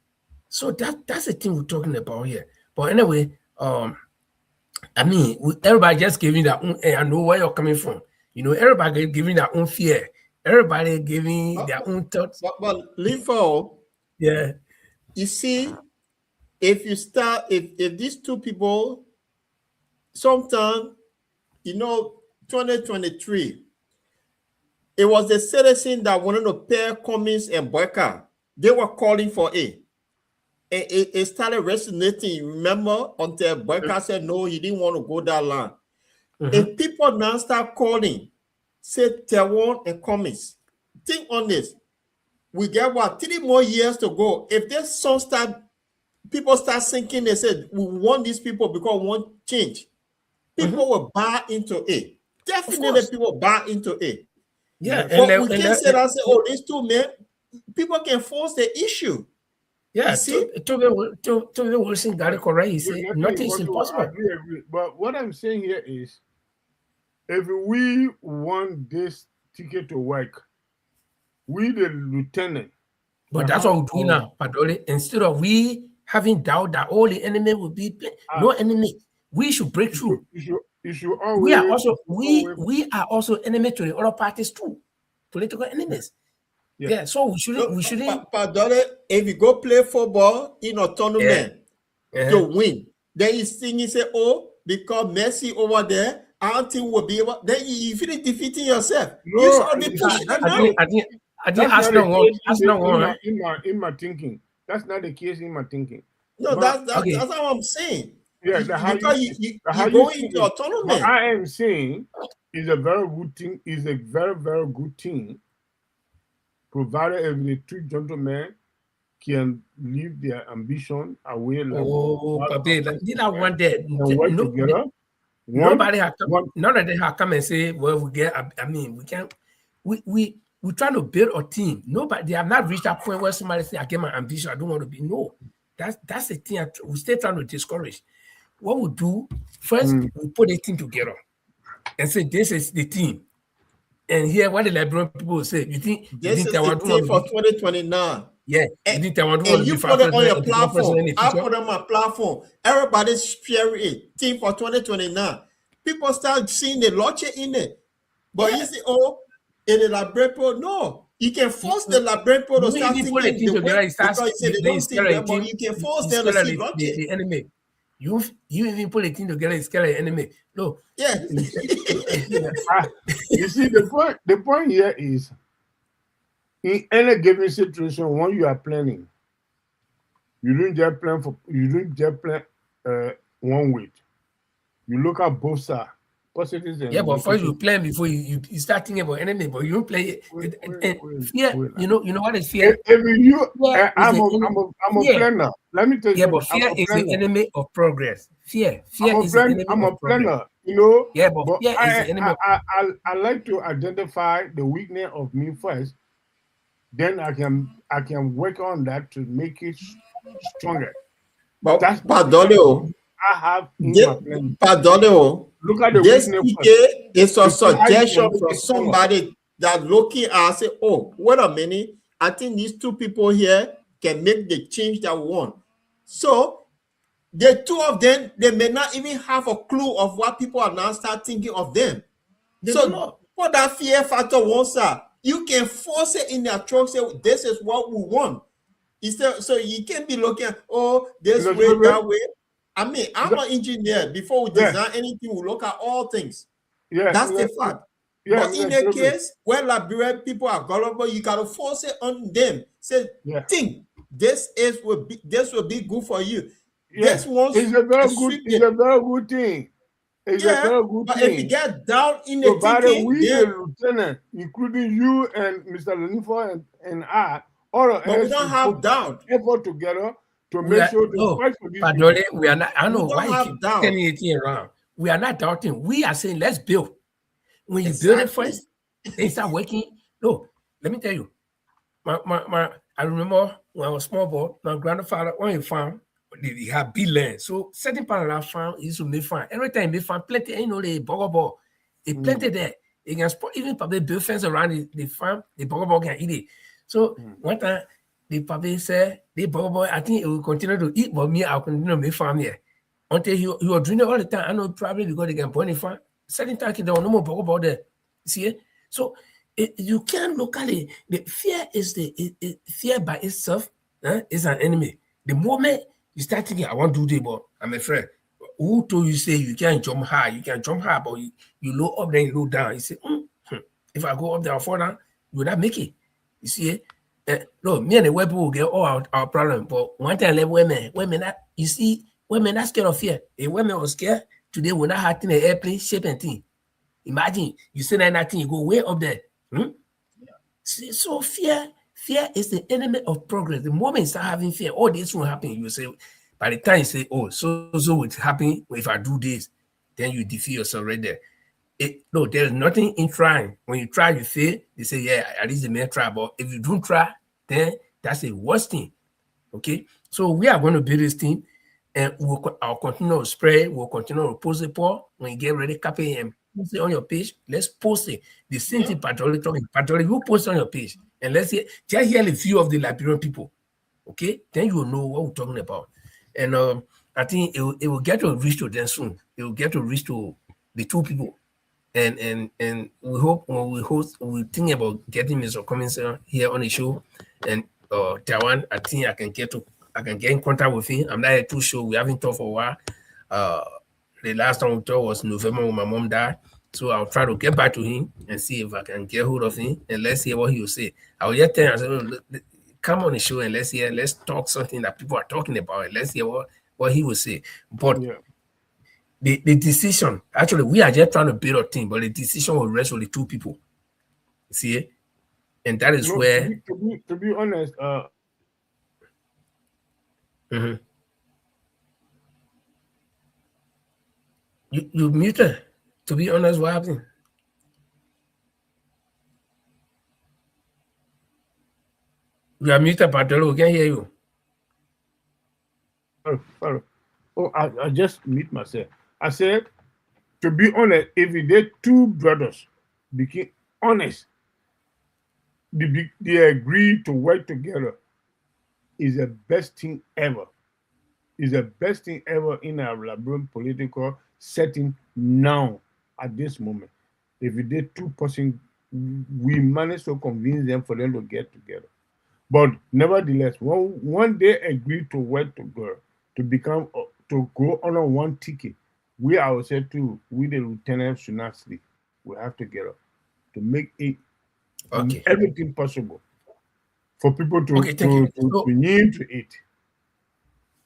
So that's the thing we're talking about here. But anyway, I mean, everybody just giving their own, I know where you're coming from. Everybody giving their own fear. Everybody giving their own thoughts. But Linfo, yeah. You see, if these two people, sometime, 2023, it was the citizen that wanted to pair Cummings and Boyka. They were calling for it. And it started resonating, remember, until Boyka said, no, he didn't want to go that line. And people now start calling, say Taiwan and Cummings. Think on this. We get 3 more years to go. If this song people start thinking, they said, we want these people because we want change. People will buy into it. Definitely people buy into it. Yeah. But we can't say that, oh, these two men, people can force the issue. Yeah, Toby Wilson got it correct. He said nothing's impossible. Agree. But what I'm saying here is, if we want this ticket to work, We the lieutenant. But that's what we're doing now, Padole. Instead of we having doubt that all the enemy will be no enemy, we should break through. You should always. We are also enemy to the other parties too, political enemies. Yeah, so we shouldn't. Padole, if you go play football in a tournament to win, then you sing and say, "Oh, because Messi over there, our team will be able." Then you finish defeating yourself. No, You should be pushing them down. I didn't ask no one. In my thinking. That's not the case in my thinking. No, that's how I'm saying. Yeah, because you go into a tournament. What I am saying is a very good thing. Is a very, very good thing. Provided if the two gentlemen can leave their ambition away. Did I want that? Work together. Nobody have come. None of them have come and say, "Well, we get." I mean, we can't. We're trying to build a team. Nobody, they have not reached that point where somebody say, "I get my ambition. I don't want to be." No, that's the thing. We still trying to discourage. What we do first, we put a team together and say, "This is the team." And here, what the Liberian people say, you think this is the team for 2029? Yeah, and you put it on your platform. I put it on my platform. Everybody's sharing it. Team for 2029. People start seeing the logic in it. But you say, "Oh, in the Liberian, no." You can force the Liberian to start thinking the way because you say they don't think that, but you can force them to see logic. The enemy. You even put a team together and scare the enemy. No. Yeah. You see, the point here is in any given situation, when you are planning, you don't just plan one way. You look at both sides. Positives and but first you plan before you start thinking about enemy, but you don't play it. Fear, you know what is fear? I'm a planner. Let me tell you. Yeah, but fear is the enemy of progress. Fear is the enemy of planner. You know. Yeah, but fear is the enemy. I like to identify the weakness of me first. Then I can work on that to make it stronger. But that's Padole. I have in my plan. Padole. Look at the this is a suggestion from somebody that looking at say, "Oh, wait a minute, I think these two people here can make the change that we want." So the two of them, they may not even have a clue of what people are now start thinking of them. So for that fear factor once, you can force it in their truck, say, "This is what we want." Instead, so you can't be looking at, "Oh, this way, that way." I mean, I'm an engineer. Before we design anything, we look at all things. Yeah, that's the fact. But in a case where Liberian people are gullible, you gotta force it on them. Say, think this will be good for you. This one's it's a very good. It's a very good thing. It's a very good but thing. if you get down in the thinking, we the lieutenant, including you and Mr. Lenifo and I, all of us, we don't have doubt. Effort together. To make sure to fight for this. Padole, we are not. I know why you keep turning it around. We are not doubting. We are saying let's build. When you build it first, they start working. No, let me tell you. I remember when I was small boy, my grandfather on a farm, they had big land. So certain part of that farm used to make farm. Every time they farm, plenty, they bugger they plenty there. They can spot even probably build fence around the farm. The bugger can eat it. So one time. The probably say, I think it will continue to eat, but me, I'll continue to make farm here. Until he was doing it all the time. I know probably because they can burn it farm. Certain time, there was no more about there. See it? So you can't look at it. The fear is fear by itself is an enemy. The moment you start thinking, I want to do this, but I'm afraid. Who told you say you can't jump high? You can jump high, but you low up, then you low down. You say, if I go up there or fall down, you will not make it. You see it? No, me and the white people will get all our problem. But one time, like women you see, women not scared of fear. If women were scared, today we're not having an airplane shape and thing. Imagine you say that thing, you go way up there. See, so fear is the enemy of progress. The moment you start having fear, all this will happen. You say, by the time you say, "Oh, so will happen if I do this," then you defeat yourself right there. No, there's nothing in trying. When you try, you fail. They say, "Yeah, at least the man try." But if you don't try, then that's the worst thing. Okay, so we are going to build this team, and I'll continue to spread. We'll continue to post the poor when you get ready, copy him. post it on your page. Let's post it. The same thing Patrolli talking. Patrolli, you post it on your page. And let's just hear a few of the Liberian people. Okay? Then you will know what we're talking about. And I think it will get to reach to them soon. It will get to reach to the two people. And we hope when we host, we think about getting Mr. Cummings here on the show. And Taiwan, I think I can get in contact with him. I'm not too sure. We haven't talked for a while. The last time we talked was November when my mom died. So I'll try to get back to him and see if I can get hold of him and let's hear what he will say. I will just tell him, I said, look, come on the show and let's talk something that people are talking about and let's hear what he will say. But the decision, actually, we are just trying to build a team, but the decision will rest with the two people. See it? And that is where to be honest, you muted. To be honest, what happened? You are muted, Padelo. We can't hear you. Oh, I just mute myself. I said, to be honest, if they two brothers became honest, they agree to work together, is the best thing ever. Is the best thing ever in our Liberian political setting now at this moment. If we did two person, we managed to convince them for them to get together. But nevertheless, when they agree to work together to become to go on one ticket, we ourselves too, we the lieutenant should not sleep. We have to get up to make it everything possible for people to begin to eat.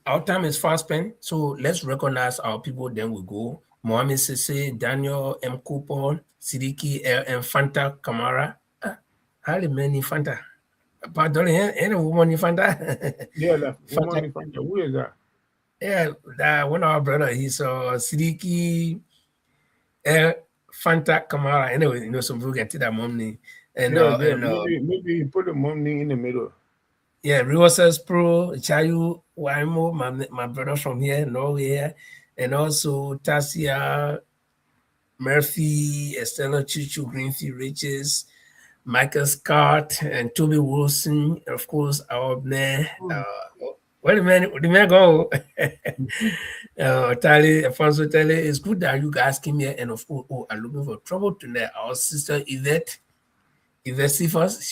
Our time is fast spent, so let's recognize our people. Then we go. Mohamed Sisse, Daniel M. Coupon, Sidiki L. M. Fanta Kamara. Highly many Fanta. Pardon, any woman in Fanta? Yeah, that woman in Fanta. Who is that? Yeah, that one of our brother. He's Sidiki L. Fanta Kamara. Anyway, some people can take that mom name. And, maybe you put the mom name in the middle. Yeah, Resources Pro, Chayu Waimo, my brother from here, Norway, and also Tasia Murphy, Estella Chuchu, Greenfield Riches, Michael Scott, and Toby Wilson, of course, our man. Where the man go? Tali, Alfonso Tali, it's good that you guys came here, and of course, I'm looking for trouble tonight. Our sister Yvette Sifas,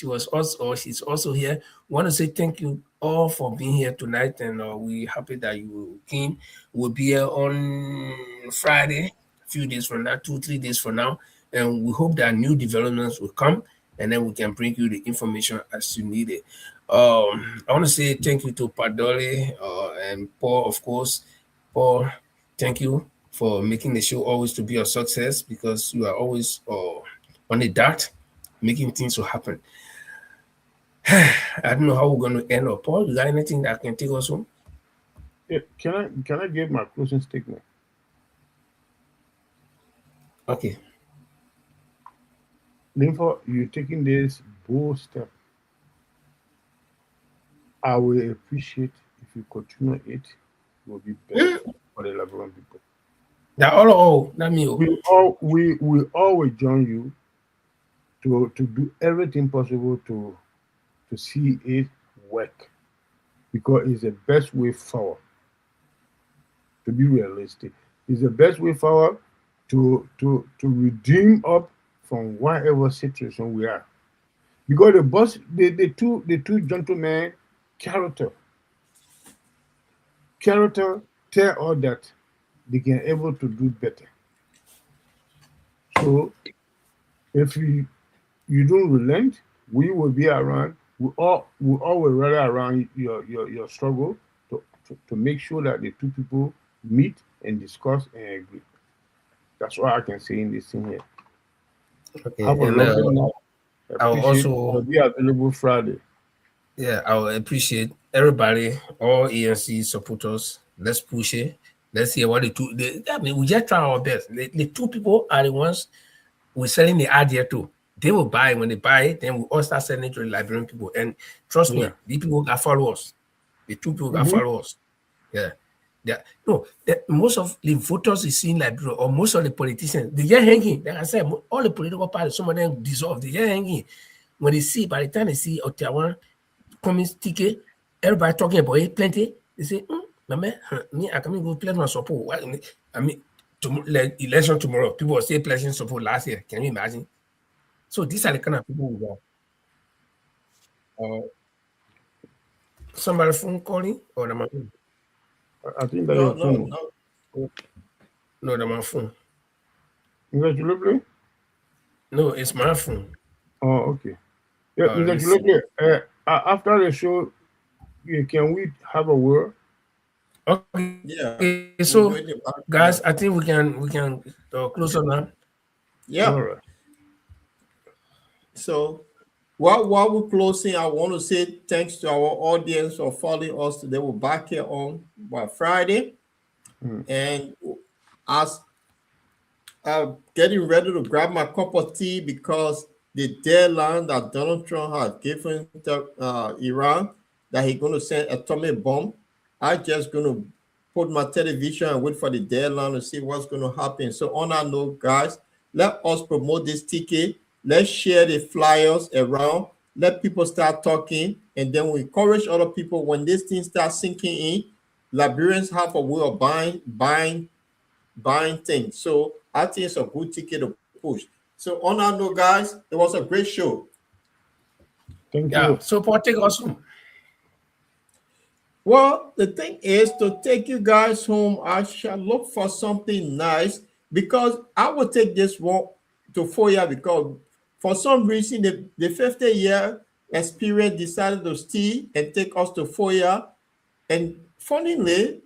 she's also here. Want to say thank you all for being here tonight, and we're happy that you came. We'll be here on Friday, a few days from now, 2-3 days from now, and we hope that new developments will come, and then we can bring you the information as you need it. I want to say thank you to Padoli and Paul, of course. Paul, thank you for making the show always to be a success because you are always on the dot, making things to happen. I don't know how we're going to end up. Paul, you got anything that can take us home? Yeah, can I give my closing statement? Okay. Linford, you're taking this bold step. I will appreciate if you continue it. It will be better for the Liberian people. Now, all, not me. We all will join you to do everything possible to see it work, because it's the best way forward. To be realistic, it's the best way forward to redeem up from whatever situation we are. Because the two gentlemen character tell us that they can able to do better. So if you don't relent, we will be around. We all will rally around your struggle to make sure that the two people meet and discuss and agree. That's what I can say in this thing here. Okay. Have a lovely night. I'll be available Friday. Yeah, I will appreciate everybody, all ANC supporters. Let's push it. Let's see what we just try our best. The two people are the ones we're selling the idea to. They will buy. When they buy it, then we all start selling it to the Liberian people. And trust me, these people got followers. The two people got followers. Yeah. Most of the voters is in Liberia, or most of the politicians, they get hanging. Like I said, all the political parties, some of them dissolved, they get hanging. When they see, by the time they see Ottawa coming ticket, everybody talking about it plenty, they say, man, me, I can go pledge my support. I mean, election tomorrow, people will say pledging support last year. Can you imagine? So these are the kind of people we are. Somebody phone calling or the phone? I think that your phone. No, my phone. Congratulations. No, it's my phone. Oh, okay. Yeah, congratulations. After the show, can we have a word? Okay. Yeah. So, guys, I think we can close on that. Yeah. All right. So, while we're closing, I want to say thanks to our audience for following us today. We're back here on Friday, and as I'm getting ready to grab my cup of tea because the deadline that Donald Trump has given to Iran that he's going to send atomic bomb, I'm just going to put my television and wait for the deadline to see what's going to happen. So on that note, guys, let us promote this ticket. Let's share the flyers around. Let people start talking, and then we encourage other people when this thing starts sinking in. Liberians have a way of buying things. So I think it's a good ticket to push. So on that note, guys, it was a great show. Thank you. So Paul, take us home. Well, the thing is to take you guys home, I shall look for something nice because I will take this one to 4 years because for some reason the 50-year experience decided to stay and take us to 4 years. And funnily,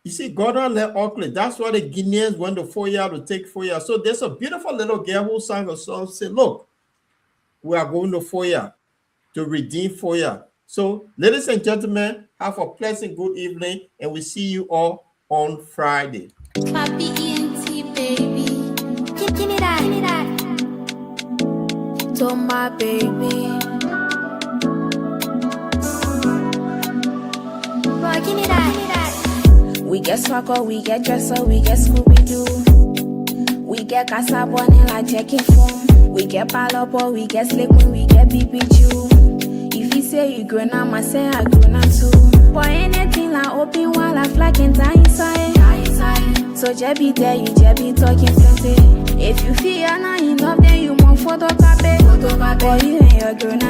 you see, Gordon left Auckland. That's why the Guineans went to 4 years to take 4 years. So there's a beautiful little girl who sang a song, said, look, we are going to 4 years to redeem 4 years. So, ladies and gentlemen, have a pleasant good evening, and we see you all on Friday. Happy ENT, baby. Give me that. To my baby. Boy, give me that. We get swagger, we get dresser, we get Scooby-Doo. We get Casabonne like Jackie Foom. We get Palopo, we get Slick when we get BBQ. If you say you grown up, I say I grown up too. For anything like open while I flag and die inside. So Jebby there, you Jebby talking plenty. If you feel you're not enough, then you want photocopy. Boy, you ain't your grown